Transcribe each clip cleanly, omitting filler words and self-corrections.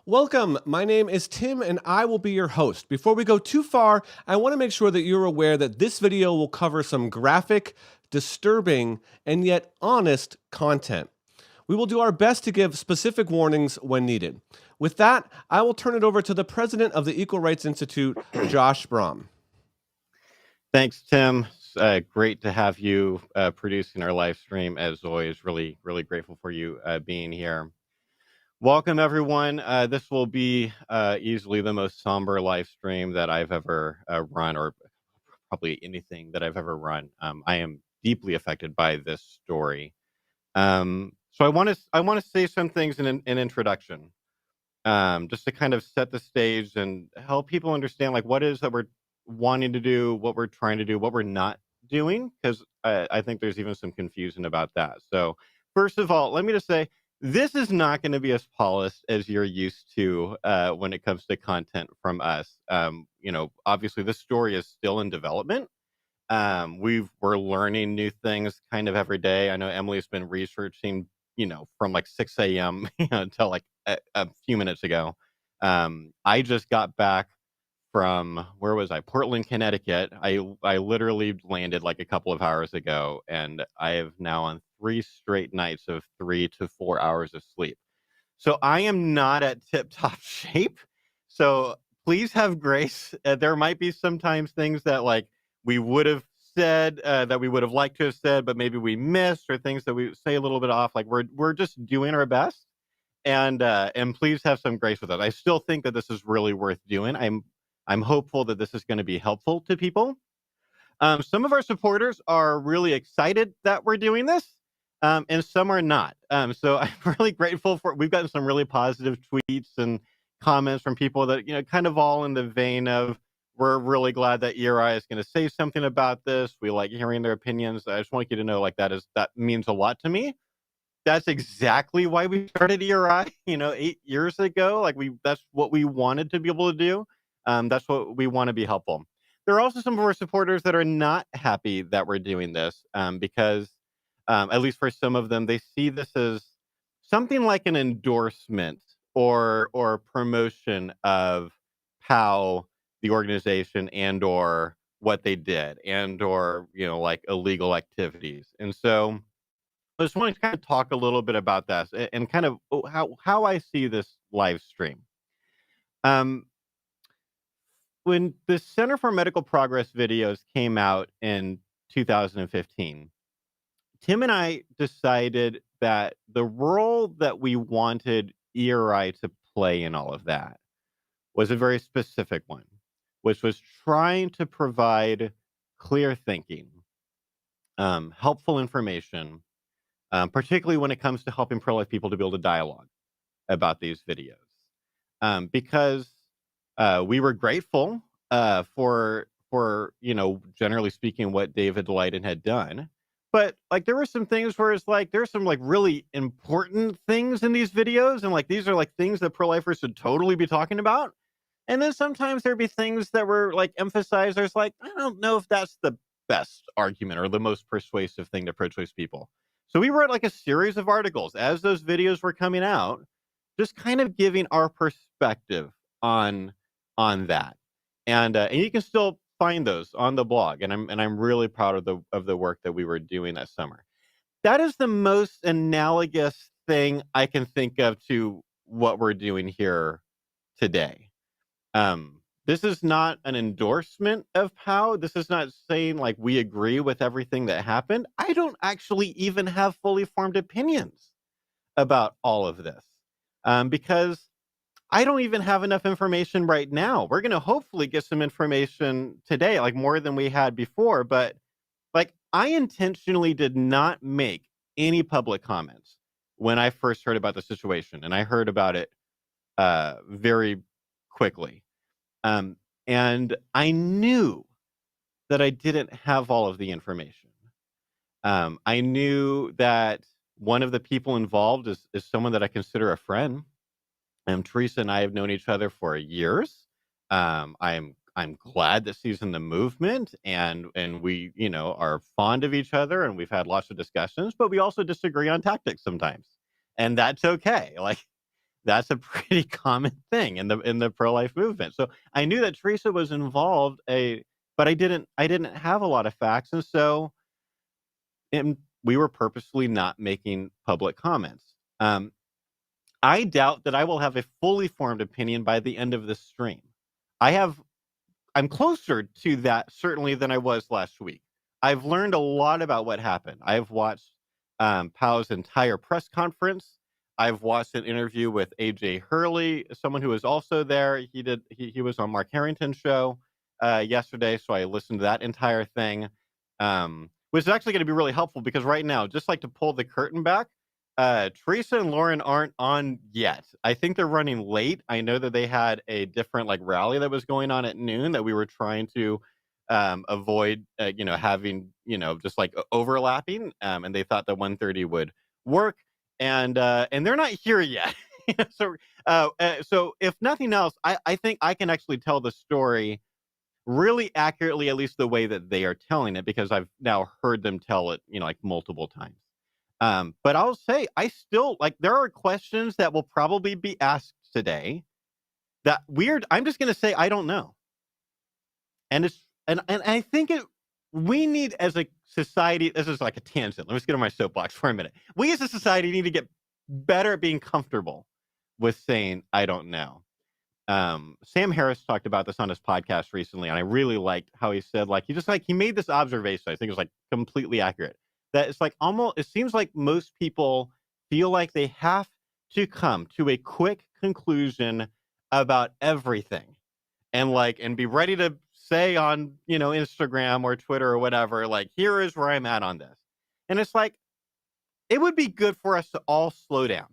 Welcome. My name is Tim and I will be your host. Before we go too far, I want to make sure that you're aware that this video will cover some graphic, disturbing, and yet honest content. We will do our best to give specific warnings when needed. With that, I will turn it over to the president of the Equal Rights Institute, Josh Brahm. Thanks, Tim. Great to have you producing our live stream. As always, really grateful for you being here. Welcome, everyone. This will be easily the most somber live stream that I've ever run, or probably anything that I've ever run. I am deeply affected by this story. So I want to say some things in an introduction, just to kind of set the stage and help people understand like what it is that we're wanting to do, what we're trying to do, what we're not doing, because I think there's even some confusion about that. So first of all, let me just say, this is not going to be as polished as you're used to when it comes to content from us. Obviously this story is still in development. We're learning new things kind of every day. I know Emily's been researching, from like 6 a.m. Until like a few minutes ago. I just got back from, where was I? Portland, Connecticut. I literally landed like a couple of hours ago, and I have now on 3 straight nights of 3 to 4 hours of sleep. So I am not at tip-top shape. So please have grace. There might be sometimes things that like we would have said that we would have liked to have said, but maybe we missed, or things that we say a little bit off. Like we're just doing our best, and please have some grace with it. I still think that this is really worth doing. I'm hopeful that this is going to be helpful to people. Some of our supporters are really excited that we're doing this, and some are not. So I'm really grateful we've gotten some really positive tweets and comments from people that, kind of all in the vein of, we're really glad that ERI is going to say something about this. We like hearing their opinions. I just want you to know, like, that means a lot to me. That's exactly why we started ERI, 8 years ago. Like that's what we wanted to be able to do. That's what we want to be helpful. There are also some of our supporters that are not happy that we're doing this, because at least for some of them, they see this as something like an endorsement or promotion of how the organization and or what they did, and or like illegal activities. And so I just want to kind of talk a little bit about that and kind of how I see this live stream. When the Center for Medical Progress videos came out in 2015, Tim and I decided that the role that we wanted ERI to play in all of that was a very specific one, which was trying to provide clear thinking, helpful information, particularly when it comes to helping pro-life people to build a dialogue about these videos, because we were grateful for generally speaking, what David Leiden had done. But like there were some things where it's like there's some like really important things in these videos, and like these are like things that pro-lifers should totally be talking about. And then sometimes there'd be things that were like emphasized. There's like, I don't know if that's the best argument or the most persuasive thing to pro-choice people. So we wrote like a series of articles as those videos were coming out, just kind of giving our perspective on that. And you can still find those on the blog, and I'm really proud of the work that we were doing that summer. That is the most analogous thing I can think of to what we're doing here today. This is not an endorsement of PAAU. This is not saying like we agree with everything that happened. I don't actually even have fully formed opinions about all of this, because I don't even have enough information right now. We're going to hopefully get some information today, like more than we had before. But like I intentionally did not make any public comments when I first heard about the situation, and I heard about it very quickly. And I knew that I didn't have all of the information. I knew that one of the people involved is someone that I consider a friend. Terrisa and I have known each other for years. I'm glad that she's in the movement, and we are fond of each other, and we've had lots of discussions, but we also disagree on tactics sometimes, and that's okay. Like That's a pretty common thing in the pro-life movement. So I knew that Teresa was involved, but I didn't have a lot of facts, and so we were purposely not making public comments. I doubt that I will have a fully formed opinion by the end of this stream. I'm closer to that certainly than I was last week. I've learned a lot about what happened. I've watched PAAU's entire press conference. I've watched an interview with AJ Hurley, someone who was also there. He was on Mark Harrington's show yesterday, so I listened to that entire thing, which is actually going to be really helpful because right now, just like to pull the curtain back, Teresa and Lauren aren't on yet. I think they're running late. I know that they had a different rally that was going on at noon that we were trying to avoid, having just overlapping, and they thought that 1:30 would work, and they're not here yet. So if nothing else, I think I can actually tell the story really accurately, at least the way that they are telling it, because I've now heard them tell it, multiple times. But I'll say I still there are questions that will probably be asked today that I'm just going to say I don't know, and I think we need as a society. This is like a tangent. Let me just get on my soapbox for a minute. We as a society need to get better at being comfortable with saying I don't know. Sam Harris talked about this on his podcast recently, and I really liked how he said, he made this observation. I think it was completely accurate. That it's it seems like most people feel like they have to come to a quick conclusion about everything, and be ready to say on, Instagram or Twitter or whatever, here is where I'm at on this. And it's it would be good for us to all slow down,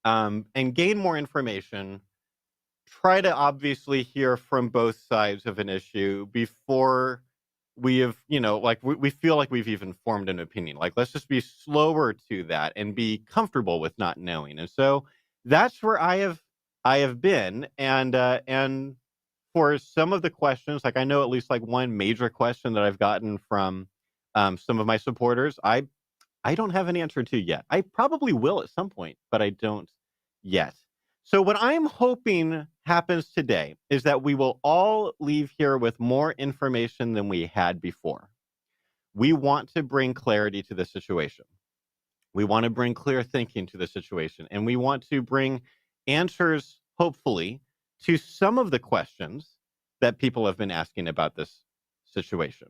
and gain more information. Try to obviously hear from both sides of an issue before we have, we feel like we've even formed an opinion. Let's just be slower to that and be comfortable with not knowing. And so that's where I have been. And for some of the questions, I know at least one major question that I've gotten from some of my supporters, I don't have an answer to yet. I probably will at some point, but I don't yet. So what I'm hoping happens today is that we will all leave here with more information than we had before. We want to bring clarity to the situation. We want to bring clear thinking to the situation. And we want to bring answers, hopefully, to some of the questions that people have been asking about this situation.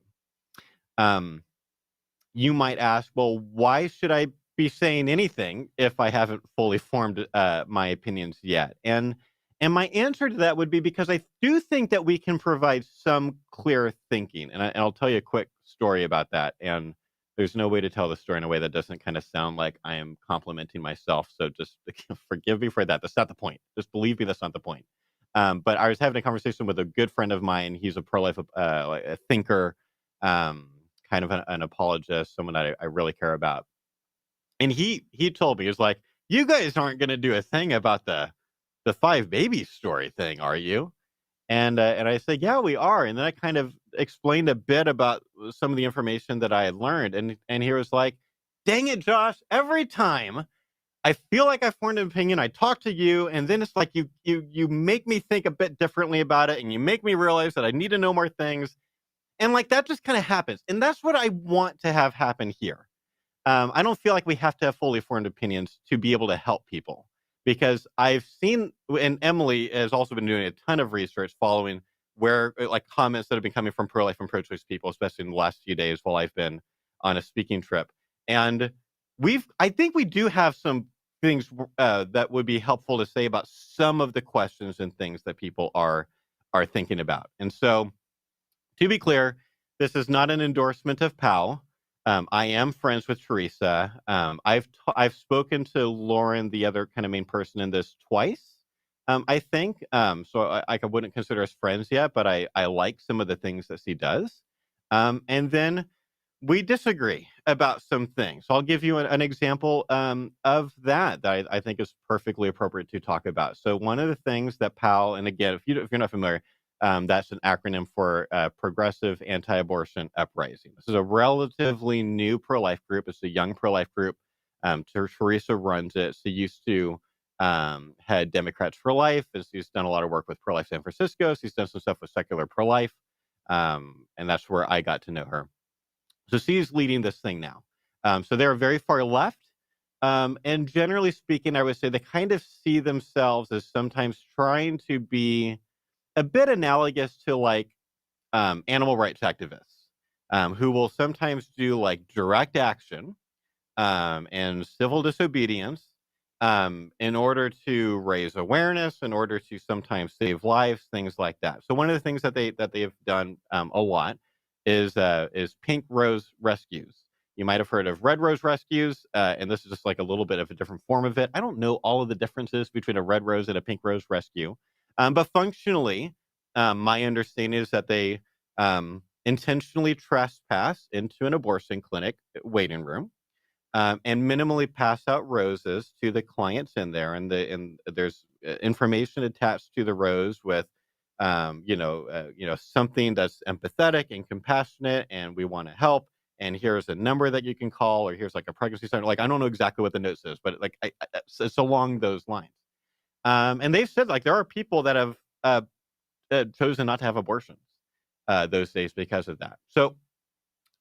You might ask, well, why should I be saying anything if I haven't fully formed my opinions yet? And my answer to that would be because I do think that we can provide some clear thinking. And I'll tell you a quick story about that. And there's no way to tell the story in a way that doesn't kind of sound like I am complimenting myself. So just forgive me for that. That's not the point. Just believe me, that's not the point. But I was having a conversation with a good friend of mine. He's a pro-life a thinker, kind of an apologist, someone that I really care about. And he told me, he was like, you guys aren't going to do a thing about the 5 baby story thing, are you? And I said, yeah, we are. And then I kind of explained a bit about some of the information that I had learned. And he was like, dang it, Josh, every time I feel like I formed an opinion, I talk to you, and then it's like you make me think a bit differently about it, and you make me realize that I need to know more things. And that just kind of happens. And that's what I want to have happen here. I don't feel like we have to have fully formed opinions to be able to help people, because I've seen, and Emily has also been doing a ton of research following where comments that have been coming from pro-life and pro-choice people, especially in the last few days while I've been on a speaking trip. And I think we do have some things that would be helpful to say about some of the questions and things that people are thinking about. And so, to be clear, this is not an endorsement of PAAU. I am friends with Teresa. I've spoken to Lauren, the other kind of main person in this, twice, I think. So I wouldn't consider us friends yet, but I like some of the things that she does. And then we disagree about some things. So I'll give you an example of that I think is perfectly appropriate to talk about. So one of the things that PAAU, and again, if you're not familiar, that's an acronym for Progressive Anti-Abortion Uprising. This is a relatively new pro-life group. It's a young pro-life group. Teresa runs it. She used to head Democrats for Life. He's done a lot of work with Pro-Life San Francisco. So he's done some stuff with Secular Pro-Life. And that's where I got to know her. So she's leading this thing now. So they're very far left. And generally speaking, I would say they kind of see themselves as sometimes trying to be a bit analogous to like animal rights activists who will sometimes do like direct action and civil disobedience in order to raise awareness, in order to sometimes save lives, things like that. So one of the things that they have done a lot is pink rose rescues. You might have heard of red rose rescues, and this is just like a little bit of a different form of it. I don't know all of the differences between a red rose and a pink rose rescue, but functionally, my understanding is that they intentionally trespass into an abortion clinic waiting room and minimally pass out roses to the clients in there, and there's information attached to the rose with something that's empathetic and compassionate, and we want to help. And here's a number that you can call, or here's like a pregnancy center. Like I don't know exactly what the note says, but like it's along those lines. And they've said like there are people that have chosen not to have abortions those days because of that. So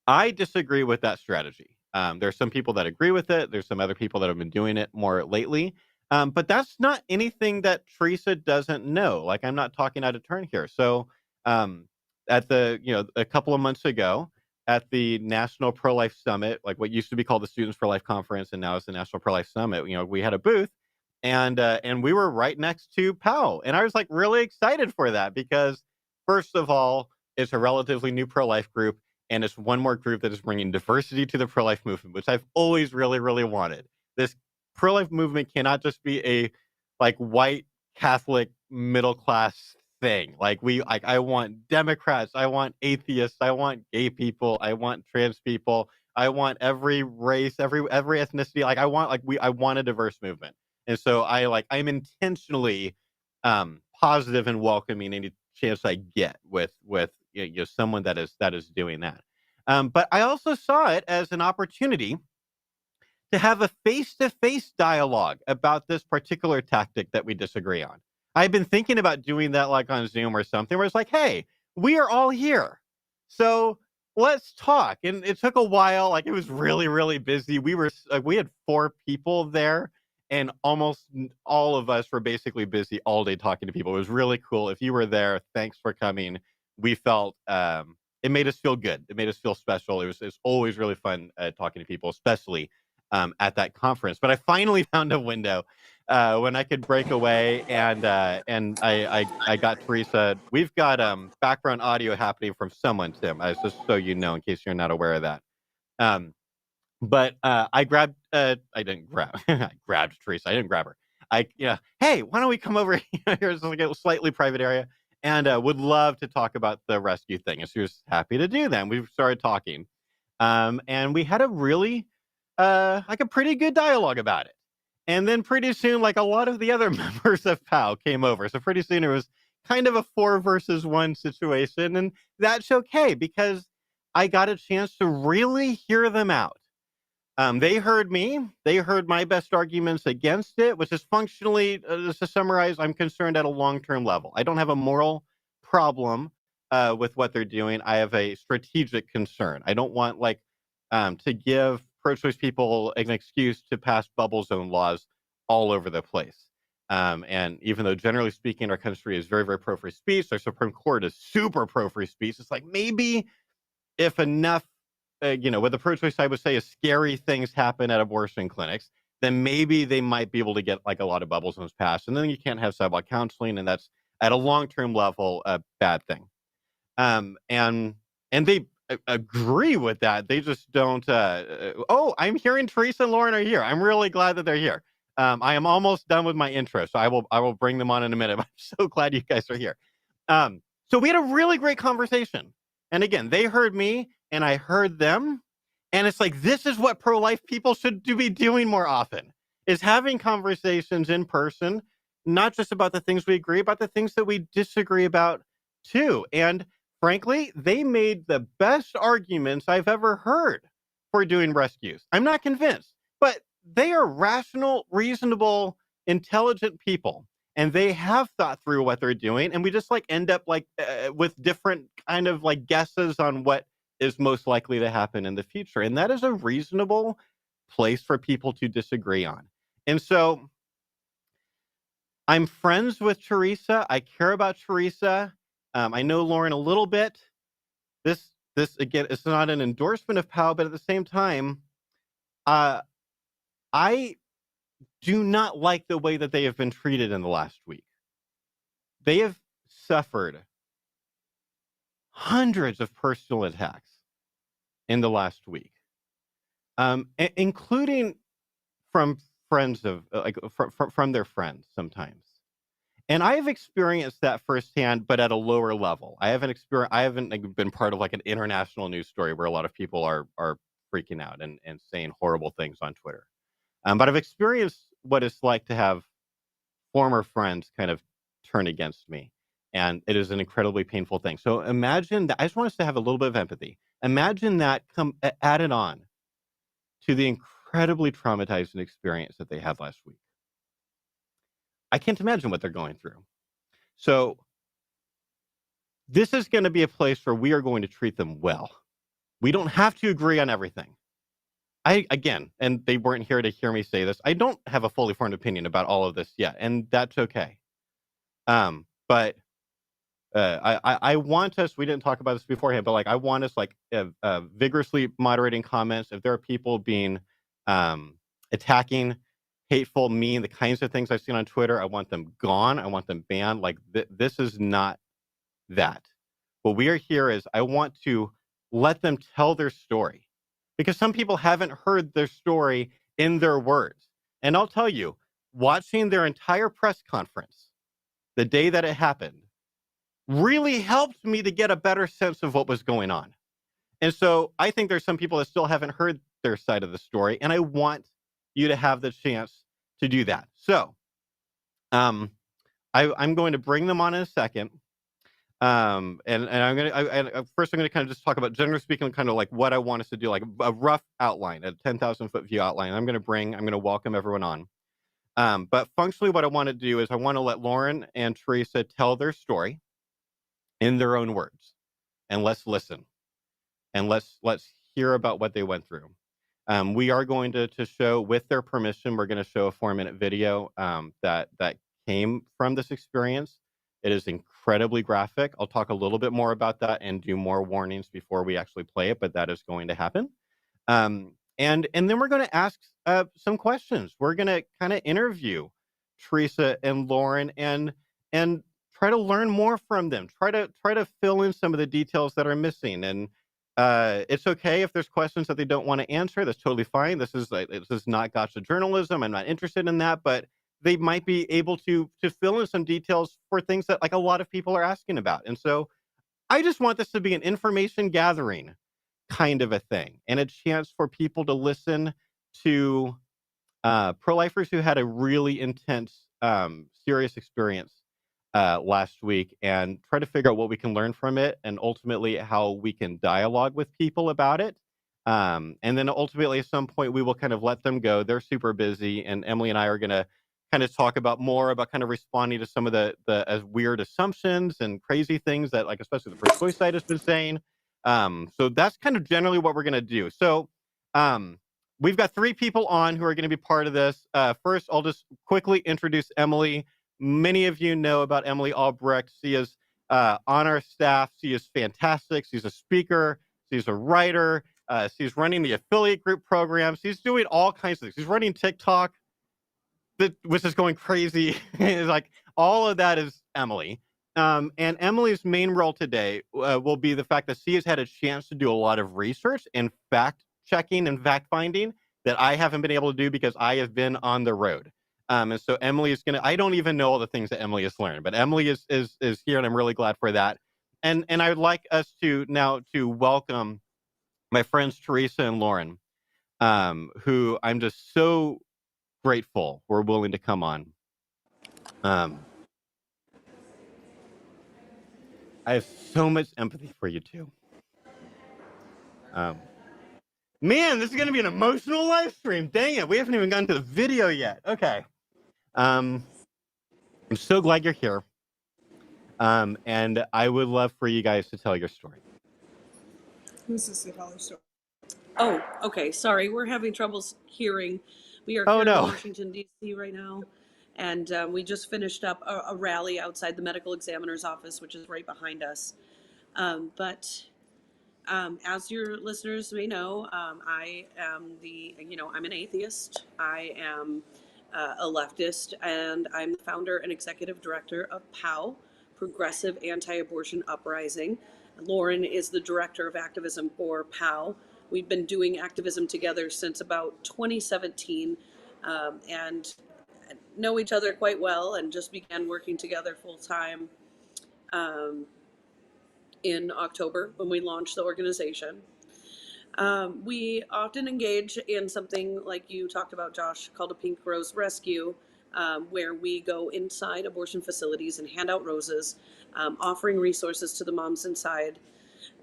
I disagree with that strategy. There's some people that agree with it. There's some other people that have been doing it more lately. But that's not anything that Terrisa doesn't know. Like I'm not talking out of turn here. So at a couple of months ago at the National Pro-Life Summit, like what used to be called the Students for Life Conference, and now it's the National Pro-Life Summit, we had a booth and we were right next to PAAU. And I was like really excited for that because first of all, it's a relatively new pro-life group. And it's one more group that is bringing diversity to the pro-life movement, which I've always really, really wanted. This pro-life movement cannot just be a like white Catholic middle class thing. Like I want Democrats, I want atheists, I want gay people, I want trans people, I want every race, every ethnicity. Like I want a diverse movement. And so I'm intentionally positive and welcoming any chance I get with someone that is doing that. But I also saw it as an opportunity to have a face-to-face dialogue about this particular tactic that we disagree on. I've been thinking about doing that like on Zoom or something where it's like, hey, we are all here. So let's talk. And it took a while. Like it was really, really busy. We had 4 people there. And almost all of us were basically busy all day talking to people. It was really cool. If you were there, thanks for coming. We felt it made us feel good. It made us feel special. It's always really fun talking to people, especially at that conference. But I finally found a window when I could break away, and I got Terrisa. We've got background audio happening from someone, Tim. Just so you know, in case you're not aware of that. But I grabbed, I didn't grab, I grabbed Terrisa. I didn't grab her. Hey, why don't we come over here? Here's like a slightly private area, and would love to talk about the rescue thing. And she was happy to do that. And we started talking, and we had a really, like a pretty good dialogue about it. And then pretty soon, like a lot of the other members of PAAU came over. So pretty soon it was kind of a 4 versus 1 situation, and that's okay because I got a chance to really hear them out. They heard me. They heard my best arguments against it, which is functionally, just to summarize, I'm concerned at a long-term level. I don't have a moral problem with what they're doing. I have a strategic concern. I don't want to give pro-choice people an excuse to pass bubble zone laws all over the place. And even though generally speaking, our country is very, very pro-free speech, our Supreme Court is super pro-free speech. It's like maybe if enough what the pro-choice side would say is scary things happen at abortion clinics, then maybe they might be able to get like a lot of bubble zones passed. And then you can't have sidewalk counseling, and that's at a long-term level a bad thing. And they agree with that. They just don't. I'm hearing Terrisa and Lauren are here. I'm really glad that they're here. I am almost done with my intro, so I will bring them on in a minute. I'm so glad you guys are here. So we had a really great conversation. And again, they heard me and I heard them. And it's like, this is what pro-life people should be doing more often, is having conversations in person, not just about the things we agree about, the things that we disagree about too. And frankly, they made the best arguments I've ever heard for doing rescues. I'm not convinced, but they are rational, reasonable intelligent people, and they have thought through what they're doing, and we just like end up like with different kind of like guesses on what is most likely to happen in the future, and that is a reasonable place for people to disagree on. And so I'm friends with Terrisa. I care about Terrisa. I know Lauren a little bit. This again, it's not an endorsement of PAAU, but at the same time, I do not like the way that they have been treated in the last week. They have suffered hundreds of personal attacks in the last week, including from friends of from their friends sometimes. And I have experienced that firsthand, but at a lower level. I haven't like, been part of like an international news story where a lot of people are freaking out and saying horrible things on Twitter. But I've experienced what it's like to have former friends kind of turn against me. And it is an incredibly painful thing. So imagine that. I just want us to have a little bit of empathy. Imagine that added on to the incredibly traumatizing experience that they had last week. I can't imagine what they're going through. So this is going to be a place where we are going to treat them well. We don't have to agree on everything. Again, and they weren't here to hear me say this, I don't have a fully formed opinion about all of this yet, and that's okay. But I want us, we didn't talk about this beforehand, but like I want us like vigorously moderating comments. If there are people being attacking, hateful, mean, the kinds of things I've seen on Twitter, I want them gone. I want them banned. Like this is not that. What we are here is I want to let them tell their story, because some people haven't heard their story in their words. And I'll tell you, watching their entire press conference the day that it happened really helped me to get a better sense of what was going on. And so I think there's some people that still haven't heard their side of the story, and I want you to have the chance to do that. So I'm going to bring them on in a second. And I'm going to, first I'm going to kind of just talk about, generally speaking, kind of like what I want us to do, like a rough outline, a 10,000 foot view outline. I'm going to welcome everyone on. But functionally what I want to do is I want to let Lauren and Terrisa tell their story in their own words, and let's listen, and let's hear about what they went through. We are going to show, with their permission, we're going to show a 4-minute video that came from this experience. It is incredibly graphic. I'll talk a little bit more about that and do more warnings before we actually play it, but that is going to happen. And then we're going to ask some questions. We're going to kind of interview Terrisa and Lauren and try to learn more from them. Try to fill in some of the details that are missing. And it's okay if there's questions that they don't want to answer. That's totally fine. This is not gotcha journalism. I'm not interested in that, but they might be able to fill in some details for things that like a lot of people are asking about. And so I just want this to be an information gathering kind of a thing, and a chance for people to listen to pro-lifers who had a really intense, serious experience last week, and try to figure out what we can learn from it, and ultimately how we can dialogue with people about it. And then ultimately at some point we will kind of let them go. They're super busy, and Emily and I are going to kind of talk about more about kind of responding to some of the as weird assumptions and crazy things that, like, especially the pro-choice side has been saying. So that's kind of generally what we're going to do. So we've got 3 people on who are going to be part of this. First, I'll just quickly introduce Emily. Many of you know about Emily Albrecht. She is on our staff. She is fantastic. She's a speaker. She's a writer. She's running the affiliate group program. She's doing all kinds of things. She's running TikTok, which is going crazy. It's like all of that is Emily. And Emily's main role today will be the fact that she has had a chance to do a lot of research and fact checking and fact finding that I haven't been able to do because I have been on the road. And so Emily is I don't even know all the things that Emily has learned, but Emily is here, and I'm really glad for that. And I would like us to now to welcome my friends Terrisa and Lauren, who I'm just so grateful were willing to come on. I have so much empathy for you too. Man, this is going to be an emotional live stream. Dang it. We haven't even gotten to the video yet. Okay. I'm so glad you're here. And I would love for you guys to tell your story. Who's this to tell their story? Oh, okay. Sorry, we're having troubles hearing. We are Oh, here no. in Washington, D.C. right now, and we just finished up a rally outside the medical examiner's office, which is right behind us. But as your listeners may know, I am I'm an atheist. I am a leftist, and I'm the founder and executive director of PAAU, Progressive Anti-Abortion Uprising. Lauren is the director of activism for PAAU. We've been doing activism together since about 2017, and know each other quite well, and just began working together full time in October when we launched the organization. We often engage in something like you talked about, Josh, called a Pink Rose Rescue, where we go inside abortion facilities and hand out roses, offering resources to the moms inside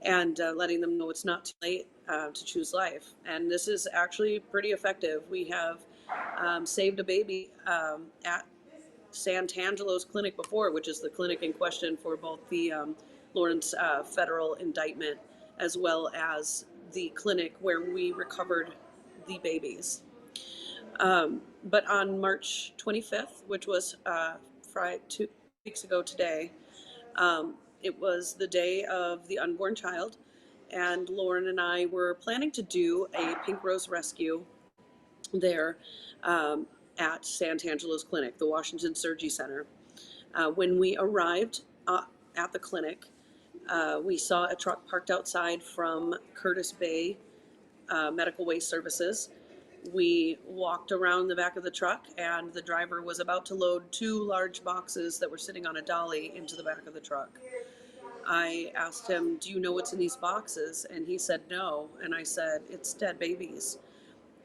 and letting them know it's not too late to choose life. And this is actually pretty effective. We have saved a baby at Santangelo's clinic before, which is the clinic in question for both the Lawrence federal indictment as well as the clinic where we recovered the babies. But on March 25th, which was Friday, 2 weeks ago today, it was the day of the unborn child, and Lauren and I were planning to do a Pink Rose Rescue there at Santangelo's clinic, the Washington Surgery Center. When we arrived at the clinic, we saw a truck parked outside from Curtis Bay Medical Waste Services. We walked around the back of the truck, and the driver was about to load 2 large boxes that were sitting on a dolly into the back of the truck. I asked him, "Do you know what's in these boxes?" And he said no. And I said, "It's dead babies."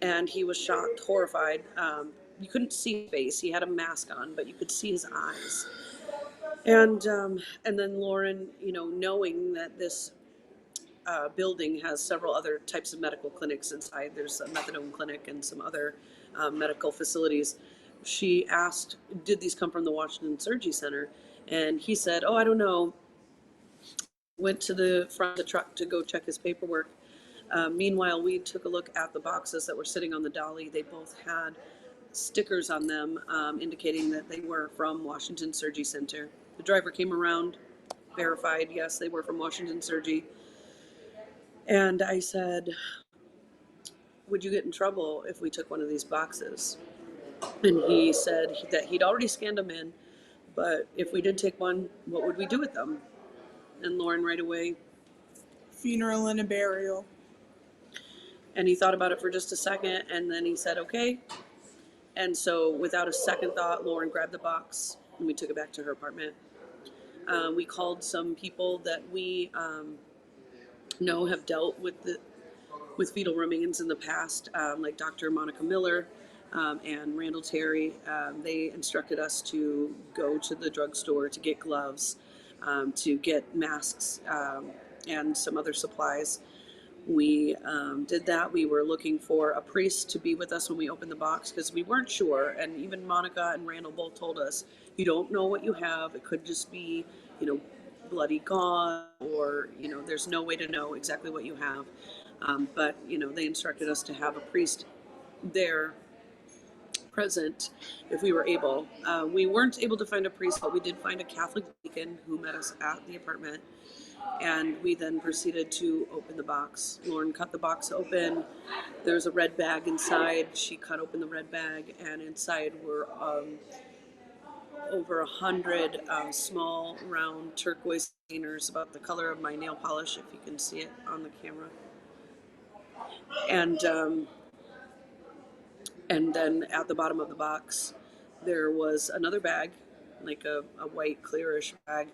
And he was shocked, horrified. You couldn't see his face. He had a mask on, but you could see his eyes. And then Lauren, knowing that this building has several other types of medical clinics inside, there's a methadone clinic and some other medical facilities, she asked, did these come from the Washington Surgery Center? And he said, "Oh, I don't know." Went to the front of the truck to go check his paperwork. Meanwhile, we took a look at the boxes that were sitting on the dolly. They both had stickers on them indicating that they were from Washington Surgery Center. The driver came around, verified, yes, they were from Washington Surgery. And I said, "Would you get in trouble if we took one of these boxes?" And he said that he'd already scanned them in, but if we did take one, what would we do with them? And Lauren right away, Funeral and a burial. and he thought about it for just a second, and then he said, "Okay." And so without a second thought, Lauren grabbed the box and we took it back to her apartment. We called some people that we know have dealt with fetal remains in the past, like Dr. Monica Miller and Randall Terry. They instructed us to go to the drugstore to get gloves, to get masks, and some other supplies. We did that. We were looking for a priest to be with us when we opened the box because we weren't sure. And even Monica and Randall both told us, you don't know what you have. It could just be, bloody gauze, or, there's no way to know exactly what you have. But they instructed us to have a priest there present if we were able. We weren't able to find a priest, but we did find a Catholic deacon who met us at the apartment. And we then proceeded to open the box. Lauren cut the box open. There's a red bag inside. She cut open the red bag, and inside were over 100 small, round turquoise containers about the color of my nail polish, if you can see it on the camera. And then at the bottom of the box, there was another bag, like a white, clearish bag,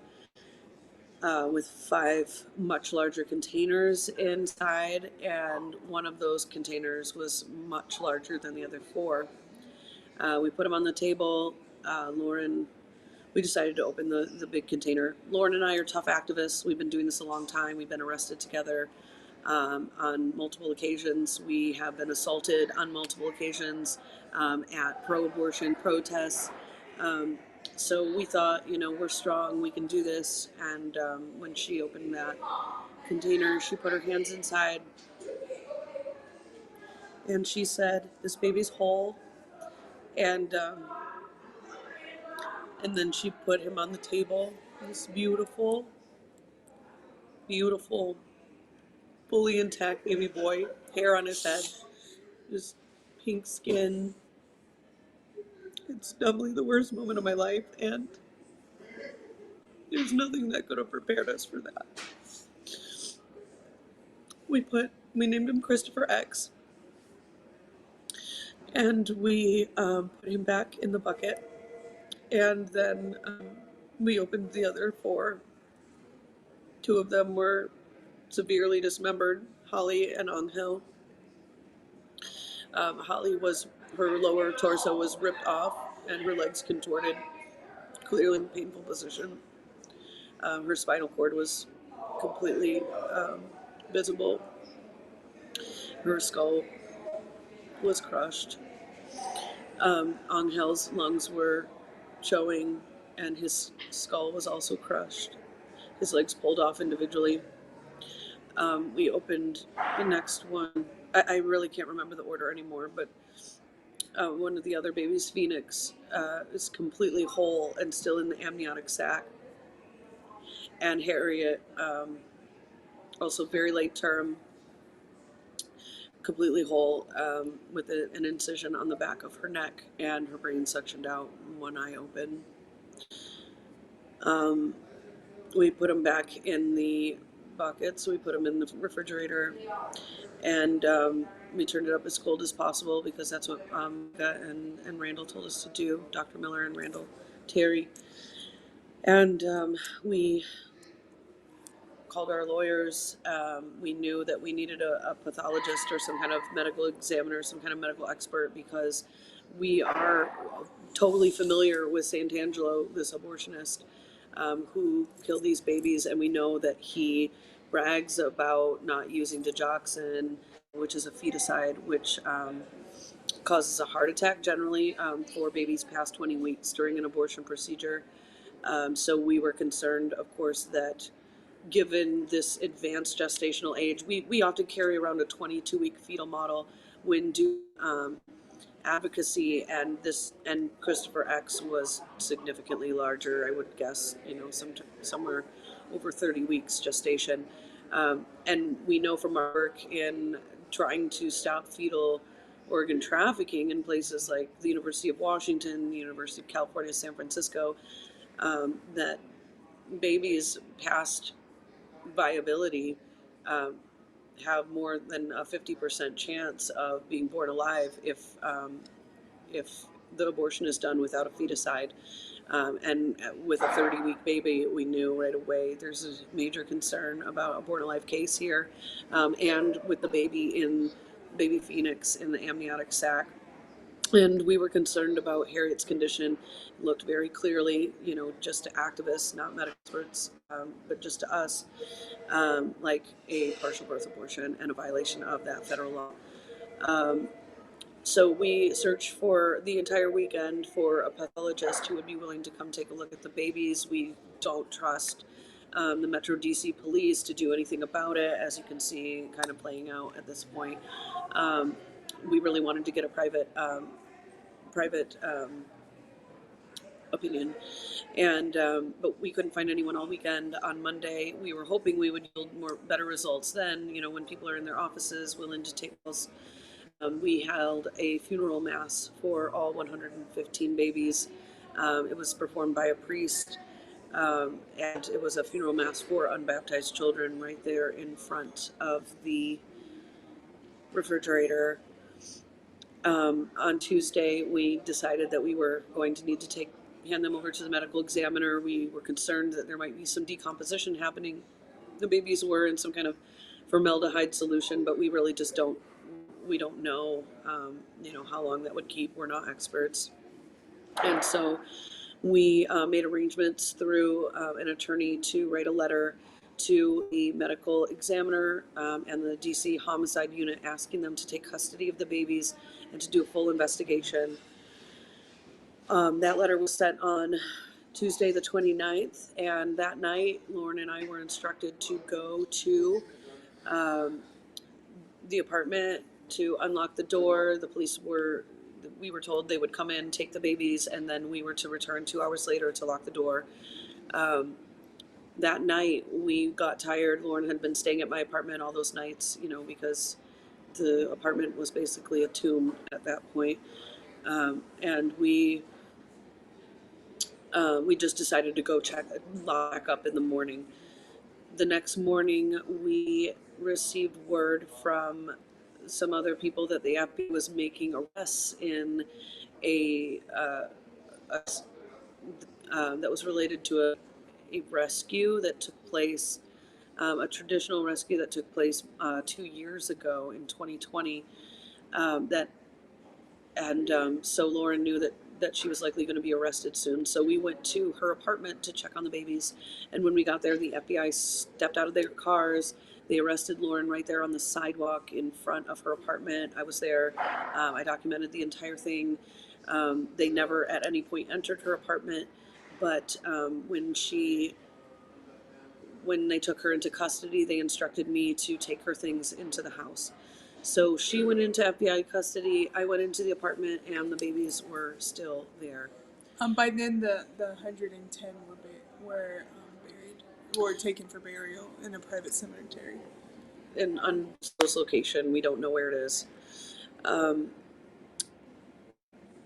with 5 much larger containers inside, and one of those containers was much larger than the other 4. We put them on the table. We decided to open the big container. Lauren and I are tough activists. We've been doing this a long time. We've been arrested together on multiple occasions. We have been assaulted on multiple occasions. at pro-abortion protests. So we thought, we're strong, we can do this. And when she opened that container, she put her hands inside and she said, "This baby's whole." And then she put him on the table. This beautiful, beautiful, fully intact baby boy, hair on his head, just pink skin. It's doubly the worst moment of my life, and there's nothing that could have prepared us for that. We named him Christopher X, and we put him back in the bucket, and then we opened the other four. Two of them were severely dismembered, Holly and Angel. Holly her lower torso was ripped off and her legs contorted, clearly in a painful position. Her spinal cord was completely visible. Her skull was crushed. Angel's lungs were showing and his skull was also crushed. His legs pulled off individually. We opened the next one. I really can't remember the order anymore, but one of the other babies, Phoenix, is completely whole and still in the amniotic sac. And Harriet, also very late term, completely whole, with an incision on the back of her neck and her brain suctioned out, one eye open. We put them back in the buckets. We put them in the refrigerator, and we turned it up as cold as possible because that's what and Randall told us to do, Dr. Miller and Randall Terry. And we called our lawyers. We knew that we needed a pathologist or some kind of medical examiner, some kind of medical expert, because we are totally familiar with Santangelo, this abortionist, who killed these babies, and we know that he brags about not using digoxin, which is a feticide, which causes a heart attack generally for babies past 20 weeks during an abortion procedure. So we were concerned, of course, that given this advanced gestational age, we often carry around a 22-week fetal model when doing advocacy, and Christopher X was significantly larger. I would guess, somewhere over 30 weeks gestation. And we know from our work in trying to stop fetal organ trafficking in places like the University of Washington, the University of California, San Francisco, that babies past viability have more than a 50% chance of being born alive if the abortion is done without a feticide. And with a 30-week baby, we knew right away there's a major concern about a born alive case here. And with the baby Phoenix in the amniotic sac. And we were concerned about Harriet's condition. It looked very clearly, just to activists, not medical experts, but just to us, like a partial birth abortion and a violation of that federal law. So we searched for the entire weekend for a pathologist who would be willing to come take a look at the babies. We don't trust the Metro D.C. police to do anything about it, as you can see kind of playing out at this point. We really wanted to get a private opinion, and but we couldn't find anyone all weekend. On Monday, we were hoping we would yield better results then, when people are in their offices willing to take calls. We held a funeral mass for all 115 babies. It was performed by a priest, and it was a funeral mass for unbaptized children right there in front of the refrigerator. On Tuesday, we decided that we were going to need to hand them over to the medical examiner. We were concerned that there might be some decomposition happening. The babies were in some kind of formaldehyde solution, but we really just don't know, how long that would keep. We're not experts. And so we made arrangements through an attorney to write a letter to the medical examiner and the DC homicide unit, asking them to take custody of the babies and to do a full investigation. That letter was sent on Tuesday the 29th, and that night Lauren and I were instructed to go to the apartment to unlock the door. We were told they would come in, take the babies, and then we were to return 2 hours later to lock the door. That night we got tired. Lauren had been staying at my apartment all those nights, because the apartment was basically a tomb at that point. And we just decided to go lock back up in the morning. The next morning, we received word from some other people that the FBI was making arrests in that was related to a rescue that took place, a traditional rescue that took place 2 years ago in 2020. So Lauren knew that she was likely going to be arrested soon. So we went to her apartment to check on the babies. And when we got there, the FBI stepped out of their cars. They arrested Lauren right there on the sidewalk in front of her apartment. I was there. I documented the entire thing. They never at any point entered her apartment, but when they took her into custody, they instructed me to take her things into the house. So she went into FBI custody, I went into the apartment, and the babies were still there. By then, the 110 were buried, or taken for burial in a private cemetery. In undisclosed location, we don't know where it is.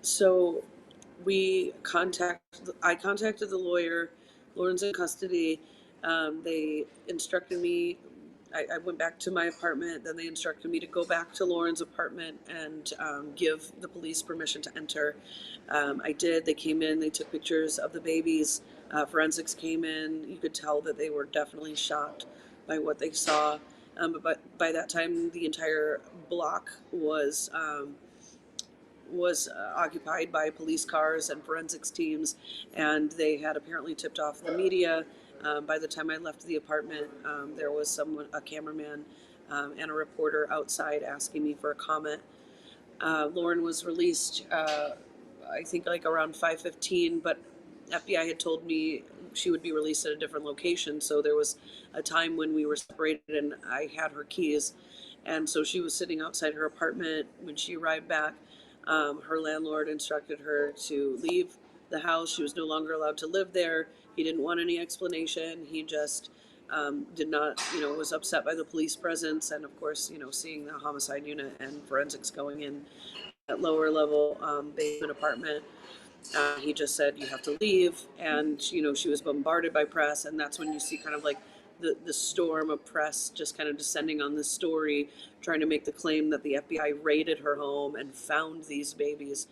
So I contacted the lawyer. Lauren's in custody. They instructed me. I went back to my apartment. Then they instructed me to go back to Lauren's apartment and give the police permission to enter. I did. They came in. They took pictures of the babies. Forensics came in. You could tell that they were definitely shocked by what they saw. But by that time, the entire block was occupied by police cars and forensics teams, and they had apparently tipped off the media. By the time I left the apartment, there was a cameraman and a reporter outside asking me for a comment. Lauren was released, I think like around 5:15, but FBI had told me she would be released at a different location. So there was a time when we were separated and I had her keys. And so she was sitting outside her apartment. When she arrived back, her landlord instructed her to leave the house. She was no longer allowed to live there. He didn't want any explanation. He just did not, was upset by the police presence. And of course, seeing the homicide unit and forensics going in at lower level basement apartment. He just said, you have to leave. And, she was bombarded by press. And that's when you see kind of like the storm of press just kind of descending on this story, trying to make the claim that the FBI raided her home and found these babies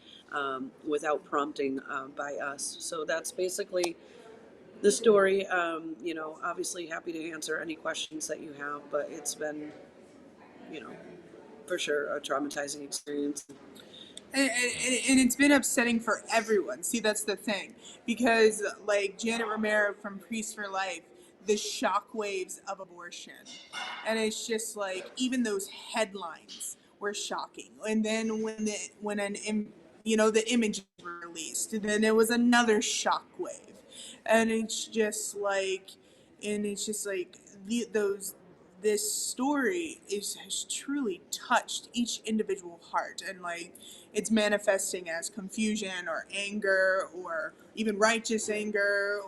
without prompting by us. So that's basically the story. Obviously happy to answer any questions that you have, but it's been, for sure a traumatizing experience. And it's been upsetting for everyone. See, that's the thing. Because, like Janet Romero from Priests for Life, the shockwaves of abortion. And it's just like, even those headlines were shocking. And then when the images were released, and then there was another shockwave. And it's just like, this story has truly touched each individual heart, and like it's manifesting as confusion or anger or even righteous anger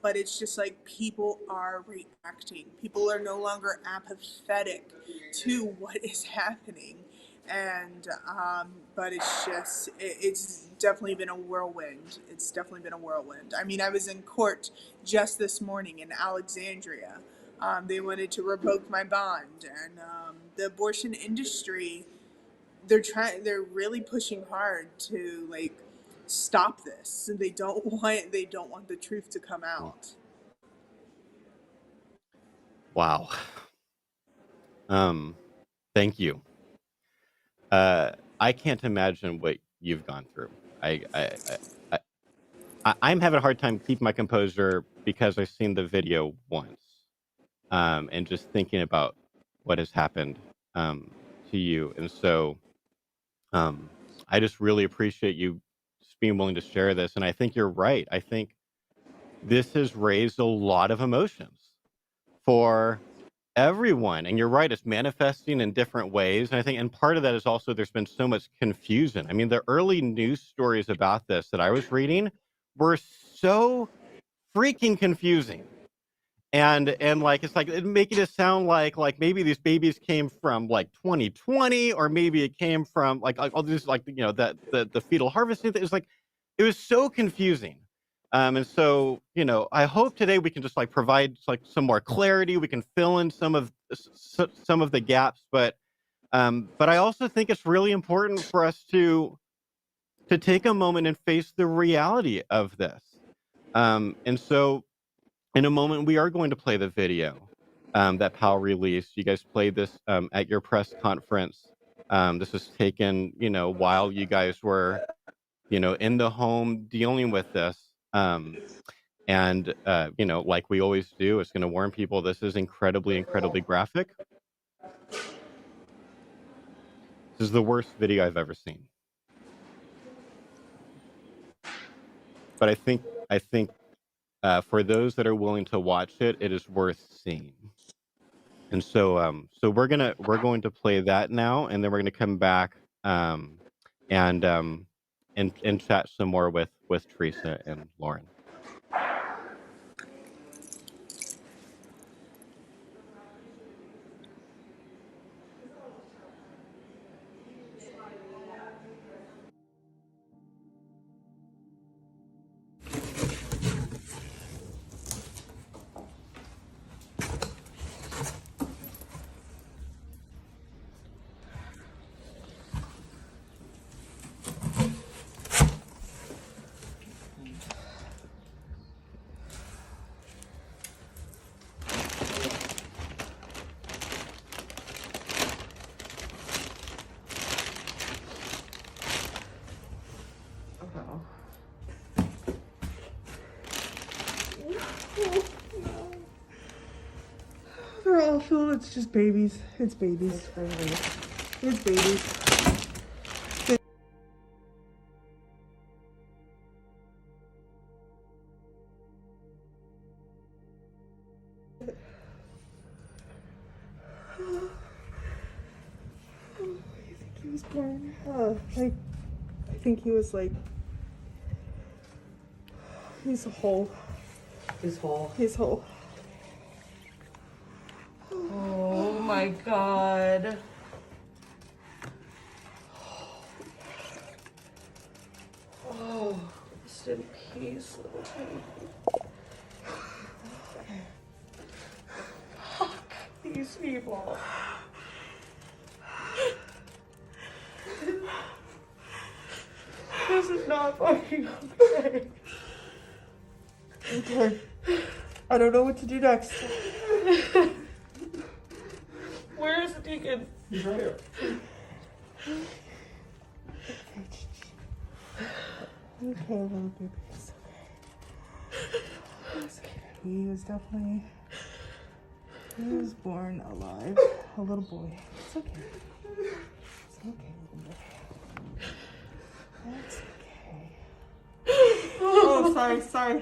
but it's just like people are reacting. People are no longer apathetic to what is happening. And but it's definitely been a whirlwind. It's definitely been a whirlwind. I mean, I was in court just this morning in Alexandria. They wanted to revoke my bond, and the abortion industry, they're really pushing hard to like stop this. They don't want the truth to come out. Wow. Thank you. I can't imagine what you've gone through. I I'm having a hard time keeping my composure because I've seen the video once, and just thinking about what has happened to you. And so I just really appreciate you just being willing to share this. And I think you're right. I think this has raised a lot of emotions for everyone. And you're right, it's manifesting in different ways. And I think, and part of that is also there's been so much confusion. I mean, the early news stories about this that I was reading were so freaking confusing. And like it's like making it sound like maybe these babies came from like 2020, or maybe it came from like all this, like, you know, that the fetal harvesting thing. It was like, it was so confusing. And so, you know, I hope today we can just like provide like some more clarity. We can fill in some of some of the gaps, but I also think it's really important for us to take a moment and face the reality of this. And so in a moment, we are going to play the video that PAAU released. You guys played this at your press conference. This was taken, you know, while you guys were, you know, in the home dealing with this. And, you know, like we always do, it's going to warn people this is incredibly, incredibly graphic. This is the worst video I've ever seen. But I think for those that are willing to watch it, it is worth seeing. And so we're going to play that now, and then we're gonna come back and and chat some more with Teresa and Lauren. They're awful. It's just babies. It's babies. It's babies. I think he was born. I think he was like. He's whole. He's whole. He's whole. Oh my god. Oh, rest in peace, little tiny. Fuck these people. This is not fucking okay. Okay. I don't know what to do next. Where is the deacon? He's right here. Okay, little baby. It's okay. It's okay. He was definitely. He was born alive. A little boy. It's okay. It's okay, little boy. That's okay. Oh, sorry.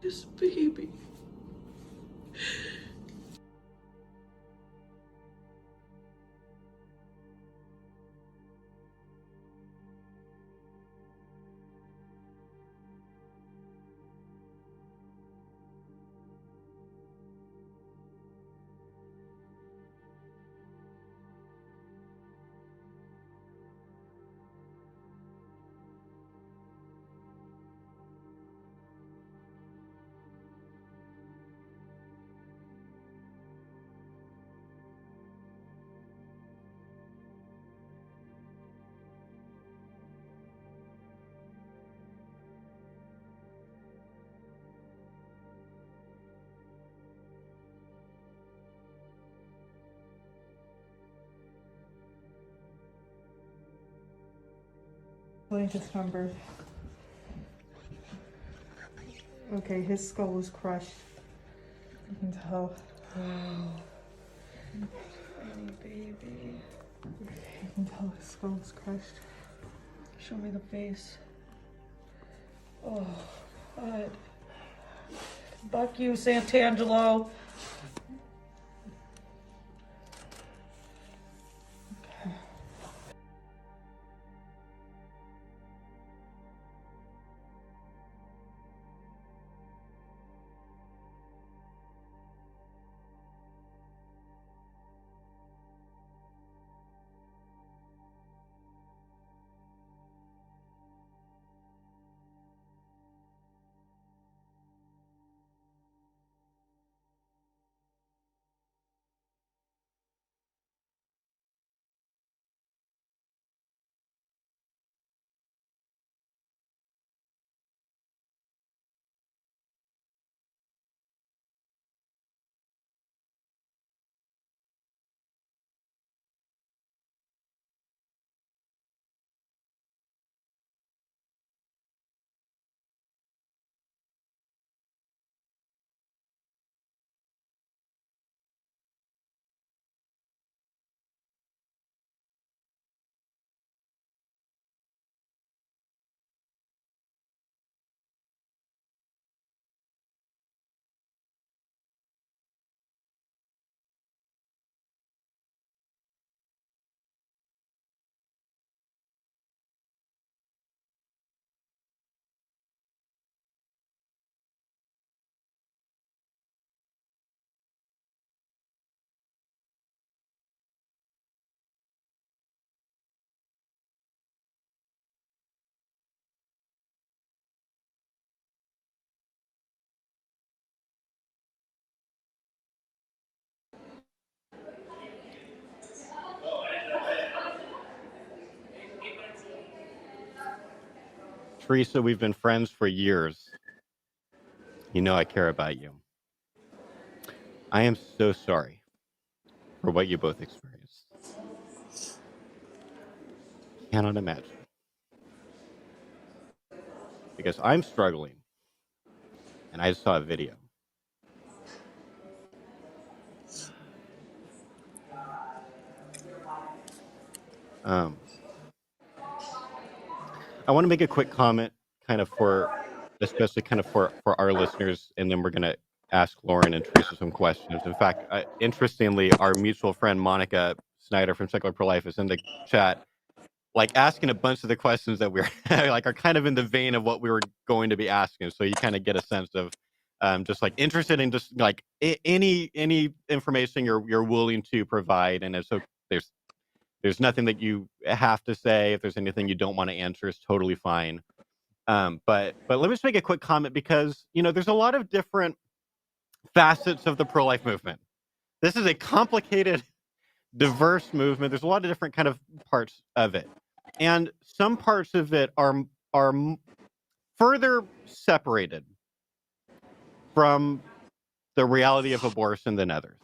This baby. Latest numbers. Okay, his skull was crushed. You can tell. Tiny baby. You can tell his skull was crushed. Show me the face. Oh, God. Fuck you, Santangelo. Teresa, we've been friends for years. You know I care about you. I am so sorry for what you both experienced. Cannot imagine. Because I'm struggling, and I just saw a video. I want to make a quick comment, kind of especially kind of for our listeners, and then we're going to ask Lauren and Teresa some questions. In fact, interestingly, our mutual friend Monica Snyder from Secular Pro-Life is in the chat, like asking a bunch of the questions that we're like are kind of in the vein of what we were going to be asking. So you kind of get a sense of just like interested in just like any information you're willing to provide, and so there's nothing that you have to say. If there's anything you don't want to answer, it's totally fine. But let me just make a quick comment, because there's a lot of different facets of the pro-life movement. This is a complicated, diverse movement. There's a lot of different kind of parts of it, and some parts of it are further separated from the reality of abortion than others.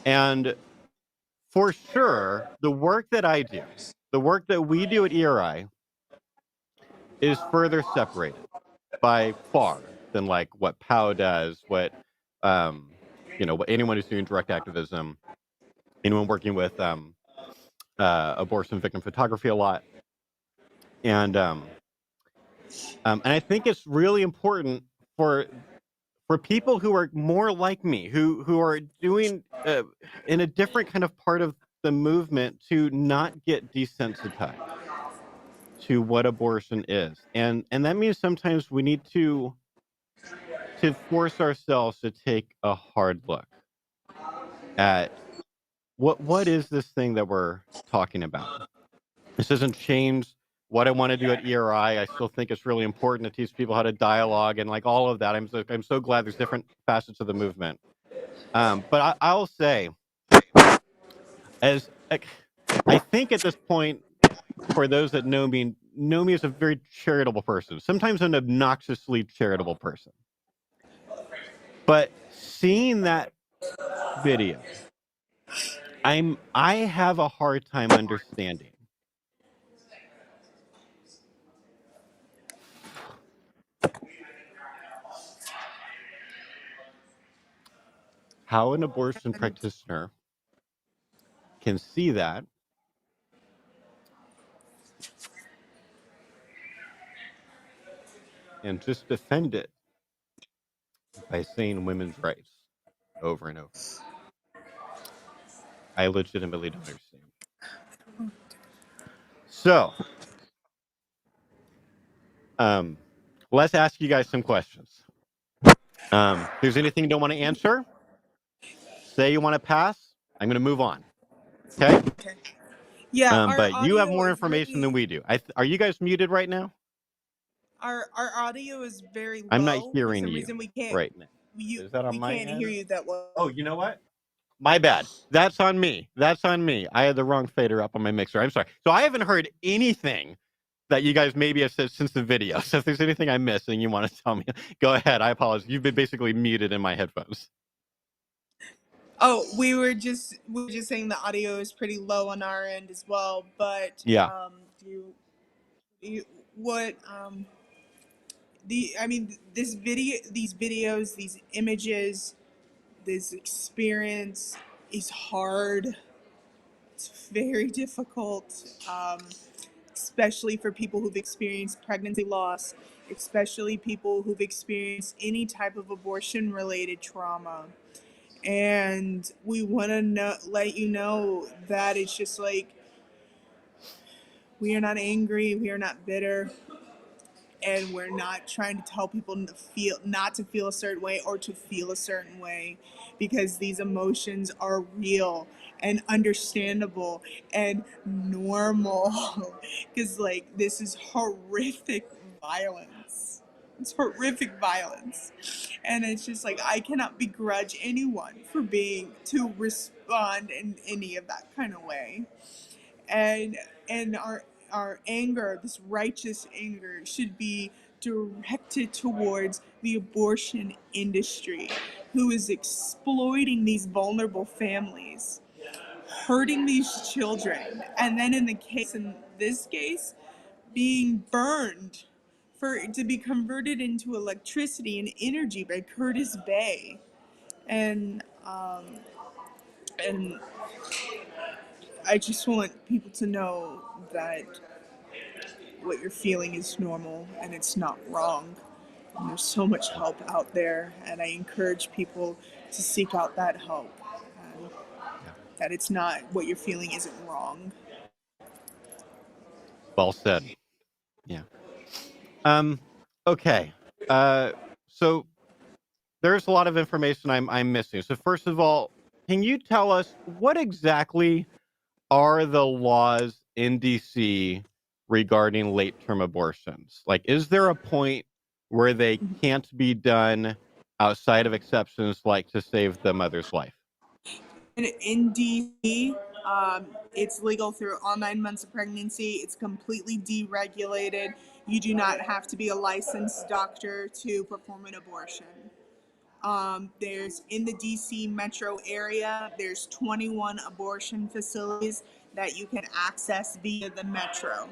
And for sure, the work that I do, the work that we do at ERI, is further separated by far than like what PAAU does, what what anyone who's doing direct activism, anyone working with abortion victim photography a lot, and I think it's really important for people who are more like me, who are doing in a different kind of part of the movement, to not get desensitized to what abortion is, and that means sometimes we need to force ourselves to take a hard look at what is this thing that we're talking about. This doesn't change what I want to do at ERI. I still think it's really important to teach people how to dialogue and like all of that. I'm so glad there's different facets of the movement. But I'll say, as I think at this point, for those that know me as a very charitable person, sometimes an obnoxiously charitable person. But seeing that video, I have a hard time understanding how an abortion And practitioner can see that and just defend it by saying women's rights over and over. I legitimately don't understand. So, let's ask you guys some questions. If there's anything you don't want to answer, say you want to pass. I'm going to move on. Okay? okay. Yeah, our But you have audio more is information than really we do. Are you guys muted right now? our audio is very I'm not low. For hearing some you reason we can't right now. Is that on we my can't hear end? you that well. Oh, you know what? My bad. That's on me. That's on me. I had the wrong fader up on my mixer. I'm sorry. So I haven't heard anything that you guys maybe have said since the video. So if there's anything I missed and you want to tell me, go ahead. I apologize. You've been basically muted in my headphones. Oh, we were just saying the audio is pretty low on our end as well. But Yeah. this video, these videos, these images, this experience is hard. It's very difficult, especially for people who've experienced pregnancy loss, especially people who've experienced any type of abortion-related trauma. And we want to let you know that it's just like, we are not angry, we are not bitter, and we're not trying to tell people not to feel a certain way or to feel a certain way, because these emotions are real and understandable and normal. Because like, this is horrific violence. It's horrific violence. And it's just like, I cannot begrudge anyone for being to respond in any of that kind of way. And our anger, this righteous anger, should be directed towards the abortion industry, who is exploiting these vulnerable families, hurting these children, and then in this case, being burned to be converted into electricity and energy by Curtis Bay. And and I just want people to know that what you're feeling is normal and it's not wrong. And there's so much help out there, and I encourage people to seek out that help. And Yeah. that it's not, what you're feeling isn't wrong. Well said. Yeah. Okay. So there's a lot of information I'm missing. So first of all, can you tell us what exactly are the laws in DC regarding late-term abortions? Like, is there a point where they can't be done outside of exceptions, like to save the mother's life? In DC, it's legal through all 9 months of pregnancy. It's completely deregulated. You do not have to be a licensed doctor to perform an abortion. There's, in the DC metro area, there's 21 abortion facilities that you can access via the metro.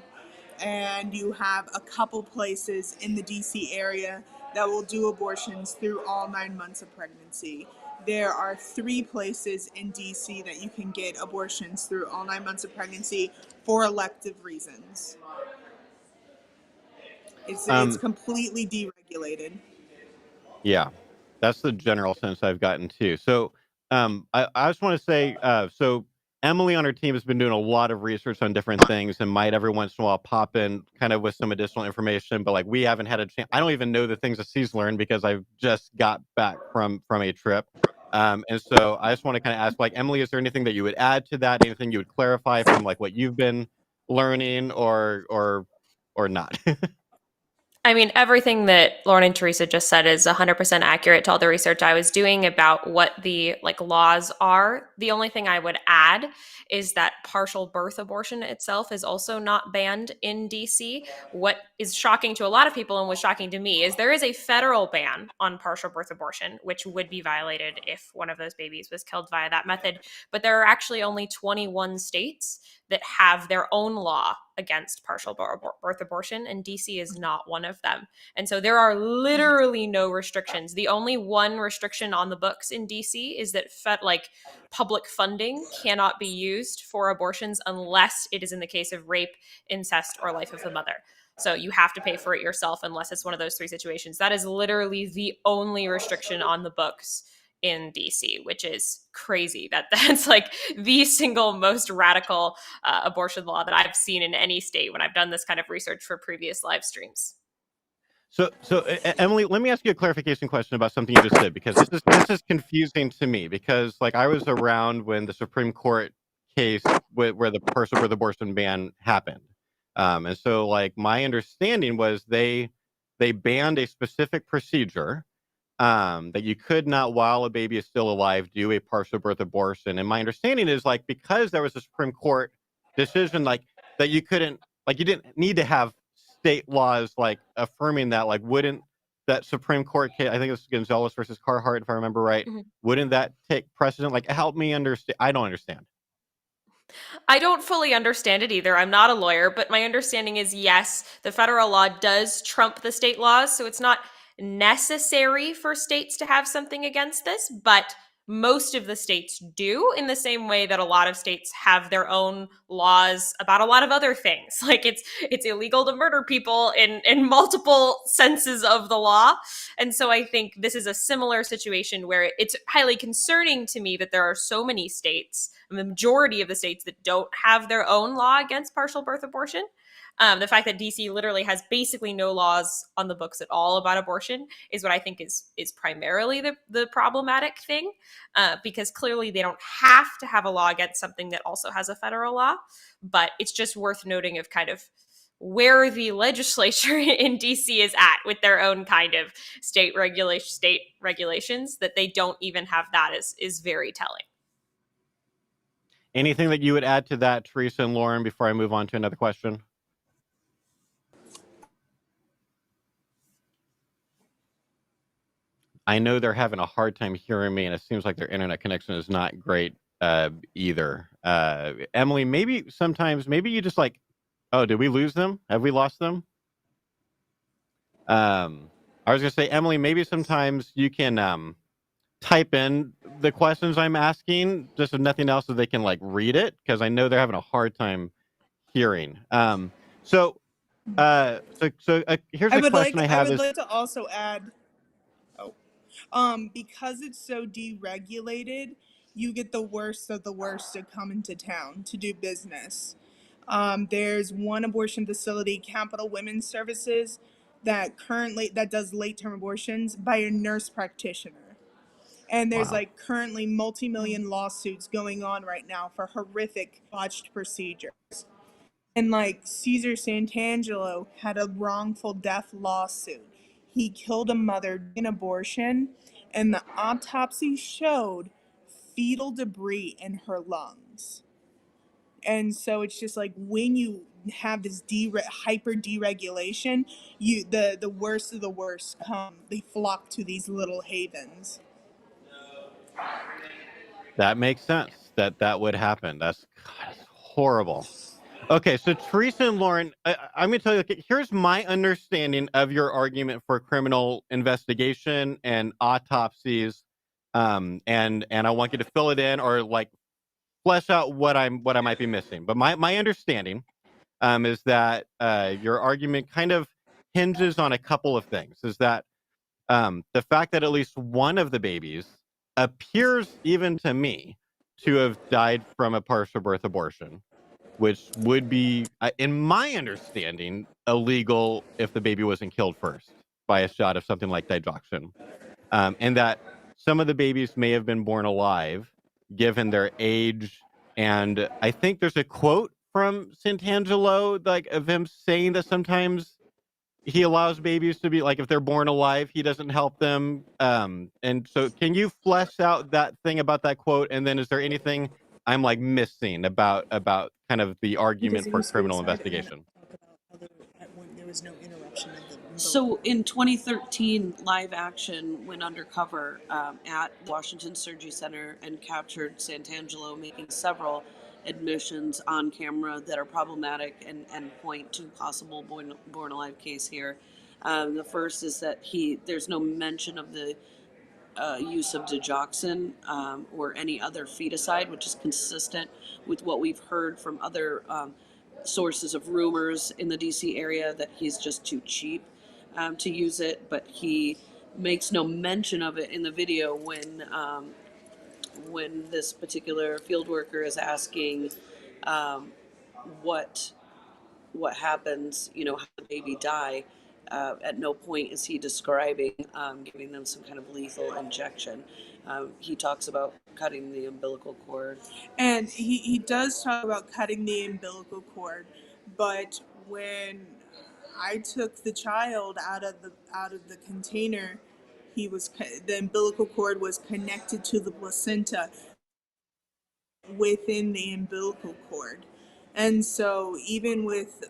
And you have a couple places in the DC area that will do abortions through all 9 months of pregnancy. There are 3 places in DC that you can get abortions through all 9 months of pregnancy for elective reasons. It's completely deregulated. Yeah, that's the general sense I've gotten too. So I just want to say, so Emily on her team has been doing a lot of research on different things and might every once in a while pop in kind of with some additional information, but like we haven't had a chance. I don't even know the things that she's learned because I've just got back from a trip. And so I just want to kind of ask, like, Emily, is there anything that you would add to that? Anything you would clarify from like what you've been learning or not? I mean, everything that Lauren and Teresa just said is 100% accurate to all the research I was doing about what the laws are. The only thing I would add is that partial birth abortion itself is also not banned in DC. What is shocking to a lot of people and was shocking to me is there is a federal ban on partial birth abortion, which would be violated if one of those babies was killed via that method. But there are actually only 21 states that have their own law against partial birth abortion, and DC is not one of them. And so there are literally no restrictions. The only one restriction on the books in DC is that public funding cannot be used for abortions unless it is in the case of rape, incest, or life of the mother. So you have to pay for it yourself unless it's one of those three situations. That is literally the only restriction on the books in DC, which is crazy. That's like the single most radical abortion law that I've seen in any state when I've done this kind of research for previous live streams. So Emily, let me ask you a clarification question about something you just said, because this is confusing to me, because like I was around when the Supreme Court case where the partial birth abortion ban happened. And so like my understanding was they banned a specific procedure that you could not, while a baby is still alive, do a partial birth abortion. And my understanding is like, because there was a Supreme Court decision like that you couldn't, like you didn't need to have state laws like affirming that, like wouldn't that Supreme Court case, I think it's Gonzalez versus Carhart, if I remember right, wouldn't that take precedent? Like help me understand. I don't understand. I don't fully understand it either. I'm not a lawyer, but my understanding is yes, the federal law does trump the state laws, so it's not necessary for states to have something against this, but most of the states do, in the same way that a lot of states have their own laws about a lot of other things. Like it's illegal to murder people in multiple senses of the law. And so I think this is a similar situation where it's highly concerning to me that there are so many states, the majority of the states, that don't have their own law against partial birth abortion. The fact that DC literally has basically no laws on the books at all about abortion is what I think is primarily the problematic thing, because clearly they don't have to have a law against something that also has a federal law. But it's just worth noting of kind of where the legislature in DC is at with their own kind of state regulations, that they don't even have that is very telling. Anything that you would add to that, Teresa and Lauren, before I move on to another question? I know they're having a hard time hearing me, and it seems like their internet connection is not great either. Emily, maybe you just like, oh, did we lose them? Have we lost them? I was going to say, Emily, maybe sometimes you can type in the questions I'm asking, just if nothing else, so they can like read it, because I know they're having a hard time hearing. Here's a question I have. I would like to also add, because it's so deregulated, you get the worst of the worst to come into town to do business. There's one abortion facility, Capital Women's Services, that does late-term abortions by a nurse practitioner. And there's like currently multi-million lawsuits going on right now for horrific botched procedures. And like Cesar Santangelo had a wrongful death lawsuit. He killed a mother in abortion, and the autopsy showed fetal debris in her lungs. And so it's just like when you have this hyper deregulation, the worst of the worst come. They flock to these little havens. That makes sense. That would happen. That's horrible. Okay, so Teresa and Lauren, I'm going to tell you, okay, here's my understanding of your argument for criminal investigation and autopsies, and I want you to fill it in or like flesh out what I might be missing. But my understanding is that your argument kind of hinges on a couple of things. Is that the fact that at least one of the babies appears, even to me, to have died from a partial birth abortion, which would be, in my understanding, illegal if the baby wasn't killed first by a shot of something like digoxin. And that some of the babies may have been born alive, given their age. And I think there's a quote from Santangelo, like of him saying that sometimes he allows babies to be, like, if they're born alive, he doesn't help them. And so can you flesh out that thing about that quote? And then is there anything I'm like missing about kind of the argument for criminal investigation? There was no interruption of the So in 2013, Live Action went undercover at Washington Surgery Center and captured Santangelo making several admissions on camera that are problematic and point to possible born alive case here. The first is that there's no mention of the use of digoxin or any other feticide, which is consistent with what we've heard from other sources of rumors in the DC area that he's just too cheap to use it. But he makes no mention of it in the video when this particular field worker is asking what happens, how the baby die. At no point is he describing giving them some kind of lethal injection. He talks about cutting the umbilical cord. And he does talk about cutting the umbilical cord, but when I took the child out of the container, the umbilical cord was connected to the placenta within the umbilical cord. And so even with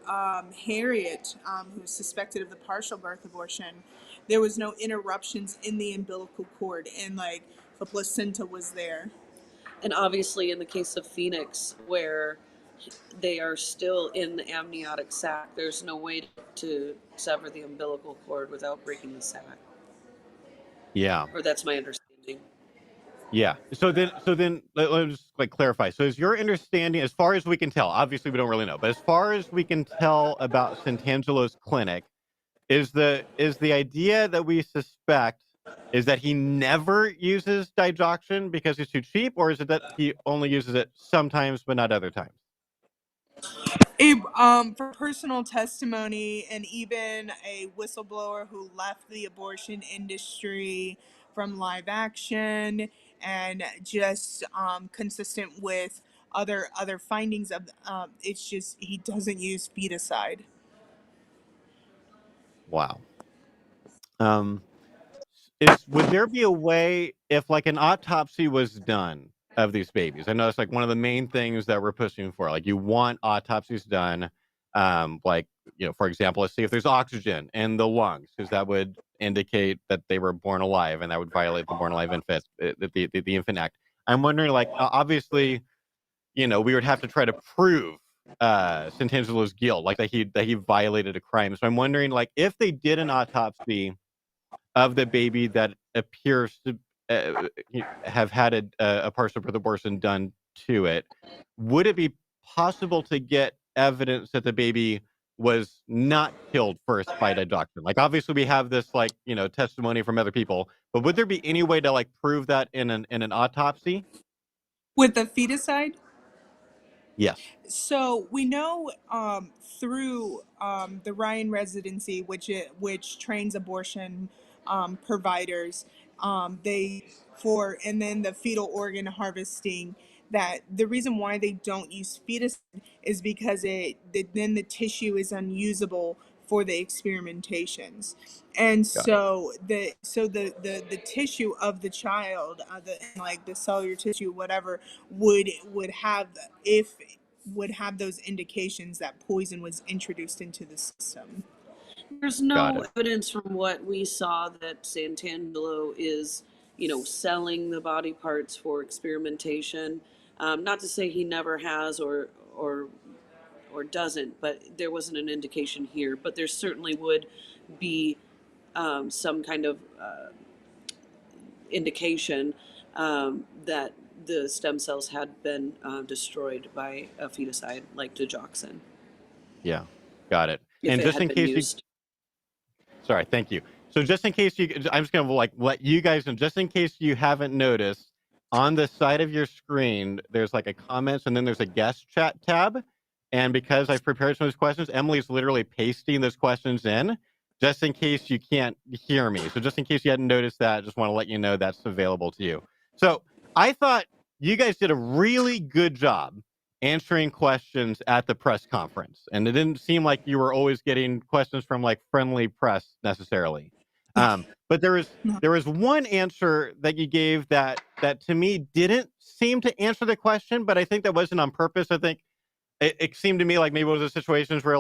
Harriet, who's suspected of the partial birth abortion, there was no interruptions in the umbilical cord, and like the placenta was there. And obviously in the case of Phoenix, where they are still in the amniotic sac, there's no way to sever the umbilical cord without breaking the sac. Yeah. Or that's my understanding. Yeah. So then let's just clarify. So is your understanding, as far as we can tell, obviously we don't really know, but as far as we can tell about Santangelo's clinic, is the idea that we suspect is that he never uses digoxin because it's too cheap, or is it that he only uses it sometimes but not other times? For personal testimony, and even a whistleblower who left the abortion industry from Live Action, and just consistent with other findings of it's just he doesn't use feticide. Wow. Would there be a way if an autopsy was done of these babies? I know it's one of the main things that we're pushing for. You want autopsies done, for example, let's see if there's oxygen in the lungs, because that would indicate that they were born alive, and that would violate the Born Alive Infant, the Infant Act. I'm wondering, obviously, we would have to try to prove Santangelo's guilt, that he violated a crime. So I'm wondering, if they did an autopsy of the baby that appears to have had a partial birth abortion done to it, would it be possible to get evidence that the baby was not killed first by digoxin? Obviously we have this testimony from other people, but would there be any way to prove that in an autopsy With the feticide? Yes. So we know through the Ryan residency, which trains abortion providers, and then the fetal organ harvesting, that the reason why they don't use fetus is because then the tissue is unusable for the experimentations. And so the tissue of the child, the cellular tissue, whatever, would have those indications that poison was introduced into the system. There's no evidence from what we saw that Santangelo is, selling the body parts for experimentation. Not to say he never has or doesn't, but there wasn't an indication here. But there certainly would be some kind of indication that the stem cells had been destroyed by a feticide like digoxin. Yeah, got it. If and it just had in been case used. Sorry, thank you. So just in case I'm just gonna let you guys know, just in case you haven't noticed, on the side of your screen, there's a comments and then there's a guest chat tab. And because I've prepared some of those questions, Emily's literally pasting those questions in, just in case you can't hear me. So just in case you hadn't noticed that, I just want to let you know that's available to you. So I thought you guys did a really good job answering questions at the press conference, and it didn't seem like you were always getting questions from friendly press necessarily. But there was one answer that you gave that to me didn't seem to answer the question, but I think that wasn't on purpose. I think it seemed to me like maybe it was the situations where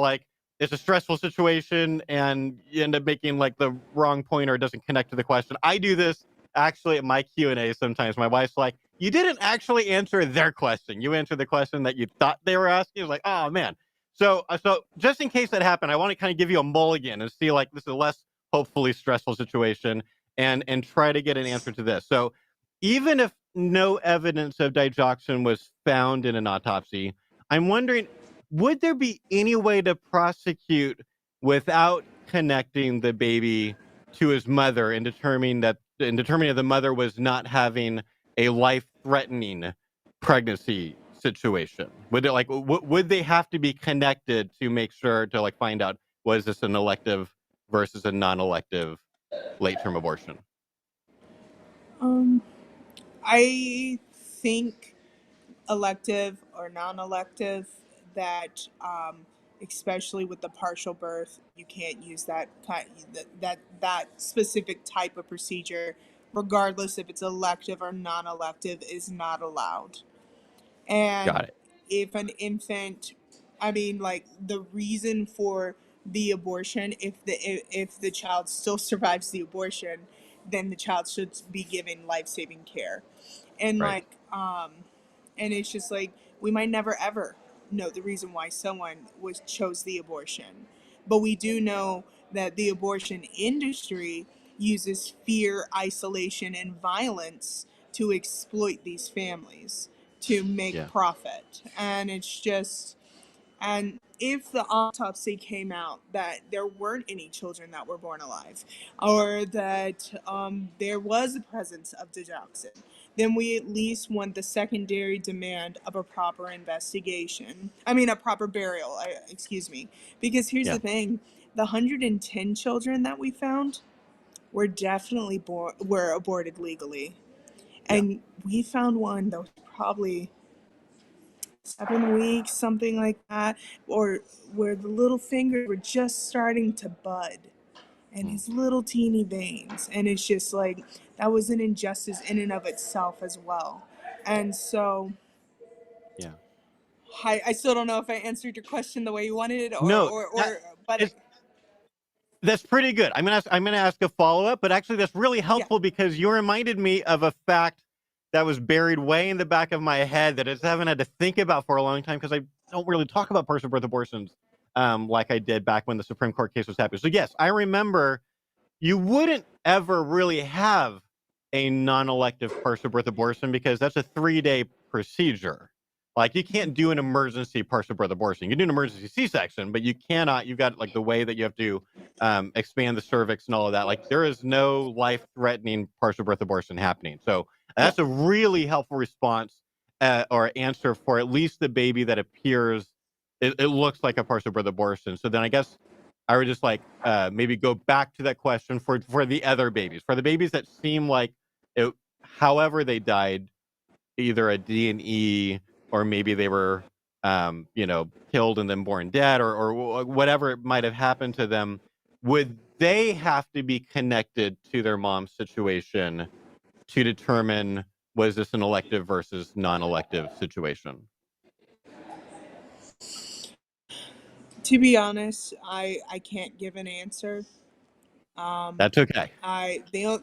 it's a stressful situation and you end up making like the wrong point or it doesn't connect to the question. I do this actually at my Q&A sometimes. My wife's like, you didn't actually answer their question. You answered the question that you thought they were asking. It's like, oh man. So just in case that happened, I want to kind of give you a mulligan and see like this is a less hopefully stressful situation and try to get an answer to this. So even if no evidence of digoxin was found in an autopsy, I'm wondering, would there be any way to prosecute without connecting the baby to his mother and determining that the mother was not having a life-threatening pregnancy situation? Would it like would they have to be connected to make sure to like find out was this an elective versus a non-elective late-term abortion? I think elective or non-elective, that especially with the partial birth, you can't use that specific type of procedure, regardless if it's elective or non-elective, is not allowed. Got And it. if an infant, I mean, like the reason for the abortion, if the child still survives the abortion, then the child should be given life-saving care. And Right. like and it's just like we might never ever know the reason why someone chose the abortion, but we do know that the abortion industry uses fear, isolation, and violence to exploit these families to make Yeah. profit. And it's just, and if the autopsy came out that there weren't any children that were born alive, or that there was a presence of digoxin, then we at least want the secondary demand of a proper investigation. I mean, a proper burial, excuse me. Because here's Yeah. the thing, the 110 children that we found were definitely were aborted legally. Yeah. And we found one that was probably 7 weeks, something like that, or where the little fingers were just starting to bud and his little teeny veins. And it's just like, that was an injustice in and of itself as well. And so Yeah. I still don't know if I answered your question the way you wanted it, No, but it's that's pretty good. I'm gonna ask a follow-up, but actually that's really yeah. helpful because you reminded me of a fact that was buried way in the back of my head that I just haven't had to think about for a long time because I don't really talk about partial birth abortions like I did back when the Supreme Court case was happening. So yes, I remember you wouldn't ever really have a non-elective partial birth abortion because that's a 3-day procedure. Like you can't do an emergency partial birth abortion. You can do an emergency C-section, but you cannot. You've got like the way that you have to expand the cervix and all of that. Like there is no life-threatening partial birth abortion happening. So that's a really helpful response or answer for at least the baby that appears. It looks like a partial birth abortion. So then I guess I would just like maybe go back to that question for the other babies, for the babies that seem like it, however they died, either a D&E or maybe they were, killed and then born dead or whatever it might have happened to them. Would they have to be connected to their mom's situation to determine was this an elective versus non-elective situation? To be honest, I can't give an answer. That's okay. The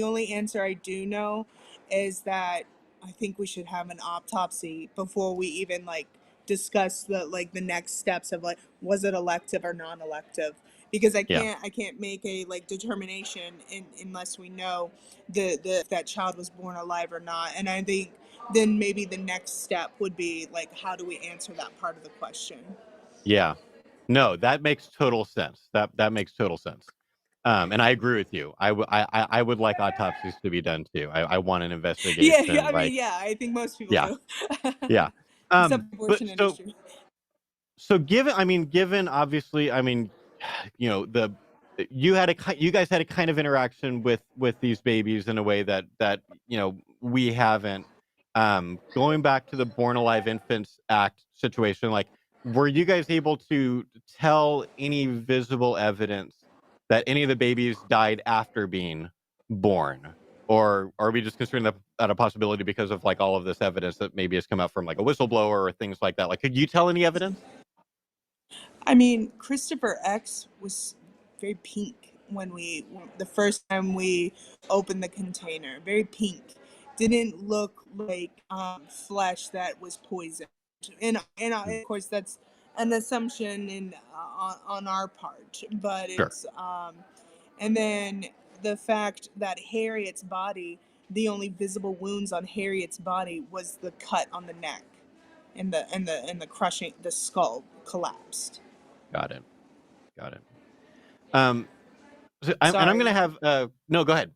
only answer I do know is that I think we should have an autopsy before we even like discuss the next steps of like was it elective or non-elective, because Yeah. I can't make a like determination unless we know if that child was born alive or not. And I think then maybe the next step would be like, how do we answer that part of the question? Yeah. No, that makes total sense. That makes total sense. And I agree with you. I would like autopsies to be done too. I want an Yeah, investigation. I mean, Like, yeah, I think most people yeah, do. yeah. Except the But abortion industry. so given obviously, the you guys had a kind of interaction with these babies in a way that we haven't. Going back to the Born Alive Infants Act situation, like, were you guys able to tell any visible evidence that any of the babies died after being born? Or are we just considering that a possibility because of like all of this evidence that maybe has come out from like a whistleblower or things like that? Like, could you tell any evidence? I mean, Christopher X was very pink the first time we opened the container. Very pink. Didn't look like flesh that was poisoned. And of course, that's an assumption on our part. But Sure. it's and then the fact that Harriet's body, the only visible wounds on Harriet's body was the cut on the neck, and the crushing, the skull collapsed. Got it. Got it. I'm Sorry. going to have no, go ahead.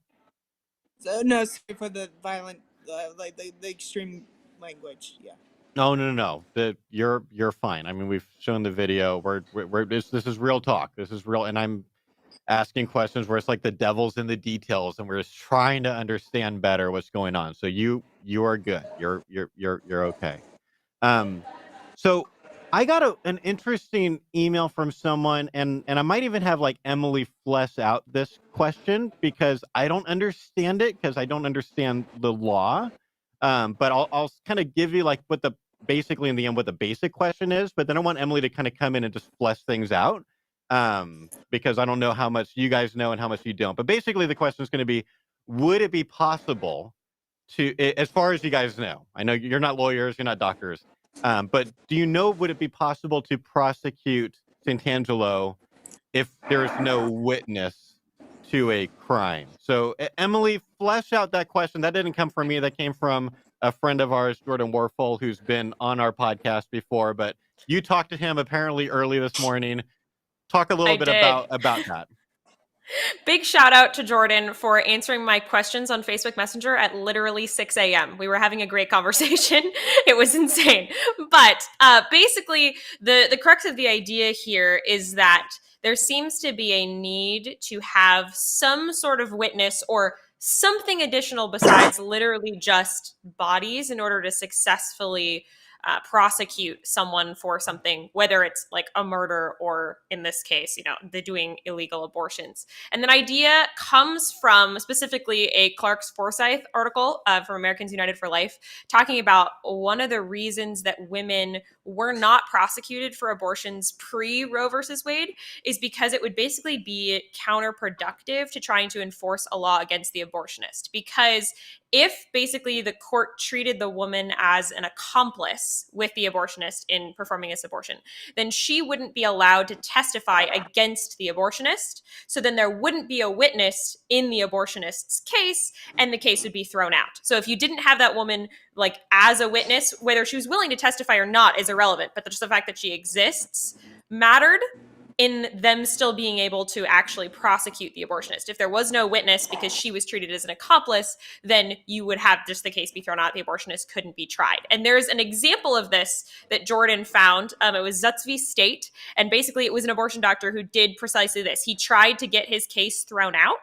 No, sorry for the violent, like the extreme language. Yeah. No. You're fine. I mean, we've shown the video. This is real talk. This is real, and I'm asking questions where it's like the devil's in the details, and we're just trying to understand better what's going on. So you are good. You're okay. So I got an interesting email from someone, and I might even have like Emily flesh out this question because I don't understand it, because I don't understand the law. But I'll kind of give you like basically in the end what the basic question is, but then I want Emily to kind of come in and just flesh things out, because I don't know how much you guys know and how much you don't. But basically the question is going to be, would it be possible to, as far as you guys know, I know you're not lawyers, you're not doctors, but do you know, would it be possible to prosecute Santangelo if there's no witness to a crime? So Emily, flesh out that question. That didn't come from me. That came from a friend of ours, Jordan Warfel, who's been on our podcast before, but you talked to him apparently early this morning. Talk a little bit about that. Big shout out to Jordan for answering my questions on Facebook Messenger at literally 6 a.m. We were having a great conversation. It was insane. But basically, the crux of the idea here is that there seems to be a need to have some sort of witness or something additional besides literally just bodies in order to successfully prosecute someone for something, whether it's like a murder or, in this case, they're doing illegal abortions. And that idea comes from specifically a Clark's Forsyth article from Americans United for Life, talking about one of the reasons that women were not prosecuted for abortions pre-Roe versus Wade is because it would basically be counterproductive to trying to enforce a law against the abortionist. Because if basically the court treated the woman as an accomplice with the abortionist in performing this abortion, then she wouldn't be allowed to testify against the abortionist. So then there wouldn't be a witness in the abortionist's case, and the case would be thrown out. So if you didn't have that woman like as a witness, whether she was willing to testify or not is irrelevant, but just the fact that she exists mattered in them still being able to actually prosecute the abortionist. If there was no witness because she was treated as an accomplice, then you would have just the case be thrown out. The abortionist couldn't be tried. And there's an example of this that Jordan found. It was Zutz v. State. And basically it was an abortion doctor who did precisely this. He tried to get his case thrown out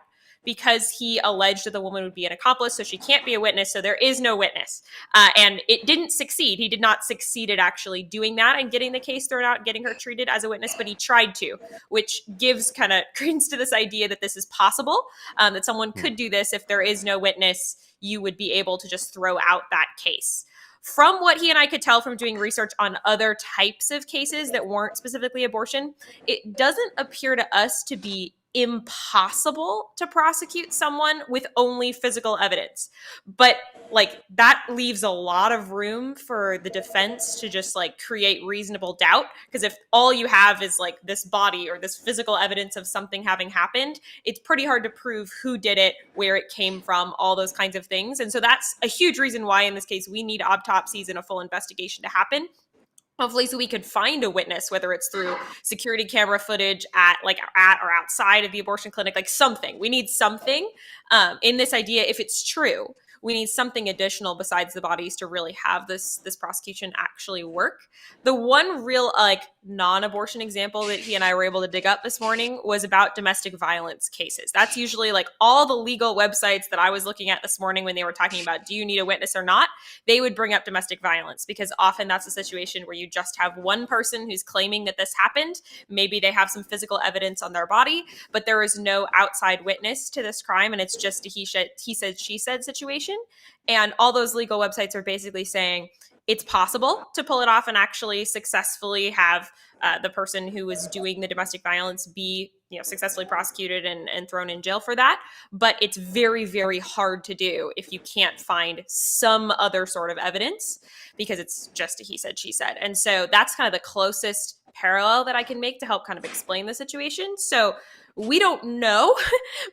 because he alleged that the woman would be an accomplice, so she can't be a witness, so there is no witness. And it didn't succeed. He did not succeed at actually doing that and getting the case thrown out, getting her treated as a witness, but he tried to, which gives kind of credence to this idea that this is possible, that someone could do this. If there is no witness, you would be able to just throw out that case. From what he and I could tell from doing research on other types of cases that weren't specifically abortion, it doesn't appear to us to be impossible to prosecute someone with only physical evidence. But like that leaves a lot of room for the defense to just like create reasonable doubt, because if all you have is like this body or this physical evidence of something having happened, it's pretty hard to prove who did it, where it came from, all those kinds of things. And so that's a huge reason why in this case we need autopsies and a full investigation to happen. Hopefully, so we could find a witness, whether it's through security camera footage at or outside of the abortion clinic, like something. We need something in this idea. If it's true, we need something additional besides the bodies to really have this prosecution actually work. The one real non-abortion example that he and I were able to dig up this morning was about domestic violence cases. That's usually like all the legal websites that I was looking at this morning when they were talking about, do you need a witness or not? They would bring up domestic violence because often that's a situation where you just have one person who's claiming that this happened. Maybe they have some physical evidence on their body, but there is no outside witness to this crime, and it's just a he said, she said situation. And all those legal websites are basically saying, It's possible to pull it off and actually successfully have the person who is doing the domestic violence be, successfully prosecuted and thrown in jail for that. But it's very, very hard to do if you can't find some other sort of evidence, because it's just a he said, she said. And so that's kind of the closest parallel that I can make to help kind of explain the situation. So we don't know,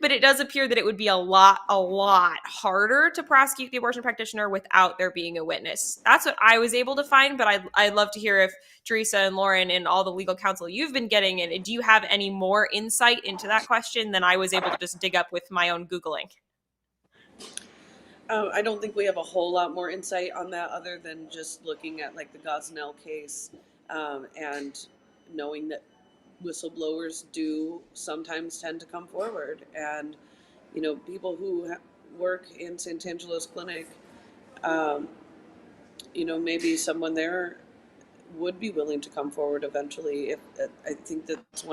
but it does appear that it would be a lot harder to prosecute the abortion practitioner without there being a witness. That's what I was able to find, but I'd love to hear if Terrisa and Lauren and all the legal counsel you've been getting, and do you have any more insight into that question than I was able to just dig up with my own Googling? I don't think we have a whole lot more insight on that other than just looking at like the Gosnell case and knowing that whistleblowers do sometimes tend to come forward, and people who work in Santangela's clinic, maybe someone there would be willing to come forward eventually. If I think that's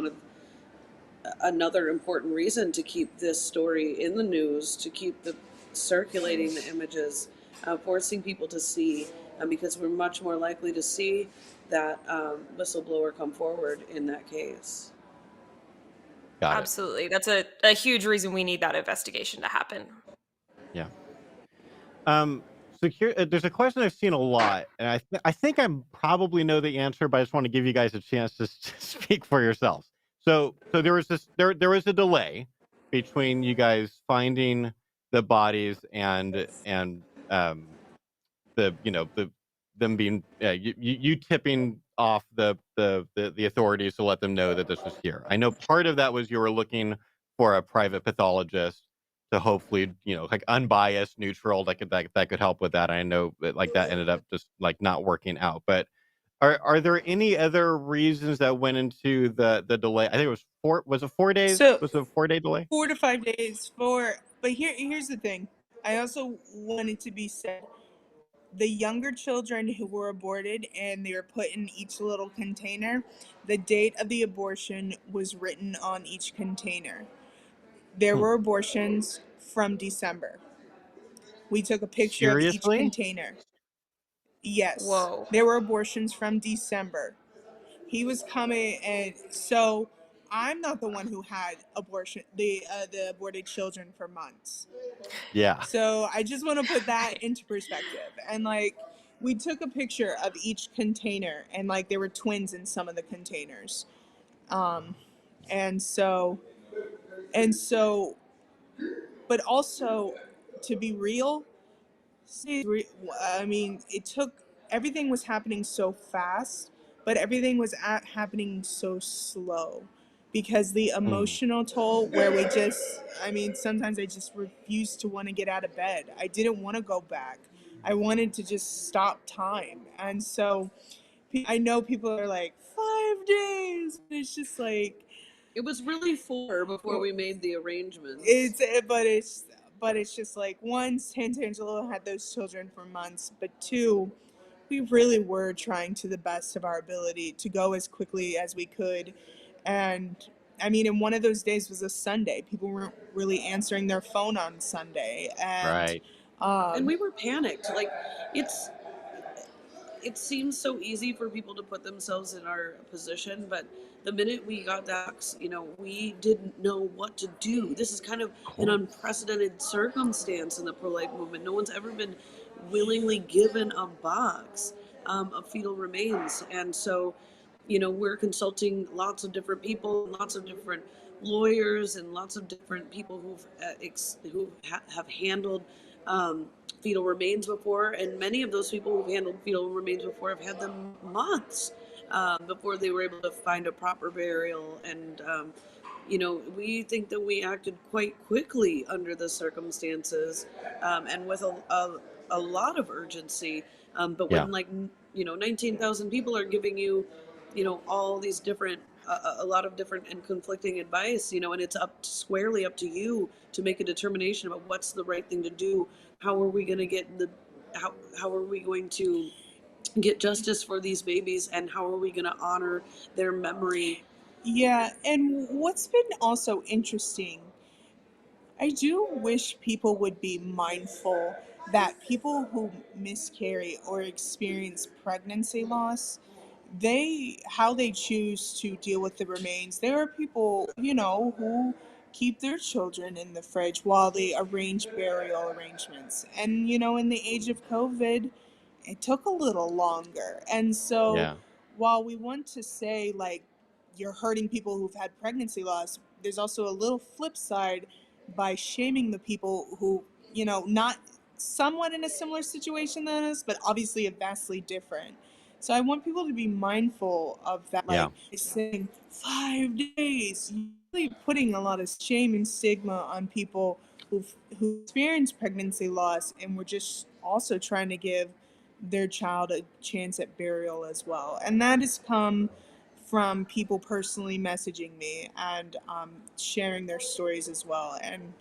another important reason to keep this story in the news, to keep circulating the images, forcing people to see, because we're much more likely to see that whistleblower come forward in that case. Got it. Absolutely. That's a huge reason we need that investigation to happen. Yeah. So here, there's a question I've seen a lot, and I think I probably know the answer, but I just want to give you guys a chance to speak for yourselves. So there was was a delay between you guys finding the bodies and them being you tipping off the authorities to let them know that this was here. I know part of that was you were looking for a private pathologist to hopefully, like unbiased, neutral, that could help with that. I know that that ended up just not working out. But are there any other reasons that went into the delay? I think it was 4. Was it 4 days? So Was it a 4-day delay? 4 to 5 days for. But here's the thing. I also wanted to be said. The younger children who were aborted and they were put in each little container, the date of the abortion was written on each container. There were abortions from December. We took a picture of each Seriously? container. Yes. Whoa. There were abortions from December. He was coming, and so I'm not the one who had the aborted children for months. Yeah. So I just want to put that into perspective. And we took a picture of each container, and there were twins in some of the containers. And so, but also, to be real, I mean, everything was happening so fast, but everything was happening so slow, because the emotional toll where sometimes I just refused to want to get out of bed. I didn't want to go back. I wanted to just stop time. And so I know people are like, 5 days. It's just It was really 4 before we made the arrangements. But it's just one, Santangelo had those children for months, but 2, we really were trying to the best of our ability to go as quickly as we could. And and one of those days was a Sunday. People weren't really answering their phone on Sunday. And Right. And we were panicked. It seems so easy for people to put themselves in our position, but the minute we got that, we didn't know what to do. This is kind of an unprecedented circumstance in the pro-life movement. No one's ever been willingly given a box of fetal remains. And so, we're consulting lots of different people, lots of different lawyers, and lots of different people who have handled fetal remains before, and many of those people who've handled fetal remains before have had them months before they were able to find a proper burial. And we think that we acted quite quickly under the circumstances, and with a lot of urgency. But when 19,000 people are giving you, all these different a lot of different and conflicting advice, and it's squarely up to you to make a determination about what's the right thing to do. How are we going to get how are we going to get justice for these babies, and how are we going to honor their memory? Yeah, and what's been also interesting, I do wish people would be mindful that people who miscarry or experience pregnancy loss, how they choose to deal with the remains. There are people, who keep their children in the fridge while they arrange burial arrangements. And, in the age of COVID, it took a little longer. And so Yeah. while we want to say, like, you're hurting people who've had pregnancy loss, there's also a little flip side by shaming the people who, not somewhat in a similar situation than us, but obviously a vastly different. So I want people to be mindful of that. Yeah. Like, saying 5 days, you're really putting a lot of shame and stigma on people who experience pregnancy loss, and we're just also trying to give their child a chance at burial as well. And that has come from people personally messaging me and sharing their stories as well. And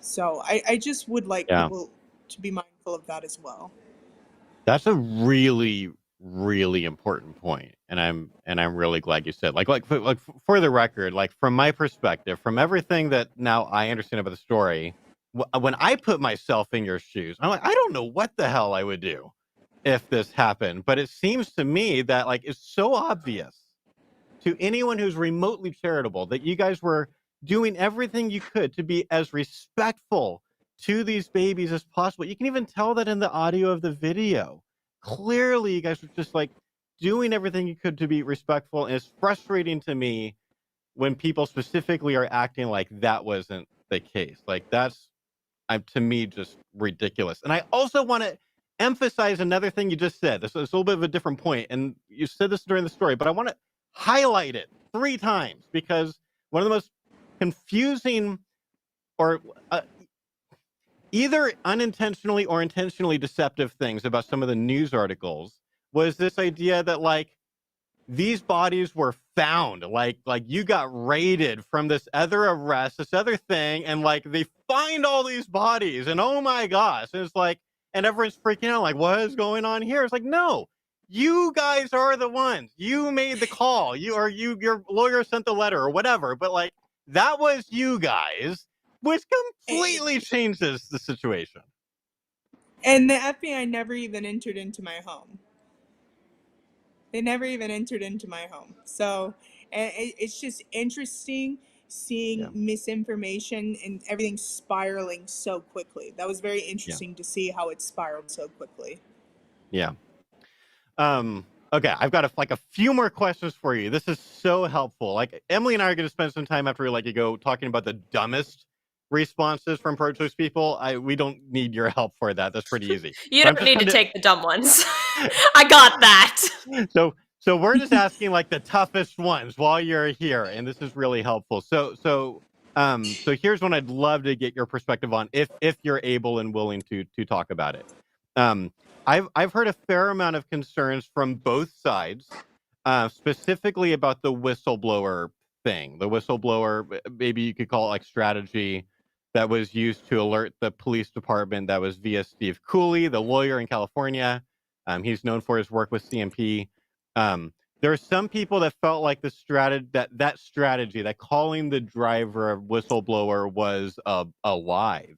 so I just would like Yeah. people to be mindful of that as well. That's a really, really important point, and I'm really glad you said for the record, like from my perspective, from everything that now I understand about the story, when I put myself in your shoes, I'm like, I don't know what the hell I would do if this happened, but it seems to me that like it's so obvious to anyone who's remotely charitable that you guys were doing everything you could to be as respectful to these babies as possible. You can even tell that in the audio of the video. Clearly, you guys were just like doing everything you could to be respectful. And it's frustrating to me when people specifically are acting like that wasn't the case. Like that's, to me, just ridiculous. And I also want to emphasize another thing you just said. This is a little bit of a different point, and you said this during the story, but I want to highlight it 3 times because one of the most confusing or either unintentionally or intentionally deceptive things about some of the news articles was this idea that like these bodies were found, like you got raided from this other arrest, this other thing, and like they find all these bodies, and oh my gosh, and it's like, and everyone's freaking out, like, what is going on here? It's like, no, you guys are the ones. You made the call. Your lawyer sent the letter or whatever, but like that was you guys, which completely changes the situation. And the FBI never even entered into my home. They never even entered into my home. So it's just interesting seeing misinformation and everything spiraling so quickly. That was very interesting to see how it spiraled so quickly. Yeah. Okay, I've got a few more questions for you. This is so helpful. Like Emily and I are going to spend some time after we let you go talking about the dumbest responses from pro-choice people. We don't need your help for that. That's pretty easy. You don't need to take the dumb ones. I got that. So we're just asking like the toughest ones while you're here, and this is really helpful. So here's one I'd love to get your perspective on if you're able and willing to talk about it. I've heard a fair amount of concerns from both sides, specifically about the whistleblower thing. The whistleblower, maybe you could call it like strategy that was used to alert the police department. That was via Steve Cooley, the lawyer in California. He's known for his work with CMP. There are some people that felt like the strategy, that calling the driver a whistleblower was a lie,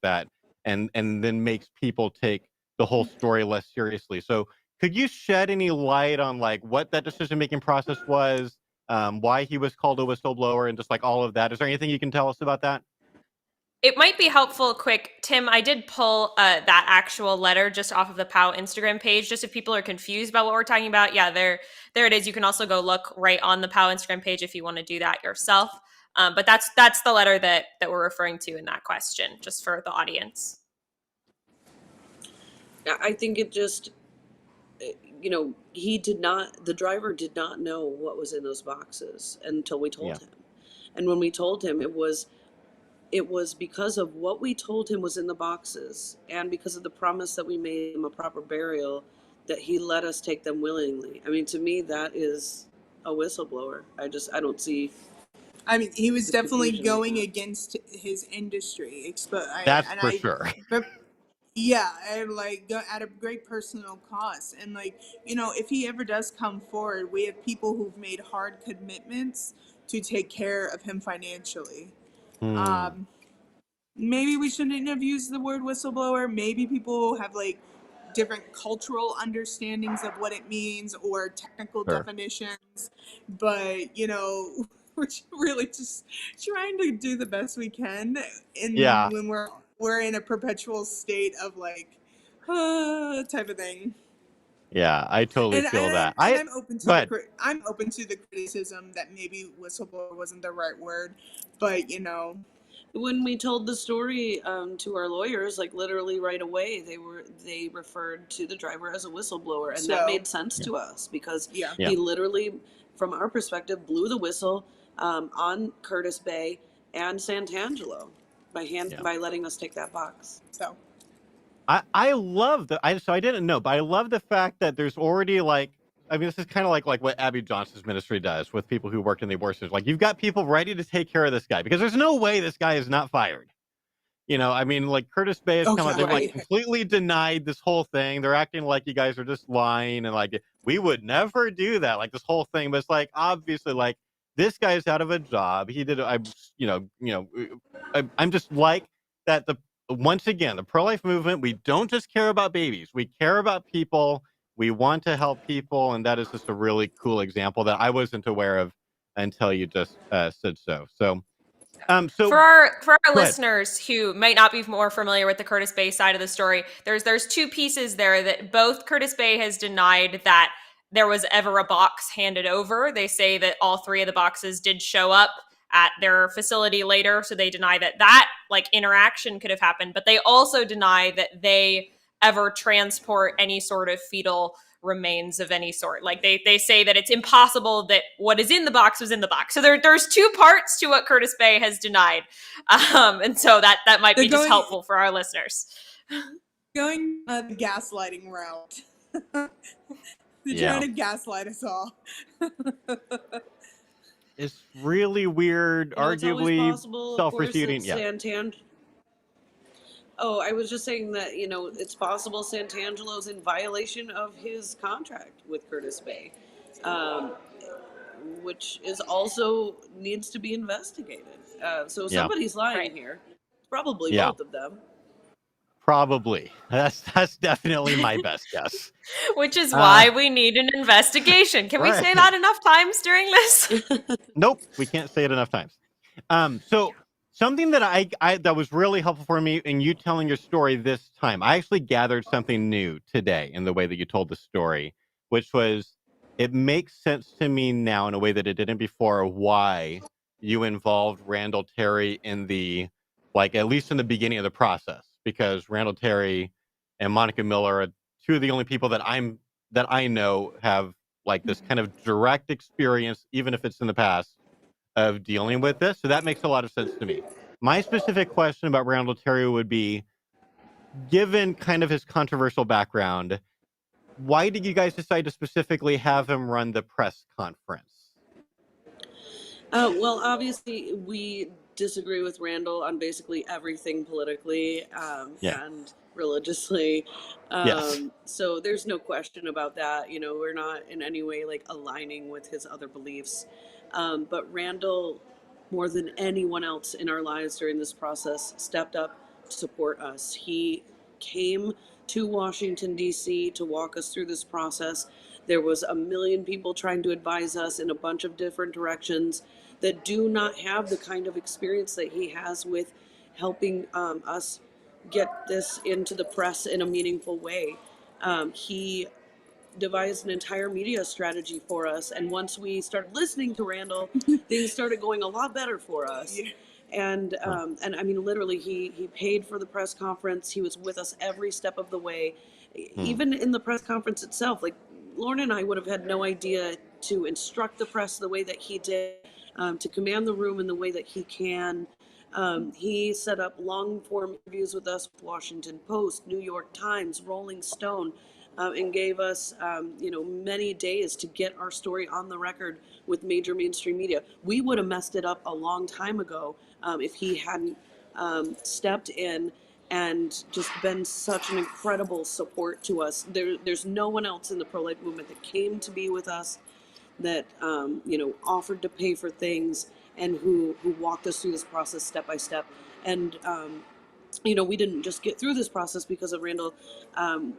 and then makes people take the whole story less seriously. So could you shed any light on like what that decision-making process was, why he was called a whistleblower, and just like all of that? Is there anything you can tell us about that? It might be helpful, quick, Tim, I did pull that actual letter just off of the PAAU Instagram page, just if people are confused about what we're talking about. Yeah, there it is. You can also go look right on the PAAU Instagram page if you want to do that yourself. But that's the letter that we're referring to in that question, just for the audience. I think it just, the driver did not know what was in those boxes until we told him. And when we told him, it was because of what we told him was in the boxes and because of the promise that we made him a proper burial that he let us take them willingly. I mean, to me, that is a whistleblower. I don't see. I mean, he was definitely going against his industry. That's for sure. Yeah, and like at a great personal cost. And like, if he ever does come forward, we have people who've made hard commitments to take care of him financially. maybe we shouldn't have used the word whistleblower. Maybe people have like different cultural understandings of what it means or technical Sure. definitions. But, you know, we're really just trying to do the best we can Yeah. when we're in a perpetual state of like type of thing. Yeah, I totally feel that. I'm open to Go ahead. I'm open to the criticism that maybe whistleblower wasn't the right word, but you know, When we told the story to our lawyers, like literally right away, they referred to the driver as a whistleblower, and that So- made sense to us because Yeah. Yeah. he literally, from our perspective, blew the whistle on Curtis Bay and Sant'Angelo by letting us take that box. So I love so I didn't know, but I love the fact that there's already like, I mean, this is kind of like what Abby Johnson's ministry does with people who worked in the abortion. Like, you've got people ready to take care of this guy because there's no way this guy is not fired. You know, I mean, like Curtis Bay has come out, they've like completely denied this whole thing. They're acting like you guys are just lying and like, we would never do that. Like this whole thing, but it's like, obviously, like this guy's out of a job. He did, I'm just like that. Once again, the pro-life movement, we don't just care about babies. We care about people. We want to help people. And that is just a really cool example that I wasn't aware of until you just said so. So for our Go listeners who might not be more familiar with the Curtis Bay side of the story, there's two pieces there that both Curtis Bay has denied that there was ever a box handed over. They say that all three of the boxes did show up at their facility later, so they deny that like interaction could have happened, but they also deny that they ever transport any sort of fetal remains of any sort. Like they say that it's impossible that what is in the box was in the box. So there's two parts to what Curtis Bay has denied, and so that might be just helpful for our listeners. Going the gaslighting route. They're trying to gaslight us all. It's really weird, arguably self-refuting. Yeah. Oh, I was just saying that, you know, it's possible Sant'Angelo's in violation of his contract with Curtis Bay, which is also needs to be investigated. So somebody's lying here. Probably both of them. Probably. That's definitely my best guess. Which is why we need an investigation. Can we say that enough times during this? Nope, we can't say it enough times. So something that I that was really helpful for me in you telling your story this time, I actually gathered something new today in the way that you told the story, which was it makes sense to me now in a way that it didn't before why you involved Randall Terry in the, like, at least in the beginning of the process, because Randall Terry and Monica Miller are two of the only people that I know have like this kind of direct experience, even if it's in the past, of dealing with this. So that makes a lot of sense to me. My specific question about Randall Terry would be, given kind of his controversial background, why did you guys decide to specifically have him run the press conference? Well, obviously, we disagree with Randall on basically everything politically and religiously. So there's no question about that. You know, we're not in any way like aligning with his other beliefs. But Randall, more than anyone else in our lives during this process, stepped up to support us. He came to Washington, D.C. to walk us through this process. There was a million people trying to advise us in a bunch of different directions that do not have the kind of experience that he has with helping us get this into the press in a meaningful way. He devised an entire media strategy for us, and once we started listening to Randall, things started going a lot better for us. Yeah. And I mean, literally, he paid for the press conference. He was with us every step of the way, even in the press conference itself. Like, Lauren and I would have had no idea to instruct the press the way that he did, to command the room in the way that he can. He set up long-form interviews with us, Washington Post, New York Times, Rolling Stone, and gave us, many days to get our story on the record with major mainstream media. We would have messed it up a long time ago if he hadn't stepped in and just been such an incredible support to us. There's no one else in the pro-life movement that came to be with us, that offered to pay for things, and who walked us through this process step by step And you know, we didn't just get through this process because of Randall.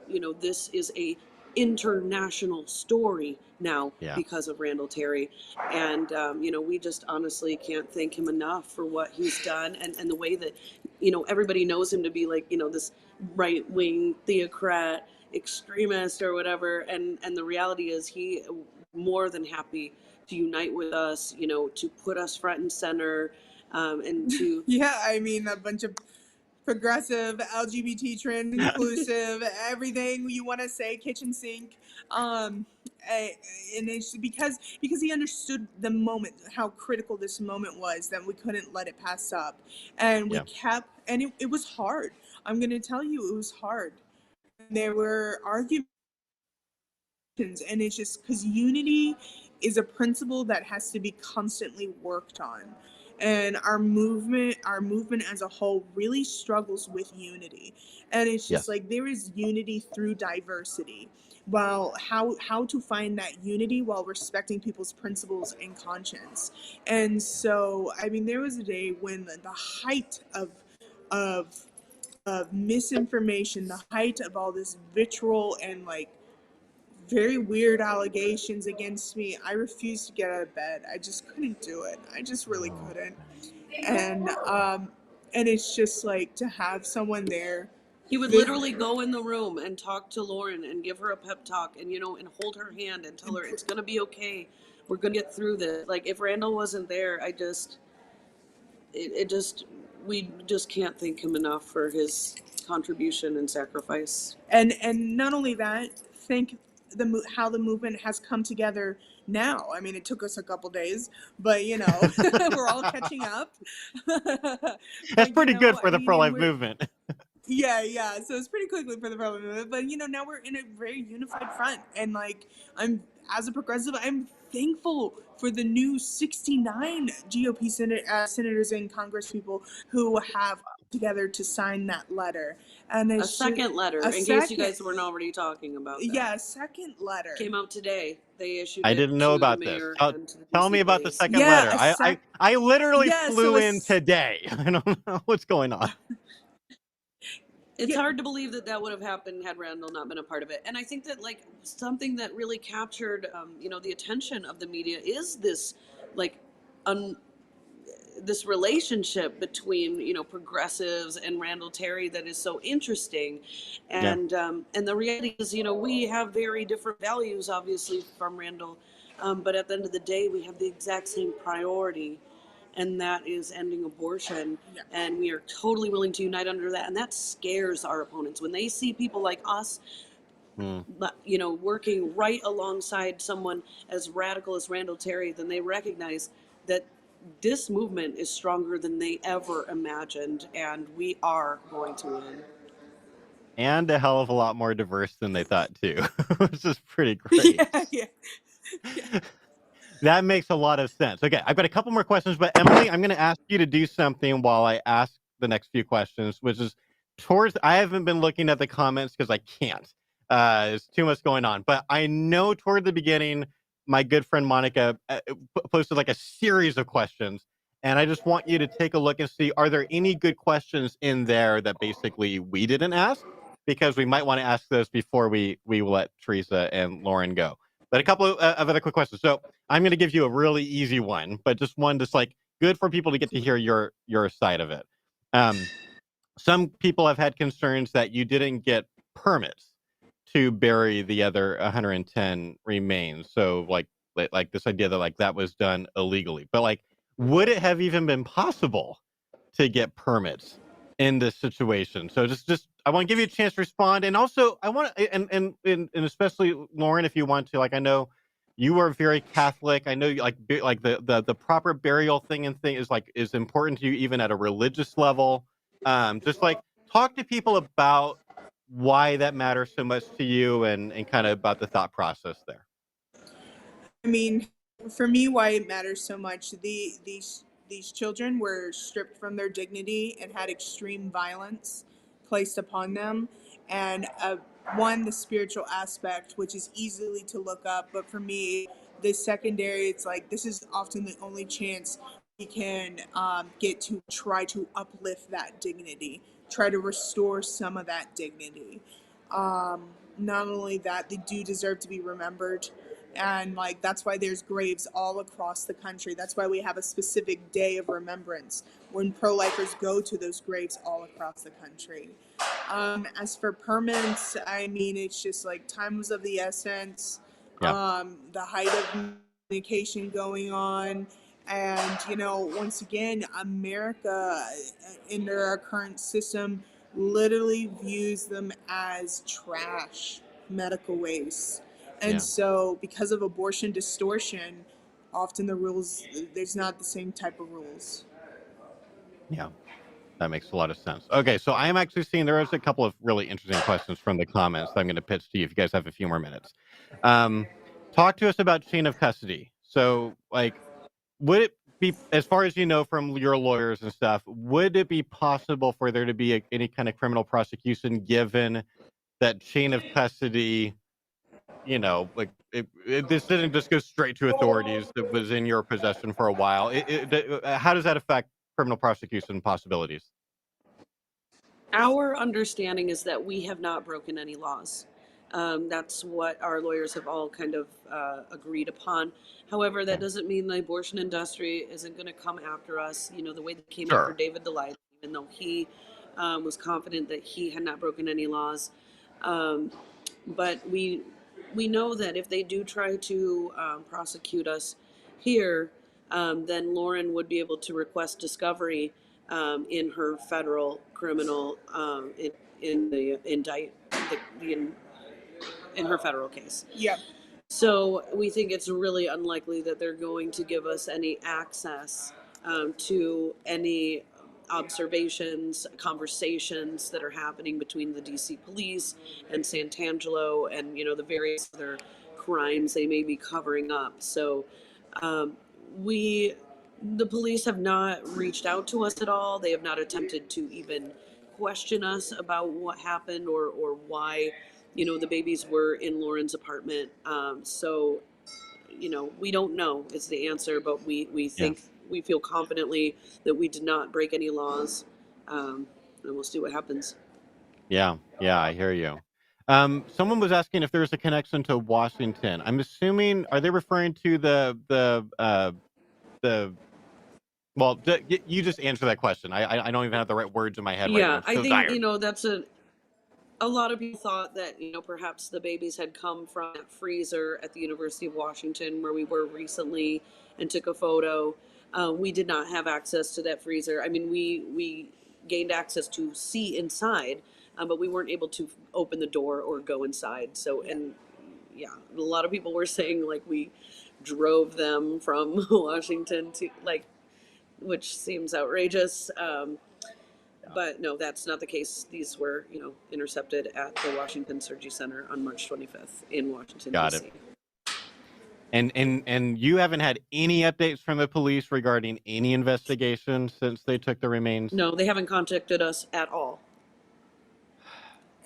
You know, this is a international story now Yeah. because of Randall Terry. And, you know, we just honestly can't thank him enough for what he's done and the way that, you know, everybody knows him to be like, you know, this right-wing theocrat, extremist or whatever. And the reality is he more than happy to unite with us, you know, to put us front and center, and to Yeah, I mean, a bunch of progressive, LGBT, trans, inclusive, everything you want to say, kitchen sink. And it's because he understood the moment, how critical this moment was, that we couldn't let it pass up, and we Yeah. kept. And it was hard. I'm gonna tell you, it was hard. There were arguments, and it's just because unity is a principle that has to be constantly worked on, and our movement as a whole really struggles with unity. And it's just Yes. like, there is unity through diversity. Well, how to find that unity while respecting people's principles and conscience. And so, I mean, there was a day when the height of misinformation, the height of all this vitriol and like very weird allegations against me, I refused to get out of bed. I just couldn't do it. I just really couldn't. And it's just like, to have someone there. he would literally go in the room and talk to Lauren and give her a pep talk and, you know, and hold her hand and tell her it's going to be okay. We're going to get through this. Like, if Randall wasn't there, we just can't thank him enough for his contribution and sacrifice. And not only that, think how the movement has come together now. I mean, it took us a couple days, but you know, we're all catching up. That's But, pretty you good know, for I the mean, pro-life and we're- movement. Yeah. So it's pretty quickly for the parliament movement, but you know, now we're in a very unified front, and like, as a progressive, I'm thankful for the new 69 GOP senators and Congress people who have together to sign that letter. And A it's second letter, in case you guys weren't already talking about that. Yeah, a second letter Came out today. They issued I it didn't know to the about this. mayor and to the Tell DC me about the police. second Yeah, letter. I literally Yeah, flew so in today. I don't know what's going on. It's Yeah. hard to believe that would have happened had Randall not been a part of it. And I think that, like, something that really captured, you know, the attention of the media is this, like, this relationship between, you know, progressives and Randall Terry that is so interesting. Yeah. And the reality is, you know, we have very different values, obviously, from Randall, but at the end of the day, we have the exact same priority, and that is ending abortion. Yeah. And we are totally willing to unite under that, and that scares our opponents when they see people like us, you know, working right alongside someone as radical as Randall Terry. Then they recognize that this movement is stronger than they ever imagined, and we are going to win. And a hell of a lot more diverse than they thought too, which is pretty great. Yeah. That makes a lot of sense. Okay, I've got a couple more questions, but Emily, I'm going to ask you to do something while I ask the next few questions, which is I haven't been looking at the comments because I can't. There's too much going on. But I know toward the beginning, my good friend Monica posted like a series of questions. And I just want you to take a look and see, are there any good questions in there that basically we didn't ask? Because we might want to ask those before we let Teresa and Lauren go. But a couple of other quick questions. So I'm going to give you a really easy one, but just one that's like good for people to get to hear your side of it. Some people have had concerns that you didn't get permits to bury the other 110 remains. So like this idea that like that was done illegally. But like, would it have even been possible to get permits in this situation? So just I want to give you a chance to respond, and also I want and especially Lauren, if you want to, like, I know you are very Catholic. I know you like the proper burial thing is important to you even at a religious level. Just like talk to people about why that matters so much to you and kind of about the thought process there. I mean, for me, why it matters so much, these children were stripped from their dignity and had extreme violence placed upon them. And one, the spiritual aspect, which is easily to look up, but for me, the secondary, it's like, this is often the only chance can get to try to uplift that dignity, try to restore some of that dignity. Not only that, they do deserve to be remembered. And like, that's why there's graves all across the country. That's why we have a specific day of remembrance when pro-lifers go to those graves all across the country. As for permits, I mean, it's just like time was of the essence. Yeah. The height of communication going on. And, you know, once again, America, under our current system, literally views them as trash, medical waste. And Yeah. so, because of abortion distortion, often the rules, there's not the same type of rules. Yeah. That makes a lot of sense. Okay, so I am actually seeing there is a couple of really interesting questions from the comments that I'm going to pitch to you if you guys have a few more minutes. Talk to us about chain of custody. So, like, would it be, as far as you know from your lawyers and stuff, would it be possible for there to be any kind of criminal prosecution given that chain of custody, you know, like this didn't just go straight to authorities that was in your possession for a while? How does that affect criminal prosecution possibilities? Our understanding is that we have not broken any laws. That's what our lawyers have all kind of agreed upon. However, that doesn't mean the abortion industry isn't going to come after us. You know, the way they came after Sure. David Delight, even though he was confident that he had not broken any laws. But we know that if they do try to prosecute us here, then Lauren would be able to request discovery in her federal criminal in her federal case. Yep. So we think it's really unlikely that they're going to give us any access to any observations, conversations that are happening between the DC police and Santangelo and, you know, the various other crimes they may be covering up. So the police have not reached out to us at all. They have not attempted to even question us about what happened or why, you know, the babies were in Lauren's apartment. So, you know, we don't know is the answer, but we think we feel confidently that we did not break any laws. And we'll see what happens. Yeah, I hear you. Someone was asking if there's a connection to Washington. I'm assuming, are they referring to the well, you just answer that question. I don't even have the right words in my head right now. Yeah, I'm I so think, tired. you know, that's a lot of people thought that, you know, perhaps the babies had come from that freezer at the University of Washington where we were recently and took a photo. We did not have access to that freezer. I mean, we gained access to see inside, but we weren't able to open the door or go inside. So, and yeah, a lot of people were saying like we drove them from Washington to, like, which seems outrageous. But no, that's not the case. These were, you know, intercepted at the Washington Surgery Center on March 25th in Washington, Got D.C. it. And you haven't had any updates from the police regarding any investigation since they took the remains? No, they haven't contacted us at all.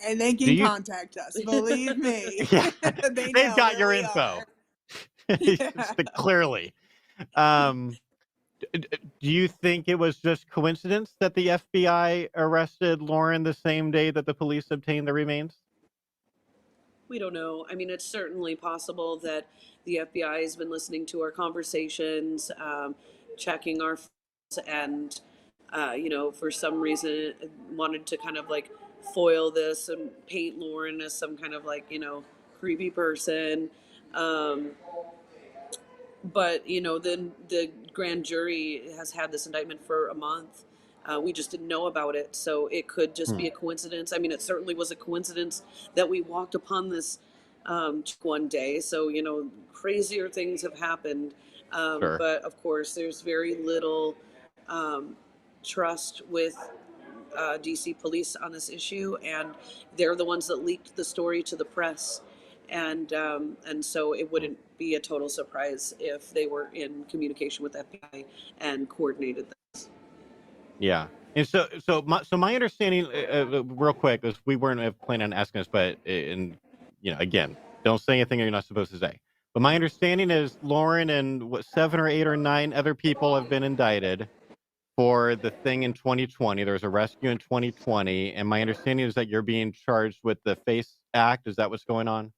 And they can contact us, believe me. Yeah, They've got your info. Clearly. Do you think it was just coincidence that the FBI arrested Lauren the same day that the police obtained the remains? We don't know. I mean, it's certainly possible that the FBI has been listening to our conversations, checking our phones, and, you know, for some reason wanted to kind of like foil this and paint Lauren as some kind of like, you know, creepy person. But, you know, then the grand jury has had this indictment for a month. We just didn't know about it. So it could just be a coincidence. I mean, it certainly was a coincidence that we walked upon this one day. So, you know, crazier things have happened. Sure. But of course, there's very little trust with DC police on this issue. And they're the ones that leaked the story to the press. And so it wouldn't be a total surprise if they were in communication with FBI and coordinated this. Yeah, and so my understanding, real quick, is we weren't planning on asking this, but you know, again, don't say anything you're not supposed to say. But my understanding is Lauren and 7 or 8 or 9 other people have been indicted for the thing in 2020. There was a rescue in 2020, and my understanding is that you're being charged with the FACE Act. Is that what's going on?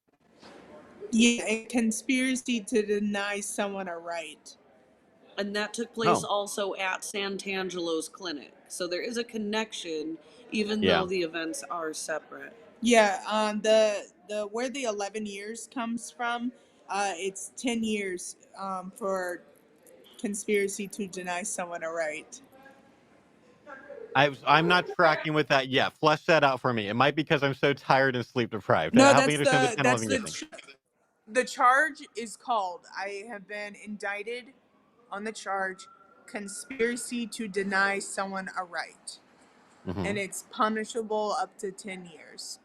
Yeah, a conspiracy to deny someone a right. And that took place Oh. also at Santangelo's clinic. So there is a connection, even Yeah. though the events are separate. Yeah, the where the 11 years comes from, it's 10 years for conspiracy to deny someone a right. I'm not tracking with that yet. Flesh that out for me. It might be because I'm so tired and sleep deprived. No, Help me that's understand the the 10, that's 11 year thing. the charge is called. I have been indicted on the charge conspiracy to deny someone a right, and it's punishable up to 10 years.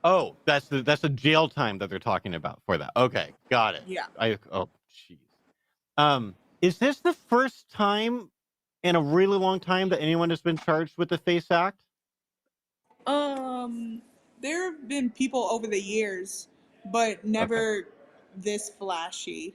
Oh, that's the jail time that they're talking about for that. Okay, got it. Yeah. Oh, jeez. Is this the first time in a really long time that anyone has been charged with the FACE Act? There have been people over the years, but never this flashy.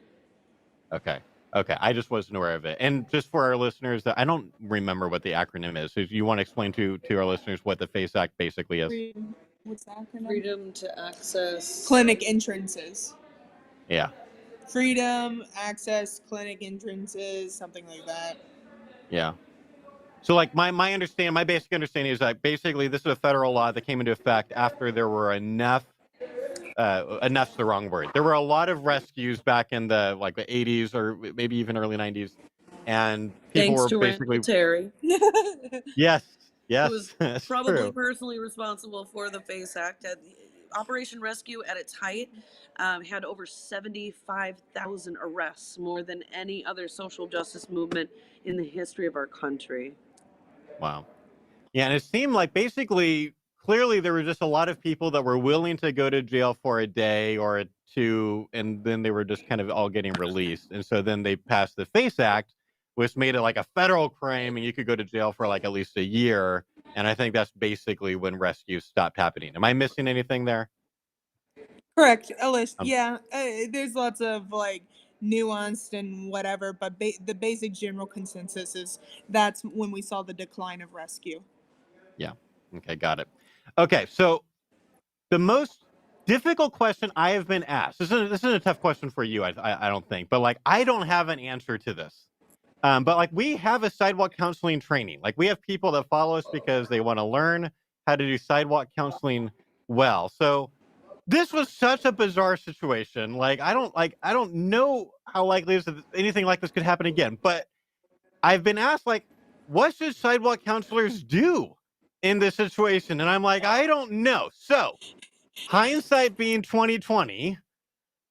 Okay. I just wasn't aware of it. And just for our listeners, that I don't remember what the acronym is. So if you want to explain to our listeners what the FACE Act basically is? What's the acronym? Freedom to access Clinic entrances. Yeah. Freedom, access, clinic entrances, something like that. Yeah. So like my basic understanding is that basically this is a federal law that came into effect after there were enough's the wrong word. There were a lot of rescues back in the 80s or maybe even early 90s, and people thanks were to basically Terry, yes, who was that's probably true. personally responsible for the FACE Act. Operation Rescue at its height had over 75,000 arrests, more than any other social justice movement in the history of our country. Wow. Yeah, and it seemed like basically, clearly, there were just a lot of people that were willing to go to jail for a day or two, and then they were just kind of all getting released. And so then they passed the FACE Act, which made it like a federal crime, and you could go to jail for like at least a year. And I think that's basically when rescues stopped happening. Am I missing anything there? Correct, Ellis. Yeah, there's lots of nuanced and whatever, but the basic general consensus is that's when we saw the decline of rescue. Yeah. Okay, got it. Okay, so the most difficult question I have been asked. This isn't a tough question for you, I don't think, but I don't have an answer to this. But we have a sidewalk counseling training. We have people that follow us because they want to learn how to do sidewalk counseling well. So this was such a bizarre situation. I don't know how likely it is that anything like this could happen again. But I've been asked what should sidewalk counselors do in this situation? And I'm I don't know. So hindsight being 2020,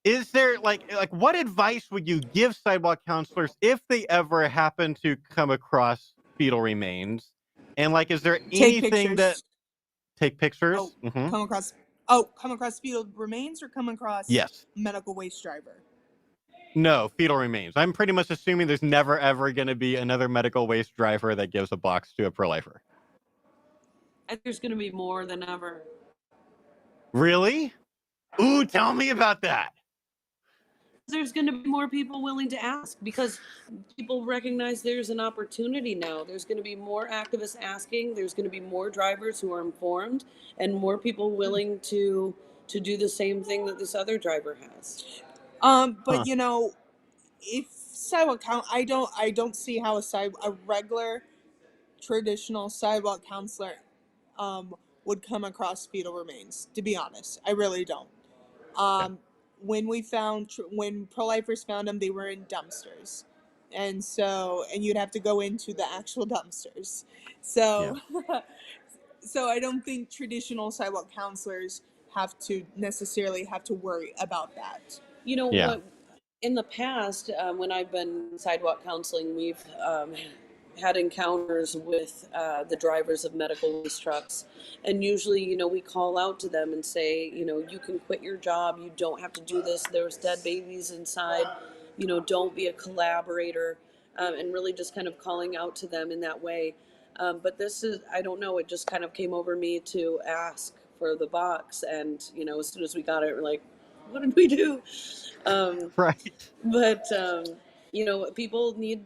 is there what advice would you give sidewalk counselors if they ever happen to come across fetal remains? And is there Take anything pictures. that take pictures? Come across fetal remains or come across Yes. medical waste driver? No, fetal remains. I'm pretty much assuming there's never ever going to be another medical waste driver that gives a box to a pro-lifer. I think there's going to be more than ever. Really? Ooh, tell me about that. There's going to be more people willing to ask because people recognize there's an opportunity now. There's going to be more activists asking. There's going to be more drivers who are informed and more people willing to do the same thing that this other driver has. But if sidewalk I don't see how a regular traditional sidewalk counselor would come across fetal remains. To be honest, I really don't. When when pro-lifers found them, they were in dumpsters, and you'd have to go into the actual dumpsters. So, so I don't think traditional sidewalk counselors necessarily have to worry about that. You know what? In the past, when I've been sidewalk counseling, we've had encounters with the drivers of medical waste trucks. And usually, we call out to them and say, you can quit your job. You don't have to do this. There's dead babies inside. Don't be a collaborator. And really just kind of calling out to them in that way. But this is, I don't know, it just kind of came over me to ask for the box. And, as soon as we got it, we're like, what did we do? Right. But people need.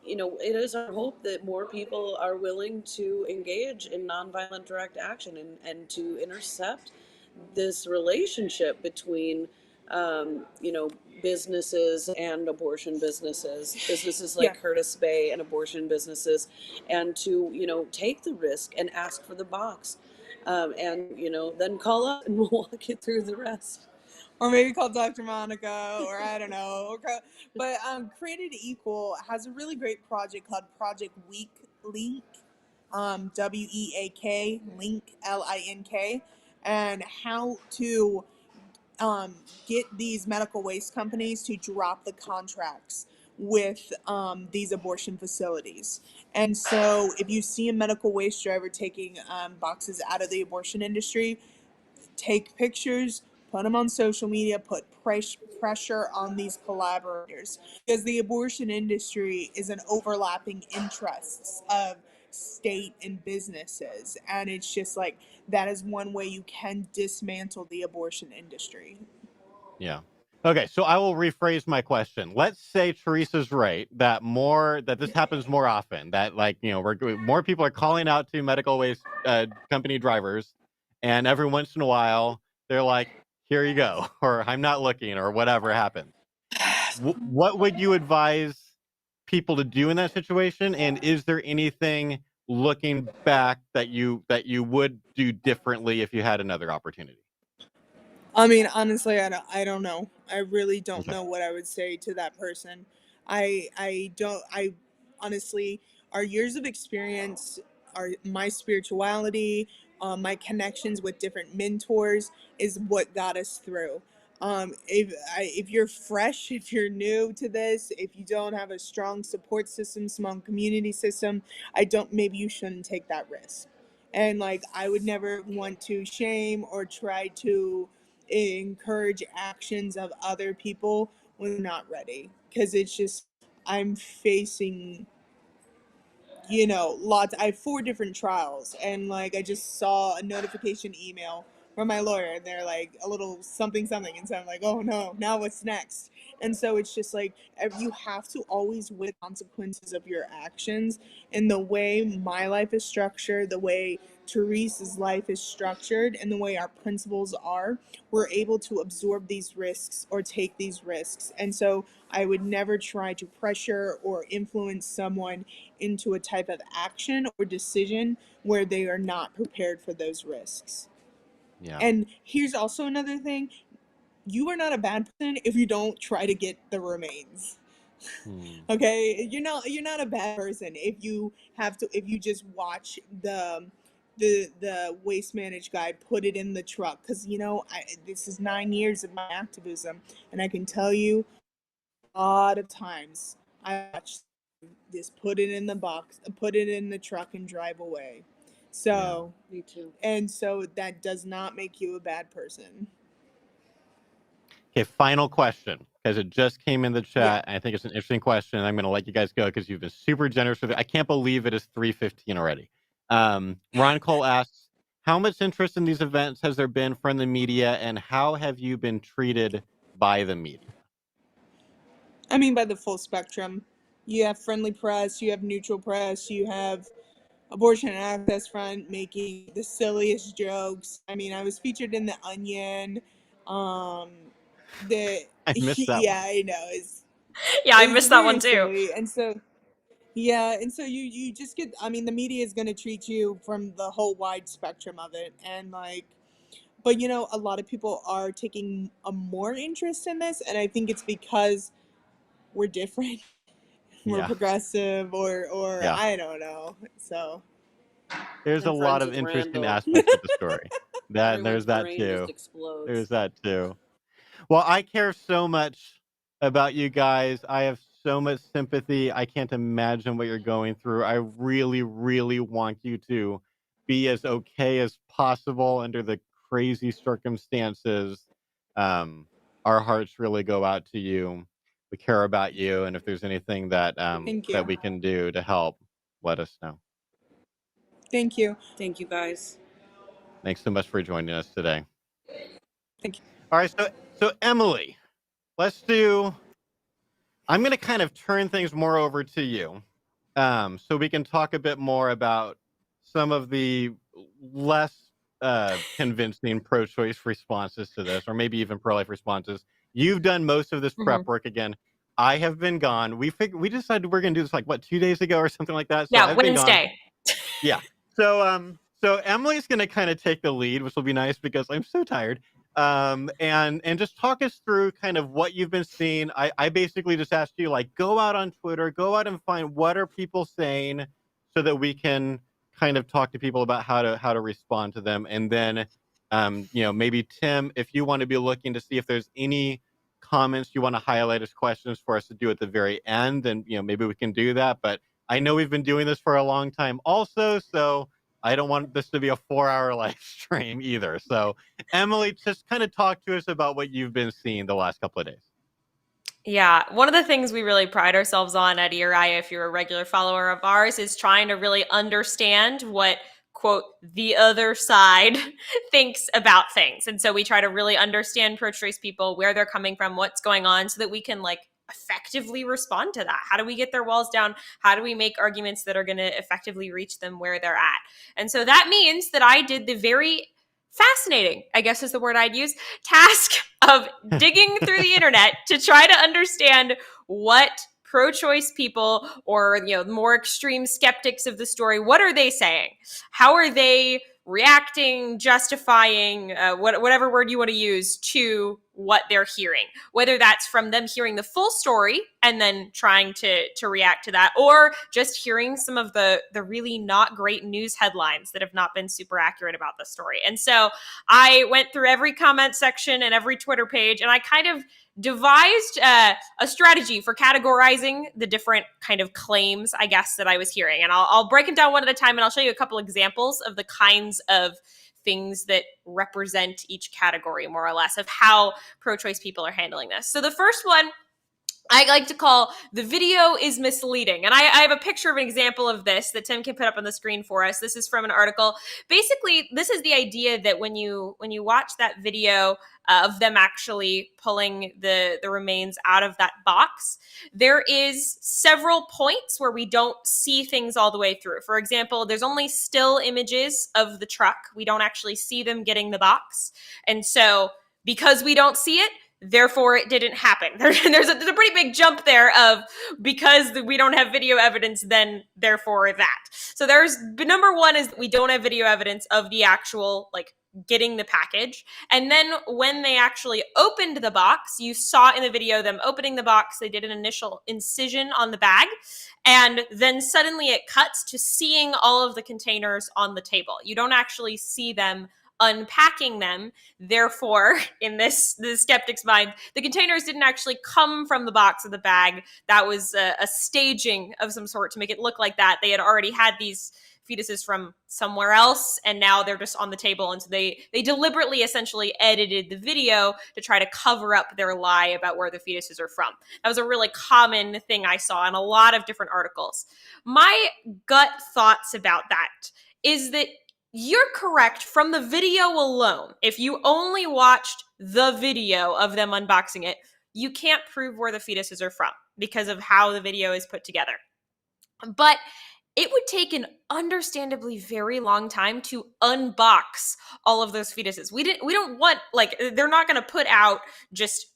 It is our hope that more people are willing to engage in nonviolent direct action and to intercept this relationship between businesses and abortion businesses like Yeah. Curtis Bay and abortion businesses, and to take the risk and ask for the box, and then call us and we'll walk you through the rest. Or maybe call Dr. Monica, or I don't know. But Created Equal has a really great project called Project Weak Link, WEAK, Link, LINK, and how to get these medical waste companies to drop the contracts with these abortion facilities. And so if you see a medical waste driver taking boxes out of the abortion industry, take pictures, put them on social media, put pressure on these collaborators, because the abortion industry is an overlapping interests of state and businesses, and it's just like that is one way you can dismantle the abortion industry. Yeah. Okay, so I will rephrase my question. Let's say Teresa's right that this happens more often. That more people are calling out to medical waste company drivers, and every once in a while they're like, "Here you go," or "I'm not looking," or whatever happens. What would you advise people to do in that situation? And is there anything looking back that you would do differently if you had another opportunity? I mean, honestly, I don't know. I really don't Okay. know what I would say to that person. I honestly, our years of experience, my spirituality, my connections with different mentors is what got us through. If you're fresh, if you're new to this, if you don't have a strong support system, strong community system, maybe you shouldn't take that risk. And like, I would never want to shame or try to encourage actions of other people when they're not ready, because it's just, I'm facing lots. I have 4 different trials, and like I just saw a notification email from my lawyer, and they're like a little something something, and so I'm like, oh no, now what's next? And so it's just like you have to always weigh the consequences of your actions. And the way my life is structured, the way Teresa's life is structured, and the way our principles are, we're able to absorb these risks or take these risks. And so I would never try to pressure or influence someone into a type of action or decision where they are not prepared for those risks. Yeah. And here's also another thing. You are not a bad person if you don't try to get the remains. Okay? You're not a bad person if you just watch the waste managed guy put it in the truck, because this is 9 years of my activism, and I can tell you a lot of times I watched this, put it in the box, put it in the truck, and drive away. So Me too. And so that does not make you a bad person. Okay, final question, because it just came in the chat. Yeah. And I think it's an interesting question. And I'm going to let you guys go because you've been super generous with it. I can't believe it is 3:15 already. Ron Cole asks, how much interest in these events has there been from the media, and how have you been treated by the media? I mean, by the full spectrum. You have friendly press, you have neutral press, you have Abortion and Access Front making the silliest jokes. I mean, I was featured in The Onion. I missed that Yeah, one. I know. Yeah, I It's missed that one very too. silly. And so, yeah, and so you just get, I mean, the media is going to treat you from the whole wide spectrum of it. And like, but a lot of people are taking a more interest in this, and I think it's because we're different. We're Yeah. progressive, or Yeah. I don't know. So There's a And lot friends of with interesting Randall. aspects of the story. There's Everyone's that brain too. just explodes. There's that too. Well, I care so much about you guys. I have so much sympathy. I can't imagine what you're going through. I really, really want you to be as okay as possible under the crazy circumstances. Our hearts really go out to you. We care about you, and if there's anything that thank that you. we can do to help, let us know. Thank you. Thank you, guys. Thanks so much for joining us today. Thank you. All right, so Emily, I'm going to kind of turn things more over to you, so we can talk a bit more about some of the less convincing pro-choice responses to this, or maybe even pro-life responses. You've done most of this prep work. Again, I have been gone. We decided we're going to do this like 2 days ago or something like that. So Yeah, I've been gone. Wednesday. Yeah. So Emily's going to kind of take the lead, which will be nice because I'm so tired. And just talk us through kind of what you've been seeing. I basically just asked you, like, go out on Twitter, go out and find what are people saying so that we can kind of talk to people about how to respond to them. And then, maybe Tim, if you want to be looking to see if there's any comments you want to highlight as questions for us to do at the very end, and, maybe we can do that. But I know we've been doing this for a long time also, so I don't want this to be a 4-hour live stream either. So, Emily, just kind of talk to us about what you've been seeing the last couple of days. Yeah, one of the things we really pride ourselves on at ERI, if you're a regular follower of ours, is trying to really understand what, quote, the other side thinks about things. And so we try to really understand pro-choice people, where they're coming from, what's going on, so that we can effectively respond to that. How do we get their walls down? How do we make arguments that are going to effectively reach them where they're at? And so that means that I did the very fascinating, I guess is the word I'd use, task of digging through the internet to try to understand what pro-choice people, or more extreme skeptics of the story, what are they saying? How are they reacting, justifying, whatever word you want to use, to what they're hearing, whether that's from them hearing the full story and then trying to react to that, or just hearing some of the really not great news headlines that have not been super accurate about the story. And so I went through every comment section and every Twitter page, and I kind of devised a strategy for categorizing the different kind of claims, I guess, that I was hearing. And I'll break them down one at a time, and I'll show you a couple examples of the kinds of things that represent each category, more or less, of how pro-choice people are handling this. So the first one I like to call the video is misleading. And I have a picture of an example of this that Tim can put up on the screen for us. This is from an article. Basically, this is the idea that when you watch that video of them actually pulling the remains out of that box, there is several points where we don't see things all the way through. For example, there's only still images of the truck. We don't actually see them getting the box. And so because we don't see it, therefore it didn't happen. There's a pretty big jump there of, because we don't have video evidence, then therefore that. So there's number one is we don't have video evidence of the actual getting the package. And then when they actually opened the box, you saw in the video them opening the box, they did an initial incision on the bag, and then suddenly it cuts to seeing all of the containers on the table. You don't actually see them unpacking them. Therefore, in the skeptic's mind, the containers didn't actually come from the box of the bag. That was a staging of some sort to make it look like that. They had already had these fetuses from somewhere else, and now they're just on the table. And so they deliberately essentially edited the video to try to cover up their lie about where the fetuses are from. That was a really common thing I saw in a lot of different articles. My gut thoughts about that is that you're correct from the video alone. If you only watched the video of them unboxing it, you can't prove where the fetuses are from because of how the video is put together. But it would take an understandably very long time to unbox all of those fetuses. We don't want, they're not going to put out just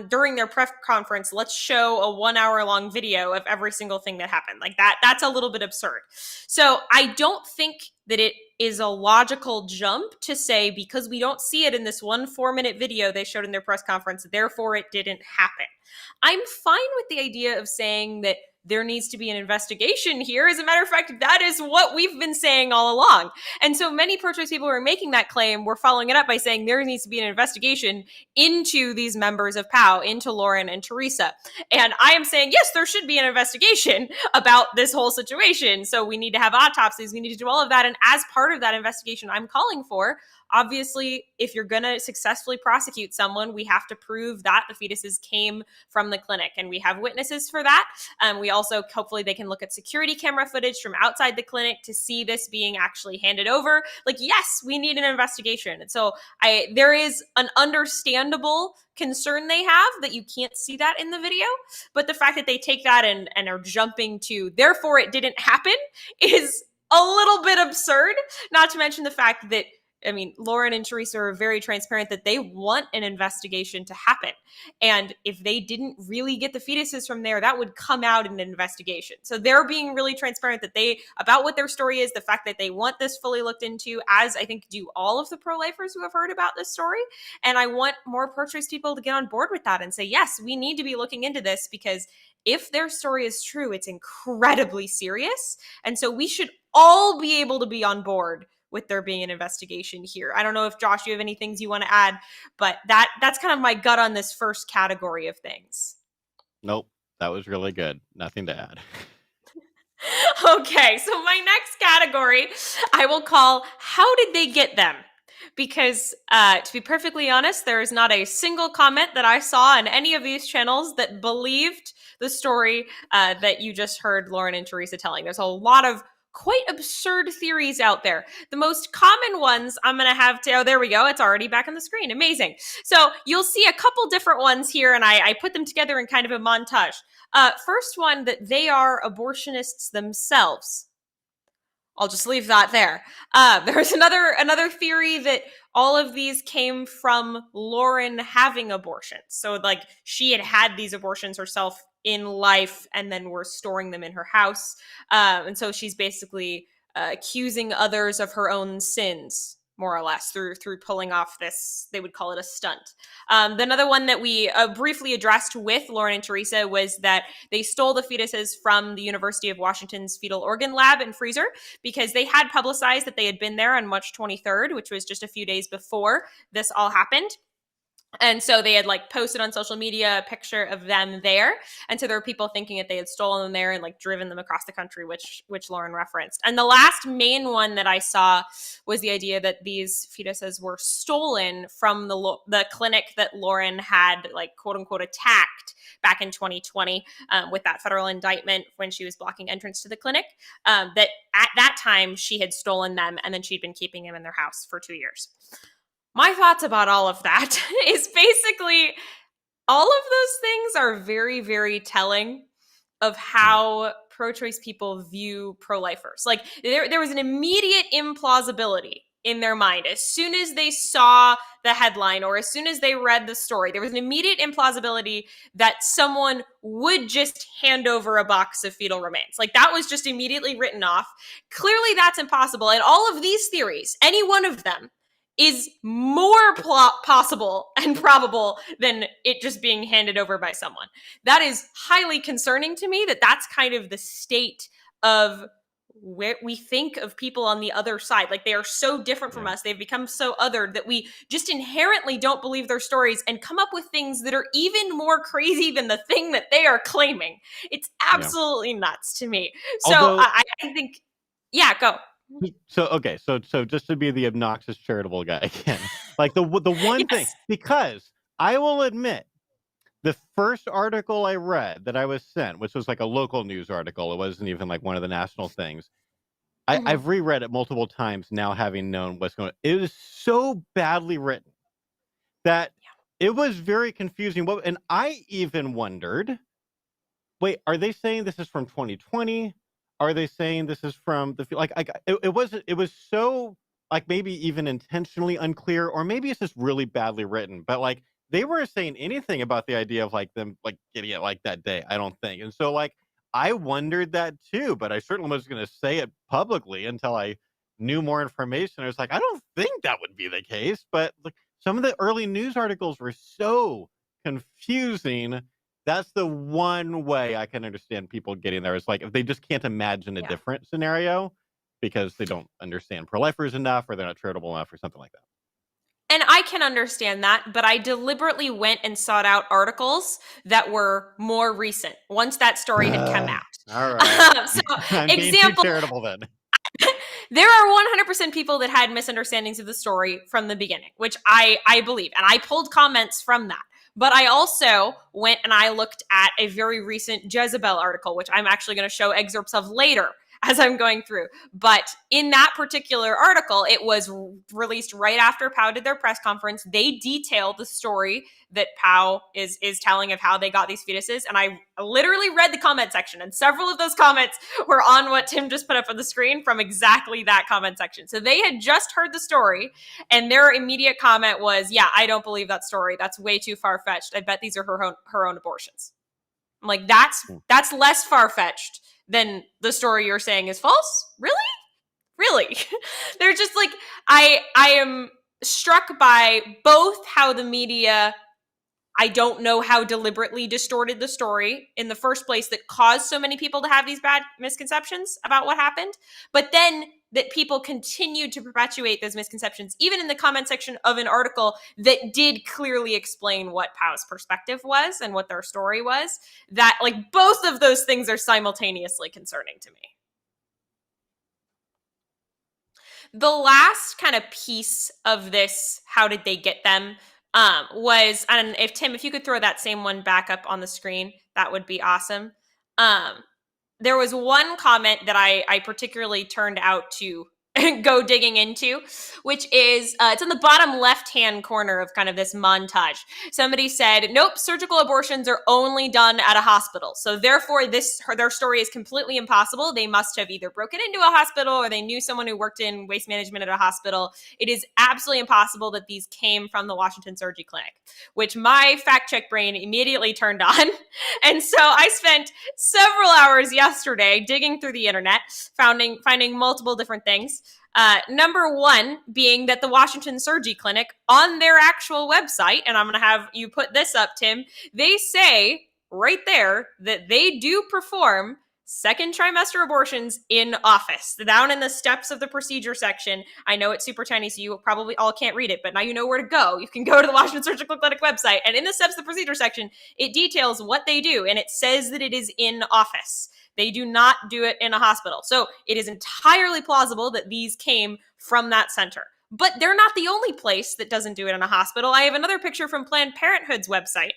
during their press conference, let's show a 1 hour long video of every single thing that happened. That's a little bit absurd. So I don't think that it is a logical jump to say, because we don't see it in this 1 4-minute video they showed in their press conference, therefore it didn't happen. I'm fine with the idea of saying that there needs to be an investigation here. As a matter of fact, that is what we've been saying all along. And so many pro-choice people who are making that claim, we're following it up by saying there needs to be an investigation into these members of PAAU, into Lauren and Terrisa. And I am saying, yes, there should be an investigation about this whole situation. So we need to have autopsies. We need to do all of that. And as part of that investigation I'm calling for, Obviously, if you're going to successfully prosecute someone, we have to prove that the fetuses came from the clinic, and we have witnesses for that. We also, hopefully they can look at security camera footage from outside the clinic to see this being actually handed over. Like, yes, we need an investigation. And so there is an understandable concern they have that you can't see that in the video, but the fact that they take that and are jumping to therefore it didn't happen is a little bit absurd. Not to mention the fact that, I mean, Lauren and Terrisa are very transparent that they want an investigation to happen. And if they didn't really get the fetuses from there, that would come out in an investigation. So they're being really transparent that about what their story is, the fact that they want this fully looked into, as I think do all of the pro-lifers who have heard about this story. And I want more pro-choice people to get on board with that and say, yes, we need to be looking into this, because if their story is true, it's incredibly serious. And so we should all be able to be on board with there being an investigation here. I don't know if, Josh, you have any things you want to add, but that's kind of my gut on this first category of things. Nope, that was really good. Nothing to add. Okay, so my next category I will call, how did they get them? Because to be perfectly honest, there is not a single comment that I saw on any of these channels that believed the story that you just heard Lauren and Terrisa telling. There's a lot of quite absurd theories out there. The most common ones I'm going to have to, oh, there we go. It's already back on the screen. Amazing. So you'll see a couple different ones here, and I put them together in kind of a montage. First one, that they are abortionists themselves. I'll just leave that there. There's another theory that all of these came from Lauren having abortions. So like she had these abortions herself in life and then were storing them in her house. And so she's basically accusing others of her own sins, more or less, through pulling off this, they would call it a stunt. The another one that we briefly addressed with Lauren and Terrisa was that they stole the fetuses from the University of Washington's fetal organ lab and freezer, because they had publicized that they had been there on March 23rd, which was just a few days before this all happened. And so they had like posted on social media a picture of them there. And so there were people thinking that they had stolen them there and like driven them across the country, which Lauren referenced. And the last main one that I saw was the idea that these fetuses were stolen from the clinic that Lauren had like quote unquote attacked back in 2020 with that federal indictment when she was blocking entrance to the clinic, that at that time she had stolen them and then she'd been keeping them in their house for 2 years. My thoughts about all of that is basically all of those things are very, very telling of how pro-choice people view pro-lifers. Like there was an immediate implausibility in their mind. As soon as they saw the headline or as soon as they read the story, there was an immediate implausibility that someone would just hand over a box of fetal remains. Like that was just immediately written off. Clearly that's impossible. And all of these theories, any one of them, is more possible and probable than it just being handed over by someone. That is highly concerning to me, that's kind of the state of where we think of people on the other side. Like they are so different from us. They've become so othered that we just inherently don't believe their stories and come up with things that are even more crazy than the thing that they are claiming. It's absolutely nuts to me. So although, I think, go. So okay, so just to be the obnoxious charitable guy again, like the one thing, because I will admit, the first article I read that I was sent, which was like a local news article, it wasn't even like one of the national things. I've reread it multiple times now, having known what's going on. It was so badly written that it was very confusing. And I even wondered, wait, are they saying this is from 2020? Are they saying this is from the it was so like maybe even intentionally unclear, or maybe it's just really badly written. But like they weren't saying anything about the idea of like them like getting it like that day, I don't think. And so like I wondered that too, but I certainly wasn't going to say it publicly until I knew more information. I was like, I don't think that would be the case. But like some of the early news articles were so confusing. That's the one way I can understand people getting there. Is like if they just can't imagine a different scenario because they don't understand pro-lifers enough, or they're not charitable enough, or something like that. And I can understand that, but I deliberately went and sought out articles that were more recent, once that story had come out. All right. So I'm being too charitable then. there are 100% people that had misunderstandings of the story from the beginning, which I believe. And I pulled comments from that. But I also went and I looked at a very recent Jezebel article, which I'm actually going to show excerpts of later as I'm going through. But in that particular article, it was released right after PAAU did their press conference. They detail the story that PAAU is telling of how they got these fetuses. And I literally read the comment section, and several of those comments were on what Tim just put up on the screen from exactly that comment section. So they had just heard the story, and their immediate comment was, yeah, I don't believe that story. That's way too far-fetched. I bet these are her own abortions. I'm like, that's less far-fetched than the story you're saying is false? Really? They're just like, I am struck by both how the media, I don't know how deliberately distorted the story in the first place that caused so many people to have these bad misconceptions about what happened, but then that people continued to perpetuate those misconceptions, even in the comment section of an article that did clearly explain what PAAU's perspective was and what their story was. That, like, both of those things are simultaneously concerning to me. The last kind of piece of this, how did they get them, was, and if Tim, if you could throw that same one back up on the screen, that would be awesome. There was one comment that I particularly turned out to go digging into, which is, it's in the bottom left-hand corner of kind of this montage. Somebody said, nope, surgical abortions are only done at a hospital. So therefore, their story is completely impossible. They must have either broken into a hospital or they knew someone who worked in waste management at a hospital. It is absolutely impossible that these came from the Washington Surgery Clinic, which my fact-check brain immediately turned on. And so I spent several hours yesterday digging through the internet, finding multiple different things. Number one being that the Washington Surgery Clinic, on their actual website, and I'm going to have you put this up, Tim, they say right there that they do perform second trimester abortions in office, down in the steps of the procedure section. I know it's super tiny, so you probably all can't read it, but now you know where to go. You can go to the Washington Surgical Clinic website, and in the steps of the procedure section, it details what they do, and it says that it is in office. They do not do it in a hospital. So it is entirely plausible that these came from that center. But they're not the only place that doesn't do it in a hospital. I have another picture from Planned Parenthood's website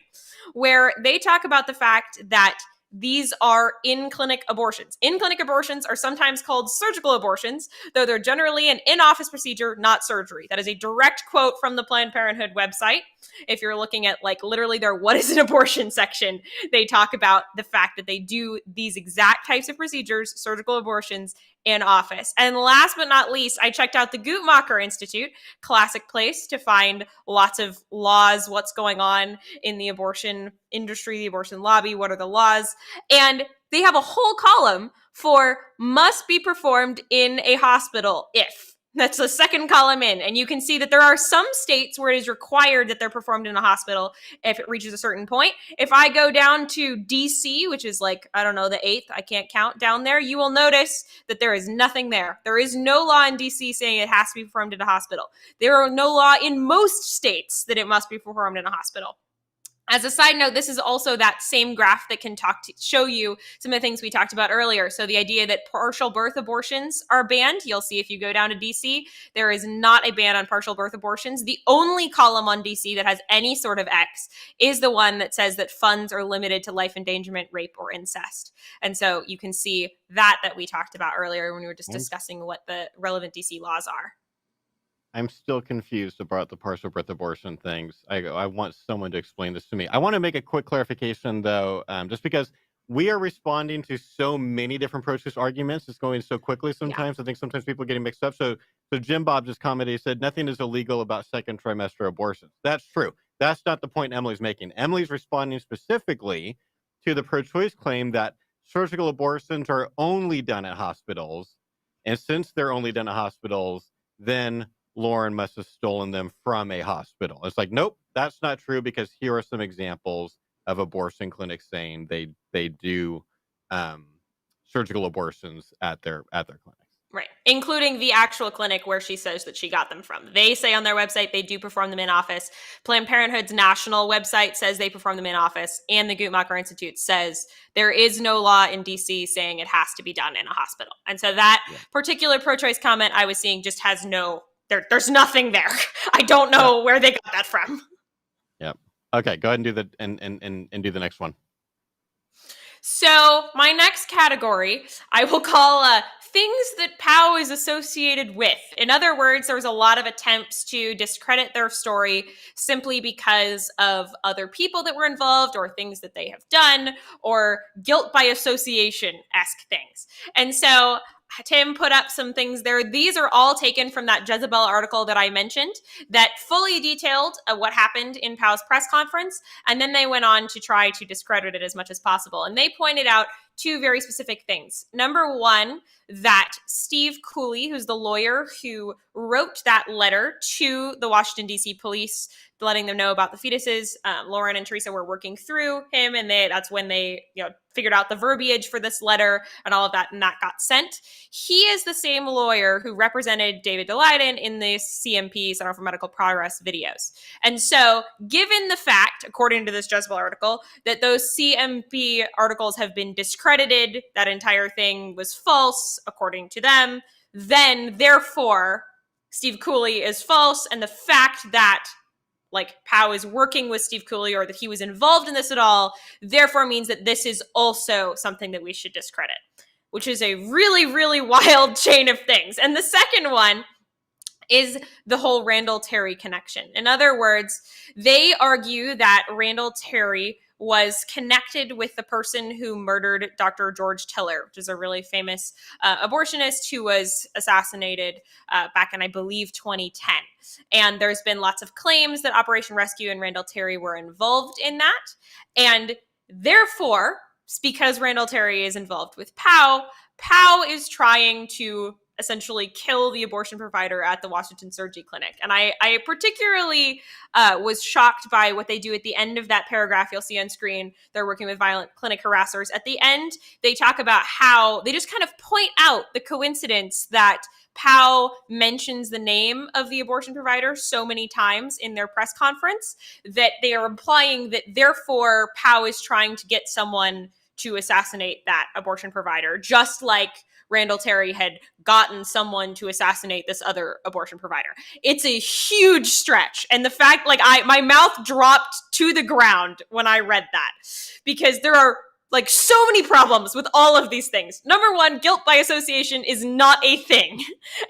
where they talk about the fact that these are in-clinic abortions. In-clinic abortions are sometimes called surgical abortions, though they're generally an in-office procedure, not surgery. That is a direct quote from the Planned Parenthood website. If you're looking at, like, literally their what is an abortion section, they talk about the fact that they do these exact types of procedures, surgical abortions, in office. And last but not least, I checked out the Guttmacher Institute, classic place to find lots of laws, what's going on in the abortion industry, the abortion lobby, what are the laws. And they have a whole column for must be performed in a hospital if. That's the second column in. And you can see that there are some states where it is required that they're performed in a hospital if it reaches a certain point. If I go down to D.C., which is like, I don't know, the 8th, I can't count down there, you will notice that there is nothing there. There is no law in D.C. saying it has to be performed in a hospital. There are no law in most states that it must be performed in a hospital. As a side note, this is also that same graph that can show you some of the things we talked about earlier. So the idea that partial birth abortions are banned, you'll see if you go down to DC, there is not a ban on partial birth abortions. The only column on DC that has any sort of X is the one that says that funds are limited to life endangerment, rape, or incest. And so you can see that we talked about earlier when we were just discussing what the relevant DC laws are. I'm still confused about the partial birth abortion things. I want someone to explain this to me. I want to make a quick clarification, though, just because we are responding to so many different pro-choice arguments. It's going so quickly sometimes. Yeah. I think sometimes people are getting mixed up. So Jim Bob just commented, he said, nothing is illegal about second trimester abortions. That's true. That's not the point Emily's making. Emily's responding specifically to the pro-choice claim that surgical abortions are only done at hospitals. And since they're only done at hospitals, then Lauren must have stolen them from a hospital. It's like, nope, that's not true, because here are some examples of abortion clinics saying they do surgical abortions at their clinics. Right. Including the actual clinic where she says that she got them from. They say on their website they do perform them in office. Planned Parenthood's national website says they perform them in office. And the Guttmacher Institute says there is no law in DC saying it has to be done in a hospital. And so that particular pro-choice comment I was seeing just has there's nothing there. I don't know where they got that from. Yep. Okay, go ahead and do the and do the next one. So my next category I will call things that PAAU is associated with. In other words, there was a lot of attempts to discredit their story simply because of other people that were involved or things that they have done or guilt by association-esque things. And so Tim put up some things there. These are all taken from that Jezebel article that I mentioned that fully detailed what happened in PAAU's press conference. And then they went on to try to discredit it as much as possible. And they pointed out two very specific things. Number one, that Steve Cooley, who's the lawyer who wrote that letter to the Washington, D.C. police, letting them know about the fetuses, Lauren and Teresa were working through him, and that's when they figured out the verbiage for this letter and all of that, and that got sent. He is the same lawyer who represented David Daleiden in the CMP, Center for Medical Progress videos. And so, given the fact, according to this Jezebel article, that those CMP articles have been discredited, that entire thing was false, according to them, then, therefore, Steve Cooley is false, and the fact that PAAU is working with Steve Cooley or that he was involved in this at all, therefore means that this is also something that we should discredit, which is a really, really wild chain of things. And the second one is the whole Randall Terry connection. In other words, they argue that Randall Terry was connected with the person who murdered Dr. George Tiller, which is a really famous abortionist who was assassinated back in, I believe, 2010. And there's been lots of claims that Operation Rescue and Randall Terry were involved in that. And therefore, because Randall Terry is involved with PAAU is trying to essentially kill the abortion provider at the Washington Surgery Clinic. And I particularly was shocked by what they do at the end of that paragraph. You'll see on screen, they're working with violent clinic harassers. At the end, they talk about how they just kind of point out the coincidence that PAAU mentions the name of the abortion provider so many times in their press conference that they are implying that therefore PAAU is trying to get someone to assassinate that abortion provider, just like Randall Terry had gotten someone to assassinate this other abortion provider. It's a huge stretch. And the fact, my mouth dropped to the ground when I read that, because there are so many problems with all of these things. Number one, guilt by association is not a thing.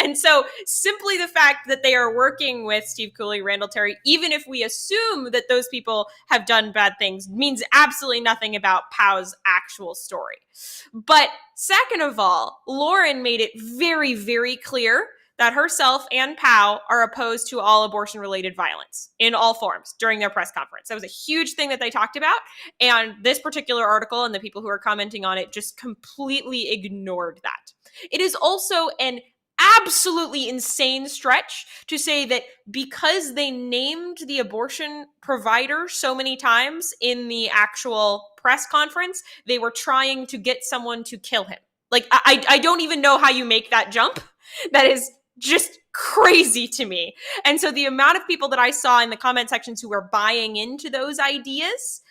And so simply the fact that they are working with Steve Cooley, Randall Terry, even if we assume that those people have done bad things, means absolutely nothing about PAAU's actual story. But second of all, Lauren made it very, very clear that herself and PAAU are opposed to all abortion-related violence in all forms during their press conference. That was a huge thing that they talked about, and this particular article and the people who are commenting on it just completely ignored that. It is also an absolutely insane stretch to say that because they named the abortion provider so many times in the actual press conference, they were trying to get someone to kill him. I don't even know how you make that jump. That is just crazy to me. And so the amount of people that I saw in the comment sections who were buying into those ideas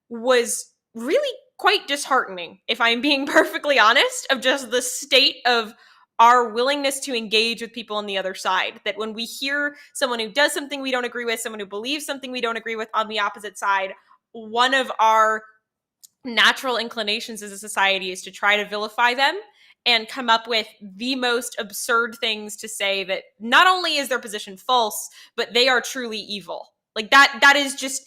was really quite disheartening, if I'm being perfectly honest, of just the state of our willingness to engage with people on the other side. That when we hear someone who does something we don't agree with, someone who believes something we don't agree with on the opposite side, one of our natural inclinations as a society is to try to vilify them and come up with the most absurd things to say that not only is their position false, but they are truly evil. That is just,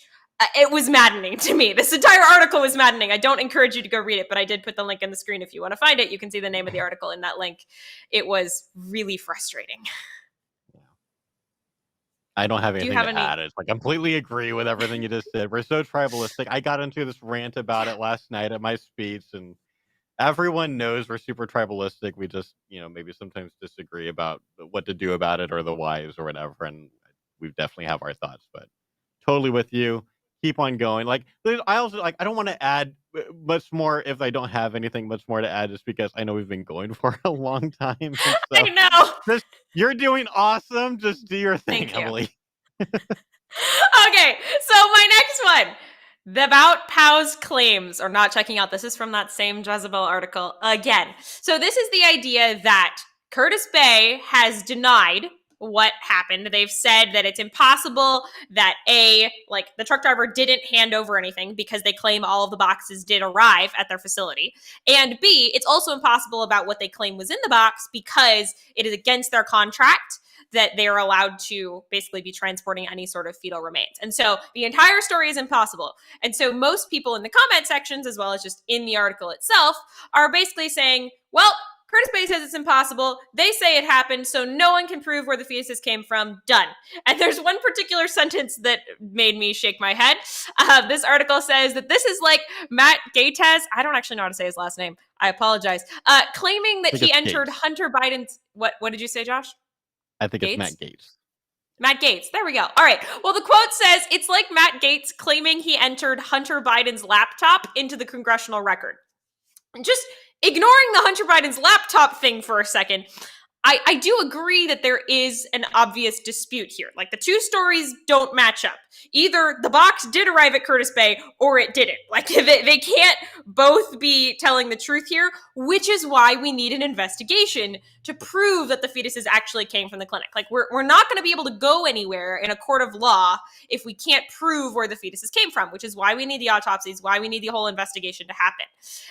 it was maddening to me. This entire article was maddening. I don't encourage you to go read it, but I did put the link in the screen. If you want to find it, you can see the name of the article in that link. It was really frustrating. I don't have anything to add. It's I completely agree with everything you just said. We're so tribalistic. I got into this rant about it last night at my speech, and everyone knows we're super tribalistic. We just, maybe sometimes disagree about what to do about it or the whys or whatever. And we definitely have our thoughts, but totally with you. Keep on going. I also I don't want to add much more, if I don't have anything much more to add, just because I know we've been going for a long time. And so I know. you're doing awesome. Just do your thing, Thank you. Emily. Okay, so my next one. About PAAU's claims, or not checking out. This is from that same Jezebel article again. So this is the idea that Curtis Bay has denied what happened. They've said that it's impossible that the truck driver didn't hand over anything because they claim all of the boxes did arrive at their facility. And B, it's also impossible about what they claim was in the box because it is against their contract that they are allowed to basically be transporting any sort of fetal remains. And so the entire story is impossible. And so most people in the comment sections, as well as just in the article itself, are basically saying, well, Curtis Bay says it's impossible. They say it happened, so no one can prove where the fetuses came from. Done. And there's one particular sentence that made me shake my head. This article says that this is like Matt Gates, I don't actually know how to say his last name. I apologize. Claiming that he entered Gates. Hunter Biden's... What did you say, Josh? I think Gates? it's Matt Gates. Matt Gates. There we go. All right. Well, the quote says, it's like Matt Gates claiming he entered Hunter Biden's laptop into the congressional record. Just ignoring the Hunter Biden's laptop thing for a second, I do agree that there is an obvious dispute here. Like, the two stories don't match up. Either the box did arrive at Curtis Bay or it didn't. Like, they can't both be telling the truth here, which is why we need an investigation to prove that the fetuses actually came from the clinic. Like, we're not going to be able to go anywhere in a court of law if we can't prove where the fetuses came from, which is why we need the autopsies, why we need the whole investigation to happen.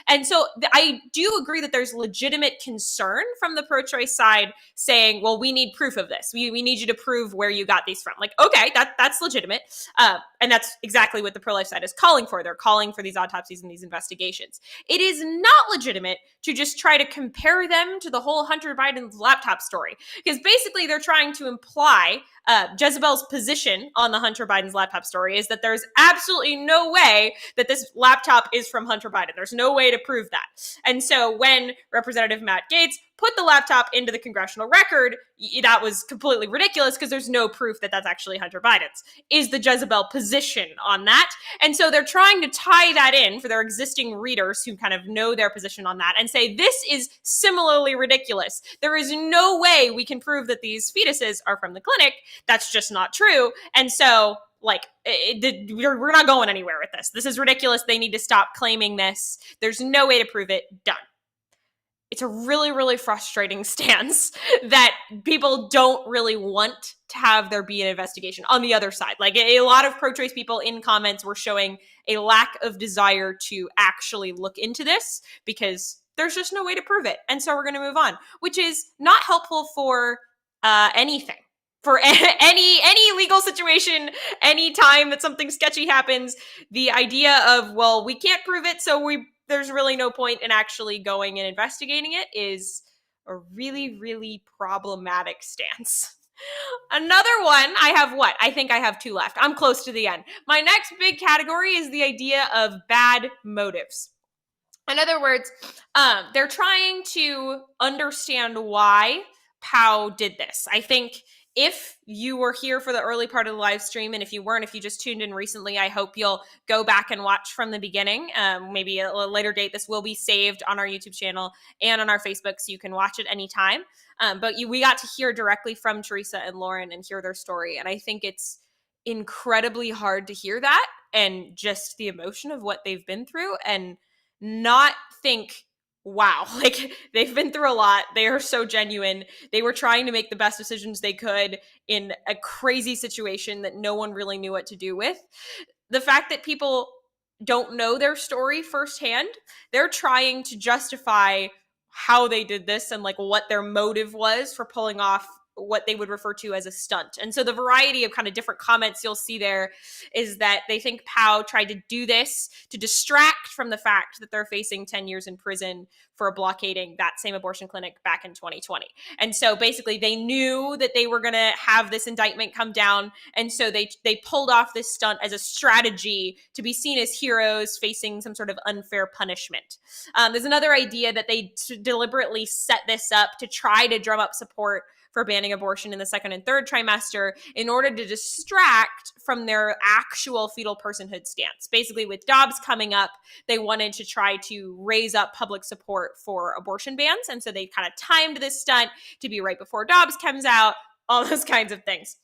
And so I do agree that there's legitimate concern from the pro-choice side saying, well, we need proof of this. We need you to prove where you got these from. Like, okay, that's legitimate. And that's exactly what the pro-life side is calling for. They're calling for these autopsies and these investigations. It is not legitimate to just try to compare them to the whole Hunter Biden's laptop story, because basically they're trying to imply Jezebel's position on the Hunter Biden's laptop story is that there's absolutely no way that this laptop is from Hunter Biden. There's no way to prove that. And so when Representative Matt Gaetz put the laptop into the congressional record, that was completely ridiculous because there's no proof that that's actually Hunter Biden's, is the Jezebel position on that. And so they're trying to tie that in for their existing readers who kind of know their position on that and say, this is similarly ridiculous. There is no way we can prove that these fetuses are from the clinic. That's just not true. And so, we're not going anywhere with this. This is ridiculous. They need to stop claiming this. There's no way to prove it. Done. It's a really, really frustrating stance that people don't really want to have there be an investigation on the other side. Like, a lot of pro-choice people in comments were showing a lack of desire to actually look into this because there's just no way to prove it. And so we're going to move on, which is not helpful for anything. For any legal situation, any time that something sketchy happens, the idea of, well, we can't prove it, so there's really no point in actually going and investigating it is a really, really problematic stance. Another one, I think I have two left. I'm close to the end. My next big category is the idea of bad motives. In other words, they're trying to understand why PAAU did this. I think if you were here for the early part of the live stream, and if you weren't, if you just tuned in recently, I hope you'll go back and watch from the beginning. Maybe at a later date, this will be saved on our YouTube channel and on our Facebook, so you can watch it anytime. But we got to hear directly from Terrisa and Lauren and hear their story. And I think it's incredibly hard to hear that and just the emotion of what they've been through and not think, wow, like, they've been through a lot. They are so genuine. They were trying to make the best decisions they could in a crazy situation that no one really knew what to do with. The fact that people don't know their story firsthand, they're trying to justify how they did this and like what their motive was for pulling off what they would refer to as a stunt. And so the variety of kind of different comments you'll see there is that they think PAAU tried to do this to distract from the fact that they're facing 10 years in prison for blockading that same abortion clinic back in 2020. And so basically they knew that they were going to have this indictment come down. And so they pulled off this stunt as a strategy to be seen as heroes facing some sort of unfair punishment. There's another idea that they deliberately set this up to try to drum up support for banning abortion in the second and third trimester in order to distract from their actual fetal personhood stance. Basically, with Dobbs coming up, they wanted to try to raise up public support for abortion bans. And so they kind of timed this stunt to be right before Dobbs comes out, all those kinds of things.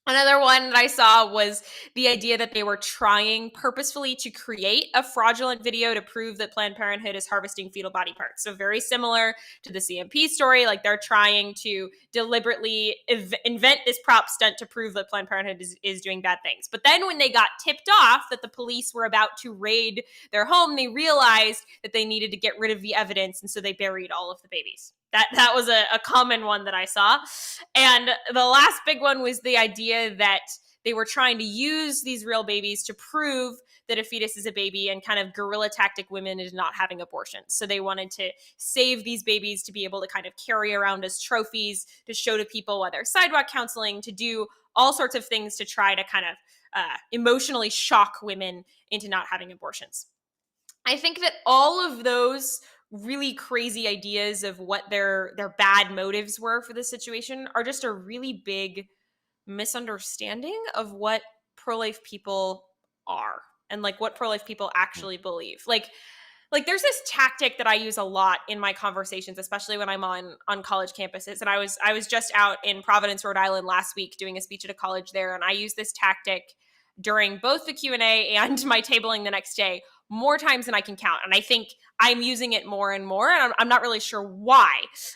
Another one that I saw was the idea that they were trying purposefully to create a fraudulent video to prove that Planned Parenthood is harvesting fetal body parts. So very similar to the CMP story, like they're trying to deliberately invent this prop stunt to prove that Planned Parenthood is doing bad things. But then when they got tipped off that the police were about to raid their home, they realized that they needed to get rid of the evidence, and so they buried all of the babies. That was a common one that I saw. And the last big one was the idea that they were trying to use these real babies to prove that a fetus is a baby and kind of guerrilla tactic women into not having abortions. So they wanted to save these babies to be able to kind of carry around as trophies, to show to people while they're sidewalk counseling, to do all sorts of things to try to kind of emotionally shock women into not having abortions. I think that all of those really crazy ideas of what their bad motives were for this situation are just a really big misunderstanding of what pro-life people are and like what pro-life people actually believe. Like there's this tactic that I use a lot in my conversations, especially when I'm on college campuses. And I was just out in Providence, Rhode Island last week doing a speech at a college there, and I use this tactic during both the Q&A and my tabling the next day more times than I can count. And I think I'm using it more and more, and I'm not really sure why.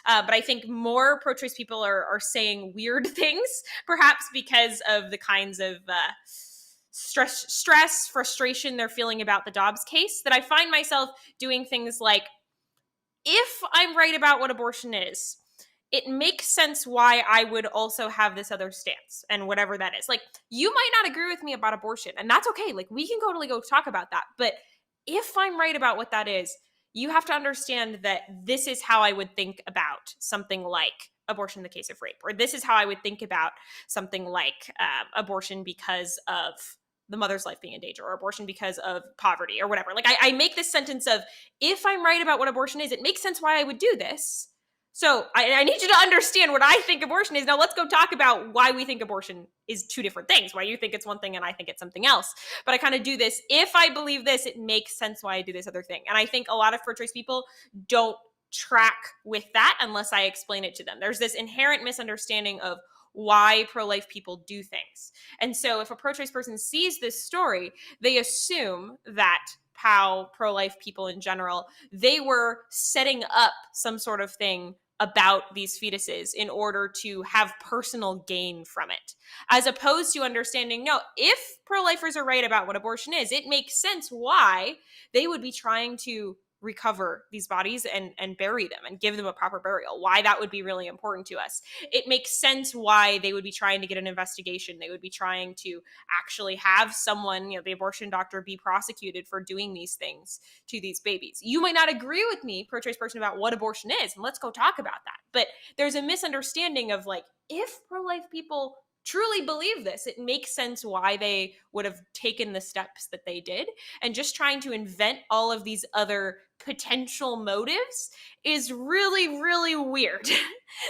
But I think more pro-choice people are saying weird things, perhaps because of the kinds of stress, frustration they're feeling about the Dobbs case, that I find myself doing things like, if I'm right about what abortion is, it makes sense why I would also have this other stance, and whatever that is. Like, you might not agree with me about abortion, and that's okay. Like, we can totally go talk about that. But if I'm right about what that is, you have to understand that this is how I would think about something like abortion in the case of rape, or this is how I would think about something like abortion because of the mother's life being in danger, or abortion because of poverty, or whatever. Like, I make this sentence of, if I'm right about what abortion is, it makes sense why I would do this. So I need you to understand what I think abortion is. Now let's go talk about why we think abortion is two different things, why you think it's one thing and I think it's something else. But I kind of do this, if I believe this, it makes sense why I do this other thing. And I think a lot of pro-choice people don't track with that unless I explain it to them. There's this inherent misunderstanding of why pro-life people do things. And so if a pro-choice person sees this story, they assume that PAAU, pro-life people in general, they were setting up some sort of thing about these fetuses in order to have personal gain from it, as opposed to understanding, no, if pro-lifers are right about what abortion is, it makes sense why they would be trying to recover these bodies and bury them and give them a proper burial, why that would be really important to us. It makes sense why they would be trying to get an investigation. They would be trying to actually have someone, the abortion doctor, be prosecuted for doing these things to these babies. You might not agree with me, pro-choice person, about what abortion is, and let's go talk about that. But there's a misunderstanding of, like, if pro-life people truly believe this, it makes sense why they would have taken the steps that they did. And just trying to invent all of these other potential motives is really, really weird.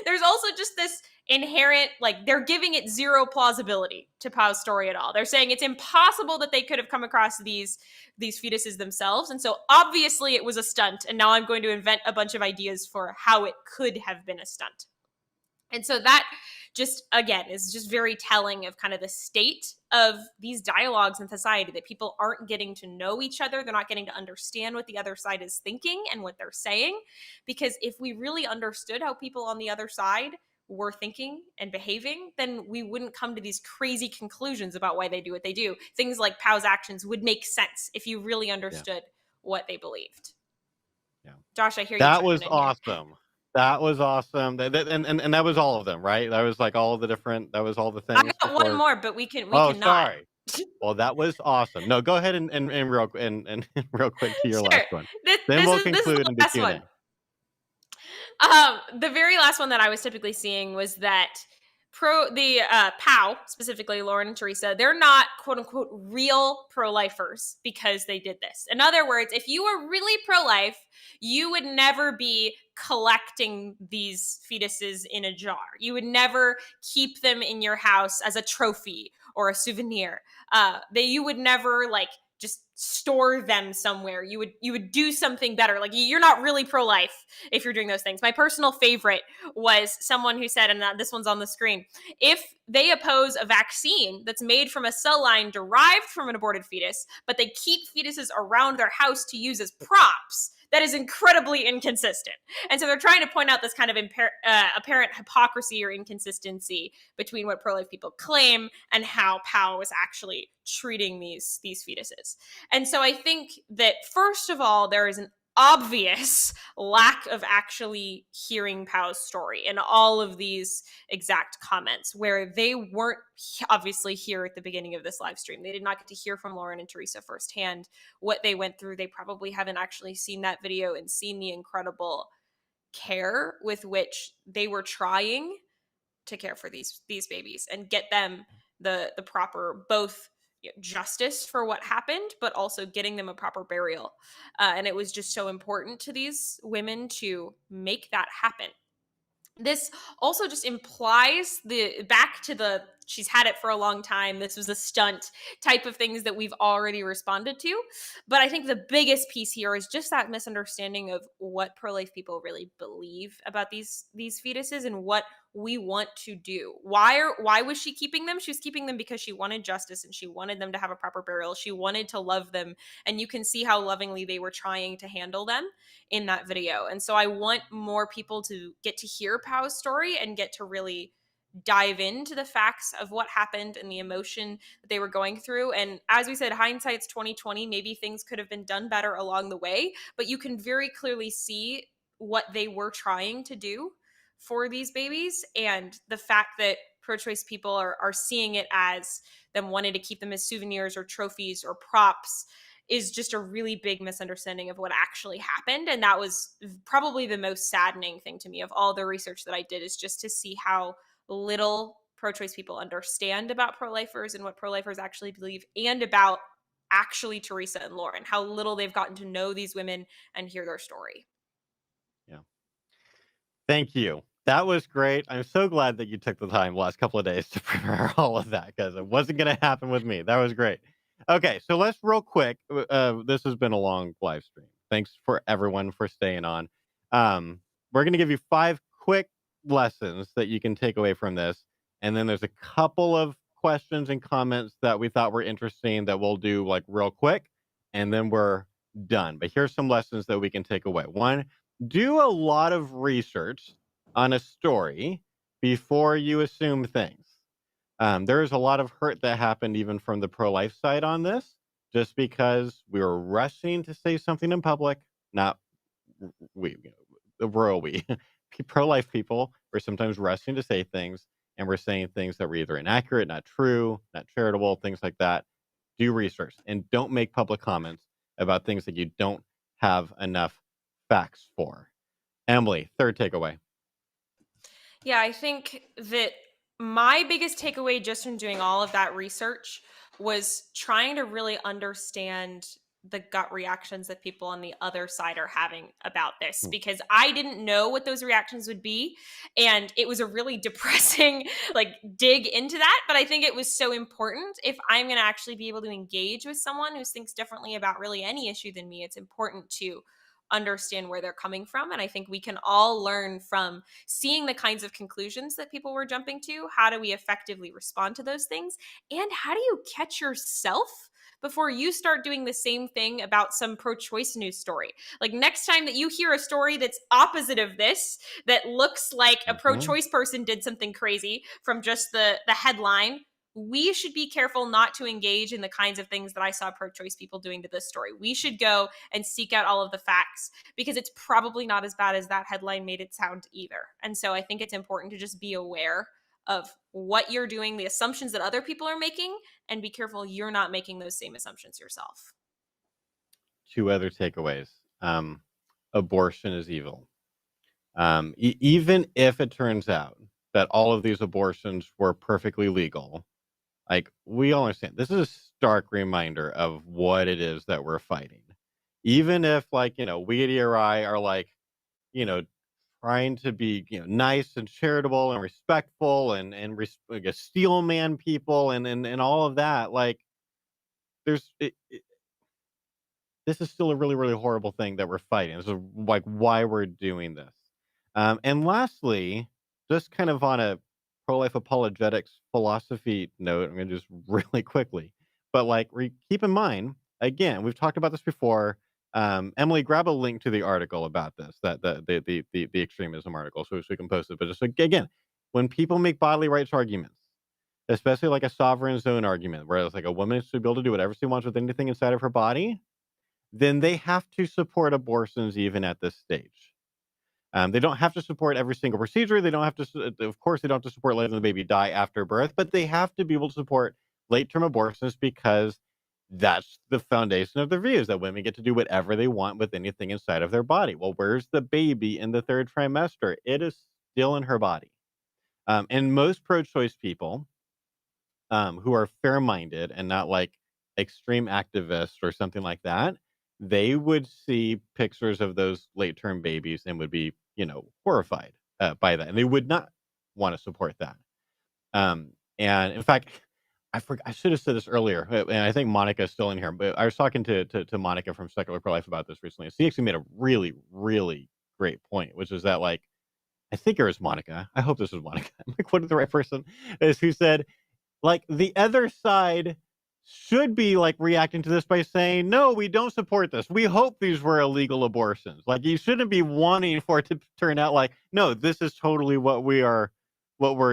There's also just this inherent, like, they're giving it zero plausibility to PAAU's story at all. They're saying it's impossible that they could have come across these fetuses themselves. And so obviously it was a stunt. And now I'm going to invent a bunch of ideas for how it could have been a stunt. And so that just, again, is just very telling of kind of the state of these dialogues in society, that people aren't getting to know each other. They're not getting to understand what the other side is thinking and what they're saying. Because if we really understood how people on the other side were thinking and behaving, then we wouldn't come to these crazy conclusions about why they do what they do. Things like PAAU's actions would make sense if you really understood what they believed. Yeah. Josh, I hear you. That was awesome. That was awesome. And that was all of them, right? That was like all the different, that was all the things. I got one more, but we can sorry. Well, that was awesome. No, go ahead and real quick to your last one. Then we'll conclude in the Q&A. The very last one that I was typically seeing was that PAAU, specifically Lauren and Terrisa, they're not quote unquote real pro-lifers because they did this. In other words, if you were really pro-life, you would never be collecting these fetuses in a jar. You would never keep them in your house as a trophy or a souvenir. You would never like just store them somewhere. You would do something better. Like, you're not really pro-life if you're doing those things. My personal favorite was someone who said, and this one's on the screen, if they oppose a vaccine that's made from a cell line derived from an aborted fetus, but they keep fetuses around their house to use as props, that is incredibly inconsistent. And so they're trying to point out this kind of apparent hypocrisy or inconsistency between what pro-life people claim and how PAAU is actually treating these fetuses. And so I think that, first of all, there is an obvious lack of actually hearing PAAU's story in all of these exact comments, where they weren't obviously here at the beginning of this live stream. They did not get to hear from Lauren and Terrisa firsthand what they went through. They probably haven't actually seen that video and seen the incredible care with which they were trying to care for these babies and get them the proper both justice for what happened, but also getting them a proper burial. And it was just so important to these women to make that happen. This also just implies she's had it for a long time, this was a stunt type of things that we've already responded to. But I think the biggest piece here is just that misunderstanding of what pro-life people really believe about these fetuses and what we want to do. Why was she keeping them? She was keeping them because she wanted justice and she wanted them to have a proper burial. She wanted to love them. And you can see how lovingly they were trying to handle them in that video. And so I want more people to get to hear PAAU's story and get to really dive into the facts of what happened and the emotion that they were going through. And as we said, hindsight's 2020. Maybe things could have been done better along the way, but you can very clearly see what they were trying to do for these babies, and the fact that pro-choice people are seeing it as them wanting to keep them as souvenirs or trophies or props is just a really big misunderstanding of what actually happened. And that was probably the most saddening thing to me of all the research that I did, is just to see how little pro-choice people understand about pro-lifers and what pro-lifers actually believe, and about actually Terrisa and Lauren, how little they've gotten to know these women and hear their story. Yeah. Thank you. That was great. I'm so glad that you took the time the last couple of days to prepare all of that, because it wasn't going to happen with me. That was great. Okay, so let's real quick. This has been a long live stream. Thanks for everyone for staying on. We're going to give you 5 quick lessons that you can take away from this. And then there's a couple of questions and comments that we thought were interesting that we'll do like real quick, and then we're done. But here's some lessons that we can take away. 1, do a lot of research on a story before you assume things. There is a lot of hurt that happened even from the pro-life side on this, just because we were rushing to say something in public. Not we, the royal we. Pro-life people were sometimes rushing to say things, and we're saying things that were either inaccurate, not true, not charitable, things like that. Do research and don't make public comments about things that you don't have enough facts for. Emily, 3rd takeaway. Yeah, I think that my biggest takeaway just from doing all of that research was trying to really understand the gut reactions that people on the other side are having about this, because I didn't know what those reactions would be. And it was a really depressing dig into that. But I think it was so important. If I'm going to actually be able to engage with someone who thinks differently about really any issue than me, it's important to understand where they're coming from. And I think we can all learn from seeing the kinds of conclusions that people were jumping to. How do we effectively respond to those things? And how do you catch yourself before you start doing the same thing about some pro-choice news story? Like, next time that you hear a story that's opposite of this, that looks like a pro-choice person did something crazy from just the headline, we should be careful not to engage in the kinds of things that I saw pro-choice people doing to this story. We should go and seek out all of the facts, because it's probably not as bad as that headline made it sound either. And so I think it's important to just be aware of what you're doing, the assumptions that other people are making, and be careful you're not making those same assumptions yourself. 2 other takeaways. Abortion is evil. Even if it turns out that all of these abortions were perfectly legal, we all understand this is a stark reminder of what it is that we're fighting. Even if we at ERI are trying to be, nice and charitable and respectful and like a steel man people and all of that. Like, there's this is still a really, really horrible thing that we're fighting. This is like why we're doing this. And lastly, just kind of on a pro-life apologetics philosophy note, I'm going to just really quickly, but like keep in mind, again, we've talked about this before. Emily, grab a link to the article about this, that the extremism article, so we can post it. But just like, again, when people make bodily rights arguments, especially like a sovereign zone argument, where it's like a woman should be able to do whatever she wants with anything inside of her body, then they have to support abortions even at this stage. They don't have to support every single procedure. They don't have to, of course, they don't have to support letting the baby die after birth, but they have to be able to support late-term abortions because that's the foundation of their views, that women get to do whatever they want with anything inside of their body. Well, where's the baby in the third trimester? It is still in her body. And most pro-choice people who are fair-minded and not like extreme activists or something like that, they would see pictures of those late-term babies and would be, horrified by that, and they would not want to support that. And in fact, I should have said this earlier, and I think Monica is still in here. But I was talking to Monica from Secular Pro Life about this recently. She actually made a really, really great point, which is that like I think it was Monica. I hope this was Monica. I'm like, what is the right person? Is who said like the other side should be like reacting to this by saying, no, we don't support this. We hope these were illegal abortions. Like you shouldn't be wanting for it to turn out like, no, this is totally what we're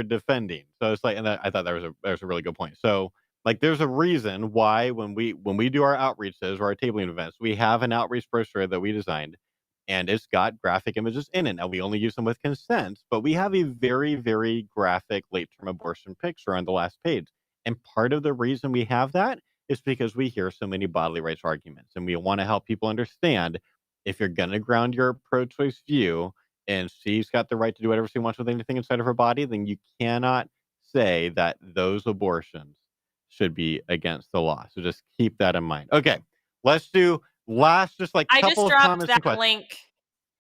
defending. So it's like, and I thought that was a really good point. So like, there's a reason why when we do our outreaches or our tabling events, we have an outreach brochure that we designed, and it's got graphic images in it. Now we only use them with consent, but we have a very, very graphic late-term abortion picture on the last page. And part of the reason we have that is because we hear so many bodily rights arguments, and we want to help people understand if you're going to ground your pro-choice view and she's got the right to do whatever she wants with anything inside of her body, then you cannot say that those abortions should be against the law. So just keep that in mind. Okay, let's do last just like I couple just of dropped comments and that questions. link.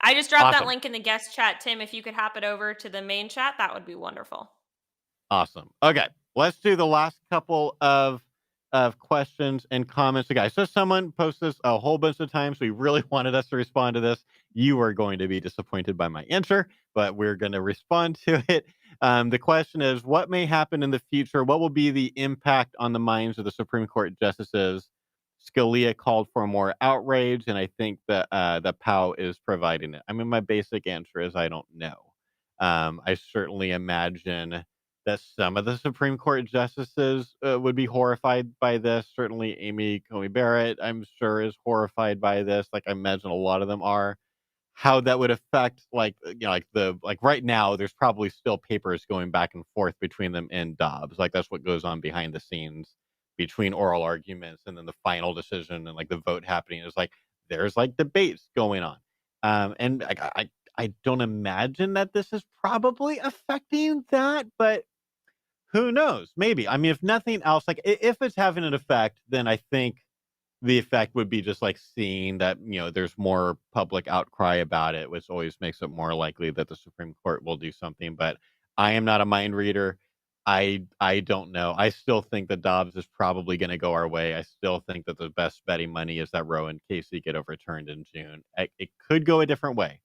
I just dropped that Awesome. link in the guest chat. Tim, if you could hop it over to the main chat, that would be wonderful. Awesome. Okay, let's do the last couple of questions and comments. Okay, so someone posted this a whole bunch of times. We really wanted us to respond to this. You are going to be disappointed by my answer, but we're going to respond to it. The question is, what may happen in the future? What will be the impact on the minds of the Supreme Court justices? Scalia called for more outrage, and I think that the PAAU is providing it. I mean, my basic answer is I don't know. I certainly imagine that some of the Supreme Court justices would be horrified by this. Certainly, Amy Coney Barrett, I'm sure, is horrified by this. Like, I imagine a lot of them are. How that would affect, like, like right now, there's probably still papers going back and forth between them and Dobbs. Like, that's what goes on behind the scenes between oral arguments and then the final decision and like the vote happening. Is like there's like debates going on, and I don't imagine that this is probably affecting that, but who knows? Maybe. I mean, if nothing else, like if it's having an effect, then I think the effect would be just like seeing that, there's more public outcry about it, which always makes it more likely that the Supreme Court will do something. But I am not a mind reader. I don't know. I still think that Dobbs is probably going to go our way. I still think that the best betting money is that Roe and Casey get overturned in June. It could go a different way.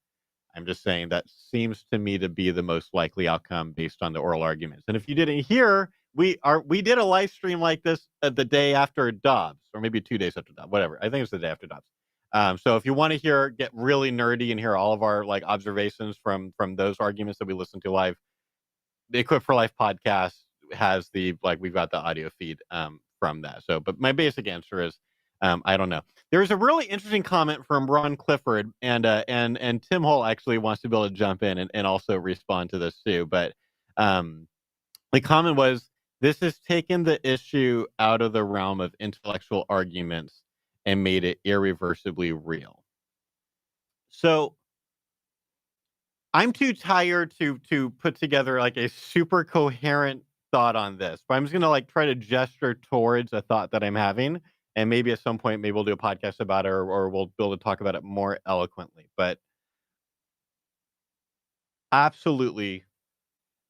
I'm just saying that seems to me to be the most likely outcome based on the oral arguments. And if you didn't hear, we did a live stream like this the day after Dobbs, or maybe 2 days after Dobbs, whatever. I think it's the day after Dobbs. So if you want to get really nerdy and hear all of our like observations from those arguments that we listened to live, the Equip for Life podcast has we've got the audio feed from that. So, but my basic answer is I don't know. There's a really interesting comment from Ron Clifford, and Tim Hull actually wants to be able to jump in and also respond to this too. But the comment was, this has taken the issue out of the realm of intellectual arguments and made it irreversibly real. So I'm too tired to put together like a super coherent thought on this, but I'm just gonna like try to gesture towards a thought that I'm having. And maybe at some point, maybe we'll do a podcast about it, or we'll be able to talk about it more eloquently. But absolutely,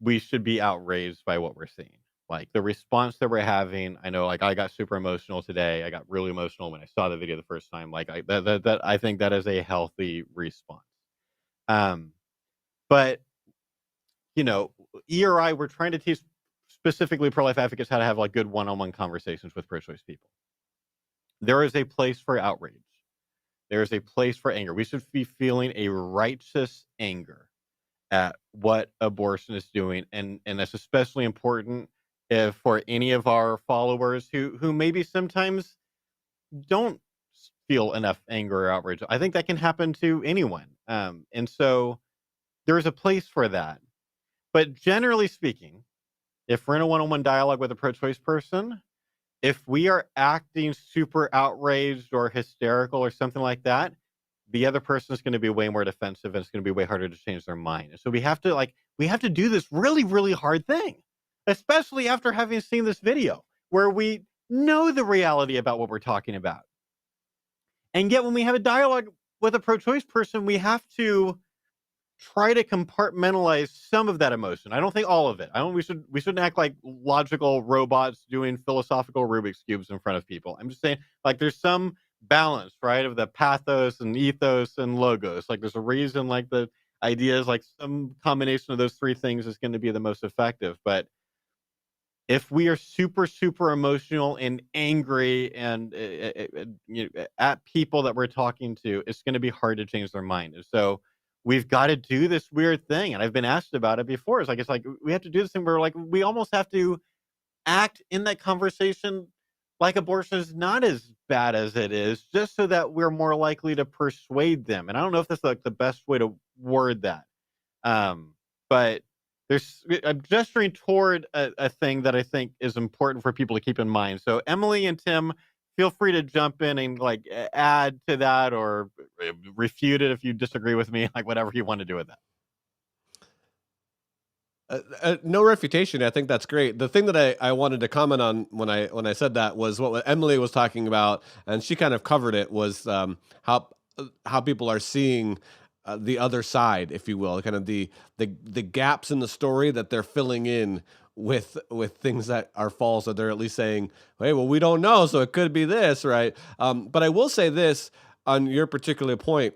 we should be outraged by what we're seeing. Like the response that we're having. I know, like I got super emotional today. I got really emotional when I saw the video the first time. Like that I think that is a healthy response. Um, but you know, ERI, we're trying to teach specifically pro-life advocates how to have like good one-on-one conversations with pro-choice people. There is a place for outrage. There is a place for anger. We should be feeling a righteous anger at what abortion is doing, and that's especially important if for any of our followers who maybe sometimes don't feel enough anger or outrage. I think that can happen to anyone, and so there is a place for that. But generally speaking, if we're in a one-on-one dialogue with a pro-choice person, if we are acting super outraged or hysterical or something like that, the other person is going to be way more defensive, and it's going to be way harder to change their mind. And so we have to do this really, really hard thing, especially after having seen this video where we know the reality about what we're talking about. And yet when we have a dialogue with a pro-choice person, we have to try to compartmentalize some of that emotion. I don't think all of it. We shouldn't act like logical robots doing philosophical Rubik's cubes in front of people. I'm just saying, like, there's some balance, right, of the pathos and ethos and logos. Like, there's a reason, like, the idea is like some combination of those three things is going to be the most effective. But if we are super, super emotional and angry and at people that we're talking to, it's going to be hard to change their mind. And so we've got to do this weird thing. And I've been asked about it before. It's like we have to do this thing where like we almost have to act in that conversation like abortion is not as bad as it is, just so that we're more likely to persuade them. And I don't know if that's like the best way to word that. But I'm gesturing toward a thing that I think is important for people to keep in mind. So Emily and Tim, feel free to jump in and like add to that or refute it if you disagree with me, like whatever you want to do with that. No refutation. I think that's great. The thing that I wanted to comment on when I said that was what Emily was talking about, and she kind of covered it, was how people are seeing the other side, if you will, kind of the gaps in the story that they're filling in with things that are false, that they're at least saying, hey, well, we don't know, so it could be this, right? But I will say this on your particular point.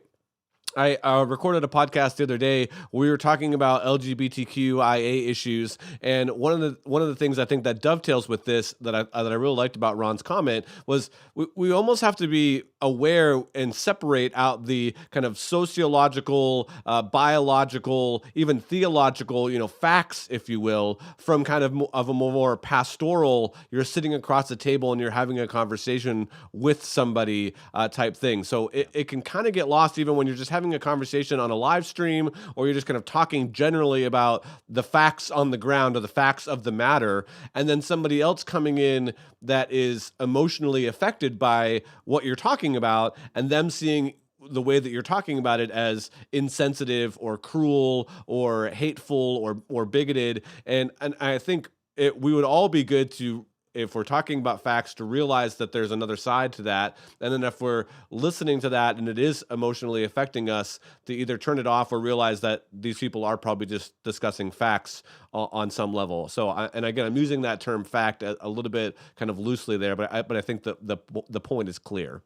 I recorded a podcast the other day. We were talking about LGBTQIA issues, and one of the things I think that dovetails with this that I really liked about Ron's comment was we almost have to be aware and separate out the kind of sociological, biological, even theological, facts, if you will, from kind of a more pastoral. You're sitting across the table and you're having a conversation with somebody type thing. So it can kind of get lost even when you're just having a conversation on a live stream, or you're just kind of talking generally about the facts on the ground or the facts of the matter, and then somebody else coming in that is emotionally affected by what you're talking about, and them seeing the way that you're talking about it as insensitive or cruel or hateful or bigoted. And I think we would all be good to, if we're talking about facts, to realize that there's another side to that. And then if we're listening to that and it is emotionally affecting us, to either turn it off or realize that these people are probably just discussing facts on some level. So, again, I'm using that term fact a little bit kind of loosely there, but I think the point is clear.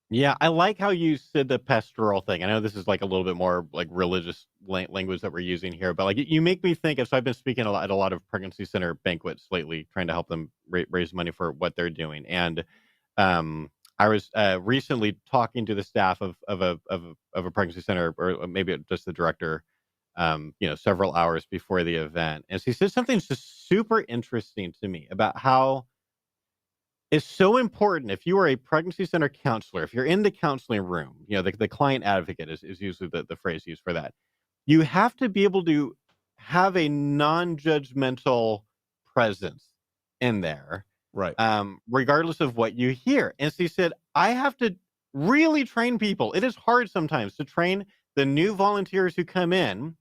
Yeah, I like how you said the pastoral thing. I know this is like a little bit more like religious language that we're using here, but like you make me think of, so I've been speaking at a lot of pregnancy center banquets lately, trying to help them raise money for what they're doing. And I was recently talking to the staff of a pregnancy center, or maybe just the director, several hours before the event. And she said something just super interesting to me about how it's so important. If you are a pregnancy center counselor, if you're in the counseling room, the client advocate is usually the phrase used for that. You have to be able to have a non-judgmental presence in there, right? Regardless of what you hear. And she said, I have to really train people. It is hard sometimes to train the new volunteers who come in,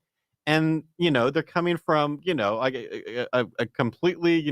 and they're coming from like a completely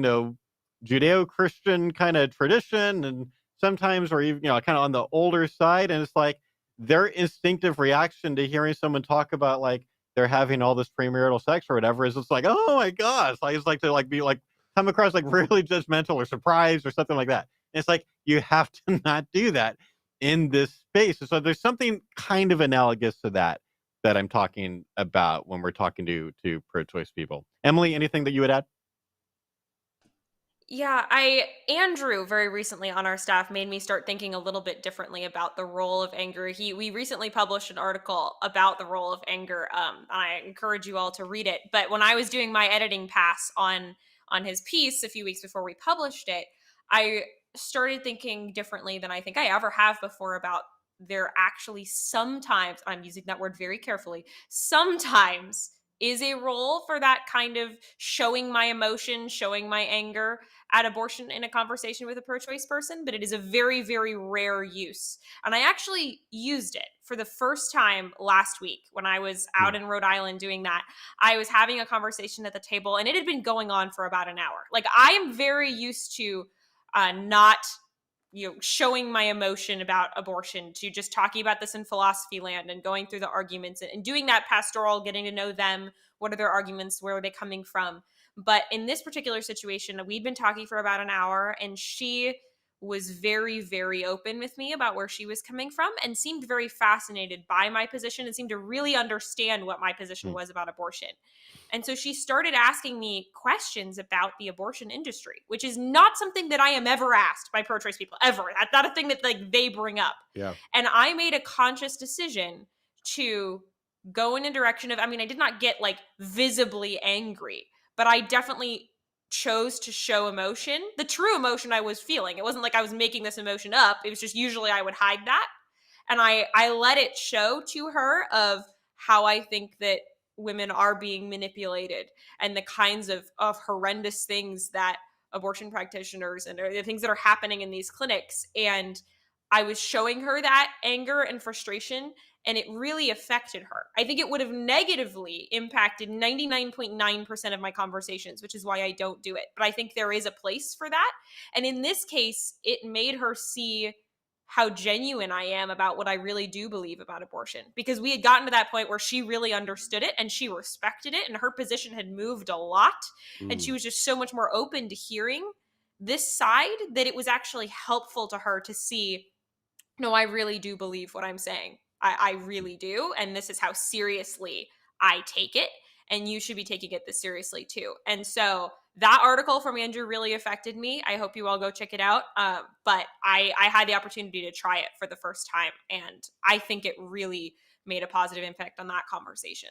Judeo-Christian kind of tradition, and sometimes, or even kind of on the older side, and it's like their instinctive reaction to hearing someone talk about like they're having all this premarital sex or whatever is it's like, oh my gosh, I just like to like be like come across like really judgmental or surprised or something like that. And it's like you have to not do that in this space. And so there's something kind of analogous to that I'm talking about when we're talking to pro-choice people. Emily, anything that you would add? Yeah, Andrew very recently on our staff made me start thinking a little bit differently about the role of anger. We recently published an article about the role of anger, and I encourage you all to read it. But when I was doing my editing pass on his piece a few weeks before we published it, I started thinking differently than I think I ever have before about there actually sometimes, I'm using that word very carefully, sometimes is a role for that kind of showing my emotion, showing my anger at abortion in a conversation with a pro-choice person, but it is a very, very rare use. And I actually used it for the first time last week when I was out in Rhode Island doing that. I was having a conversation at the table and it had been going on for about an hour. Like I am very used to not showing my emotion about abortion, to just talking about this in philosophy land and going through the arguments and doing that pastoral, getting to know them. What are their arguments? Where are they coming from? But in this particular situation, we'd been talking for about an hour and she was very, very open with me about where she was coming from and seemed very fascinated by my position and seemed to really understand what my position was about abortion. And so she started asking me questions about the abortion industry, which is not something that I am ever asked by pro-choice people, ever. That's not a thing that like they bring up. Yeah. And I made a conscious decision to go in a direction of, I mean, I did not get like visibly angry, but I definitely chose to show emotion, the true emotion I was feeling. It wasn't like I was making this emotion up. It was just usually I would hide that. And I let it show to her of how I think that women are being manipulated and the kinds of horrendous things that abortion practitioners and the things that are happening in these clinics. And I was showing her that anger and frustration, and it really affected her. I think it would have negatively impacted 99.9% of my conversations, which is why I don't do it. But I think there is a place for that. And in this case, it made her see how genuine I am about what I really do believe about abortion, because we had gotten to that point where she really understood it and she respected it and her position had moved a lot. And she was just so much more open to hearing this side that it was actually helpful to her to see, no, I really do believe what I'm saying. I really do. And this is how seriously I take it. And you should be taking it this seriously too. And so that article from Andrew really affected me. I hope you all go check it out. But I had the opportunity to try it for the first time. And I think it really made a positive impact on that conversation.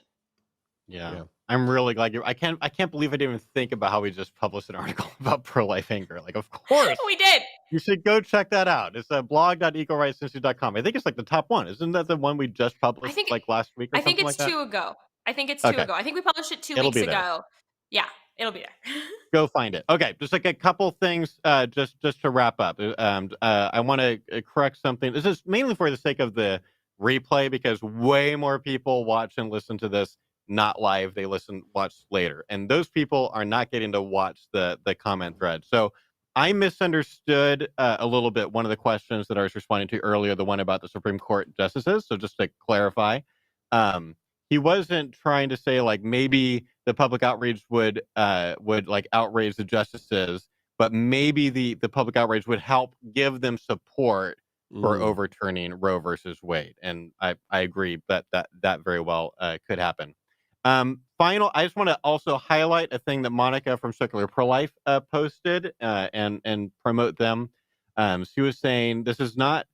Yeah. I'm really glad I can't believe I didn't even think about how we just published an article about pro-life anger. Like, of course. We did. You should go check that out. It's a blog.equalrightsinstitute.com. I think it's like the top one. Isn't that the one we just published like last week or I think something it's like that? 2 ago. I think it's 2 ago. I think we published it 2 It'll weeks be there. ago. Yeah, it'll be there. Go find it. Okay, just like a couple things just to wrap up. I want to correct something. This is mainly for the sake of the replay because way more people watch and listen to this not live. They watch later. And those people are not getting to watch the comment thread. So I misunderstood a little bit one of the questions that I was responding to earlier, the one about the Supreme Court justices. So just to clarify, he wasn't trying to say like maybe the public outrage would like outrage the justices, but maybe the public outrage would help give them support for overturning Roe versus Wade. And I agree that very well could happen. Final, I just want to also highlight a thing that Monica from Circular Pro-Life posted and promote them. She was saying this is not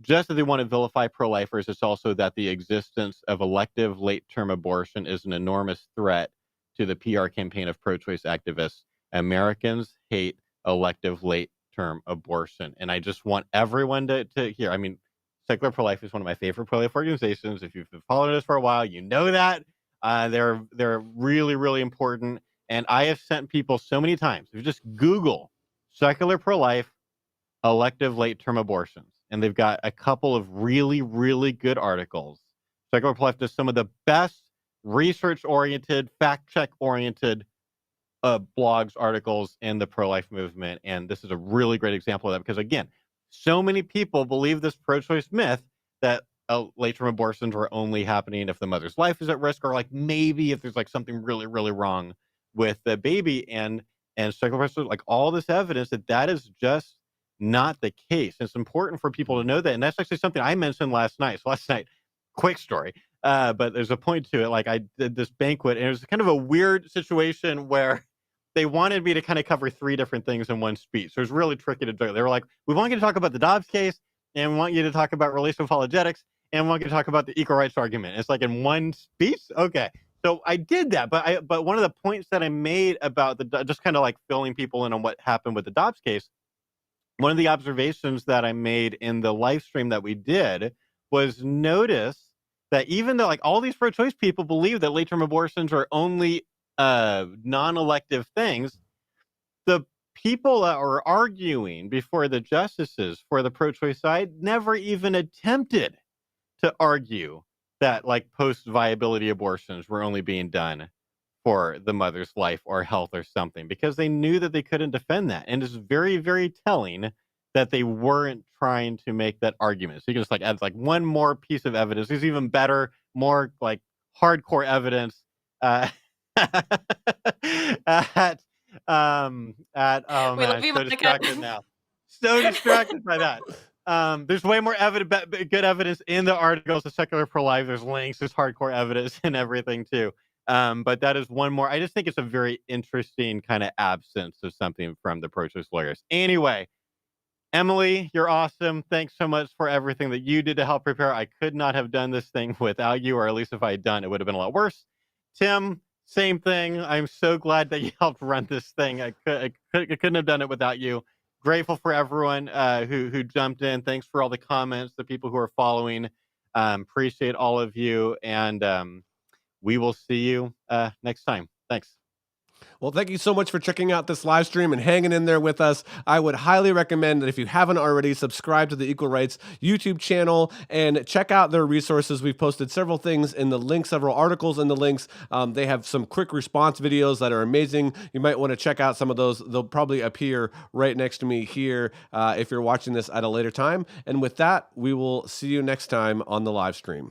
just that they want to vilify pro-lifers, it's also that the existence of elective late-term abortion is an enormous threat to the PR campaign of pro-choice activists. Americans hate elective late-term abortion. And I just want everyone to hear. I mean, Secular Pro-Life is one of my favorite pro-life organizations. If you've been following us for a while, you know that. They're really, really important. And I have sent people so many times, if you just Google Secular Pro-Life elective late-term abortions, and they've got a couple of really, really good articles. Secular Pro-Life does some of the best research-oriented, fact-check-oriented blogs, articles in the pro-life movement. And this is a really great example of that because, again, so many people believe this pro-choice myth that late-term abortions were only happening if the mother's life is at risk, or like maybe if there's like something really, really wrong with the baby. And psychopaths, like all this evidence that is just not the case. It's important for people to know that. And that's actually something I mentioned last night. So last night, quick story, but there's a point to it. Like I did this banquet, and it was kind of a weird situation where they wanted me to kind of cover 3 different things in one speech. So it was really tricky to do. They were like, we want you to talk about the Dobbs case, and we want you to talk about relational apologetics, and we want you to talk about the equal rights argument. It's like in one speech? Okay. So I did that, but one of the points that I made about just kind of like filling people in on what happened with the Dobbs case, one of the observations that I made in the live stream that we did was notice that even though like all these pro-choice people believe that late-term abortions are only non-elective things, the people that were arguing before the justices for the pro-choice side never even attempted to argue that like post-viability abortions were only being done for the mother's life or health or something, because they knew that they couldn't defend that. And it's very, very telling that they weren't trying to make that argument. So you can just like add like one more piece of evidence. There's even better, more like hardcore evidence at oh We man, love I'm you, so Monica. distracted now. So distracted by that. There's way more good evidence in the articles of Secular Pro-Life. There's links, there's hardcore evidence and everything too. But that is one more. I just think it's a very interesting kind of absence of something from the pro-choice lawyers. Anyway, Emily, you're awesome. Thanks so much for everything that you did to help prepare. I could not have done this thing without you, or at least if I had done, it would have been a lot worse. Tim, same thing. I'm so glad that you helped run this thing. I couldn't have done it without you. Grateful for everyone who jumped in. Thanks for all the comments, the people who are following. Appreciate all of you. And we will see you next time. Thanks. Well, thank you so much for checking out this live stream and hanging in there with us. I would highly recommend that if you haven't already, subscribe to the Equal Rights YouTube channel and check out their resources. We've posted several things in the links, several articles in the links. They have some quick response videos that are amazing. You might want to check out some of those. They'll probably appear right next to me here if you're watching this at a later time. And with that, we will see you next time on the live stream.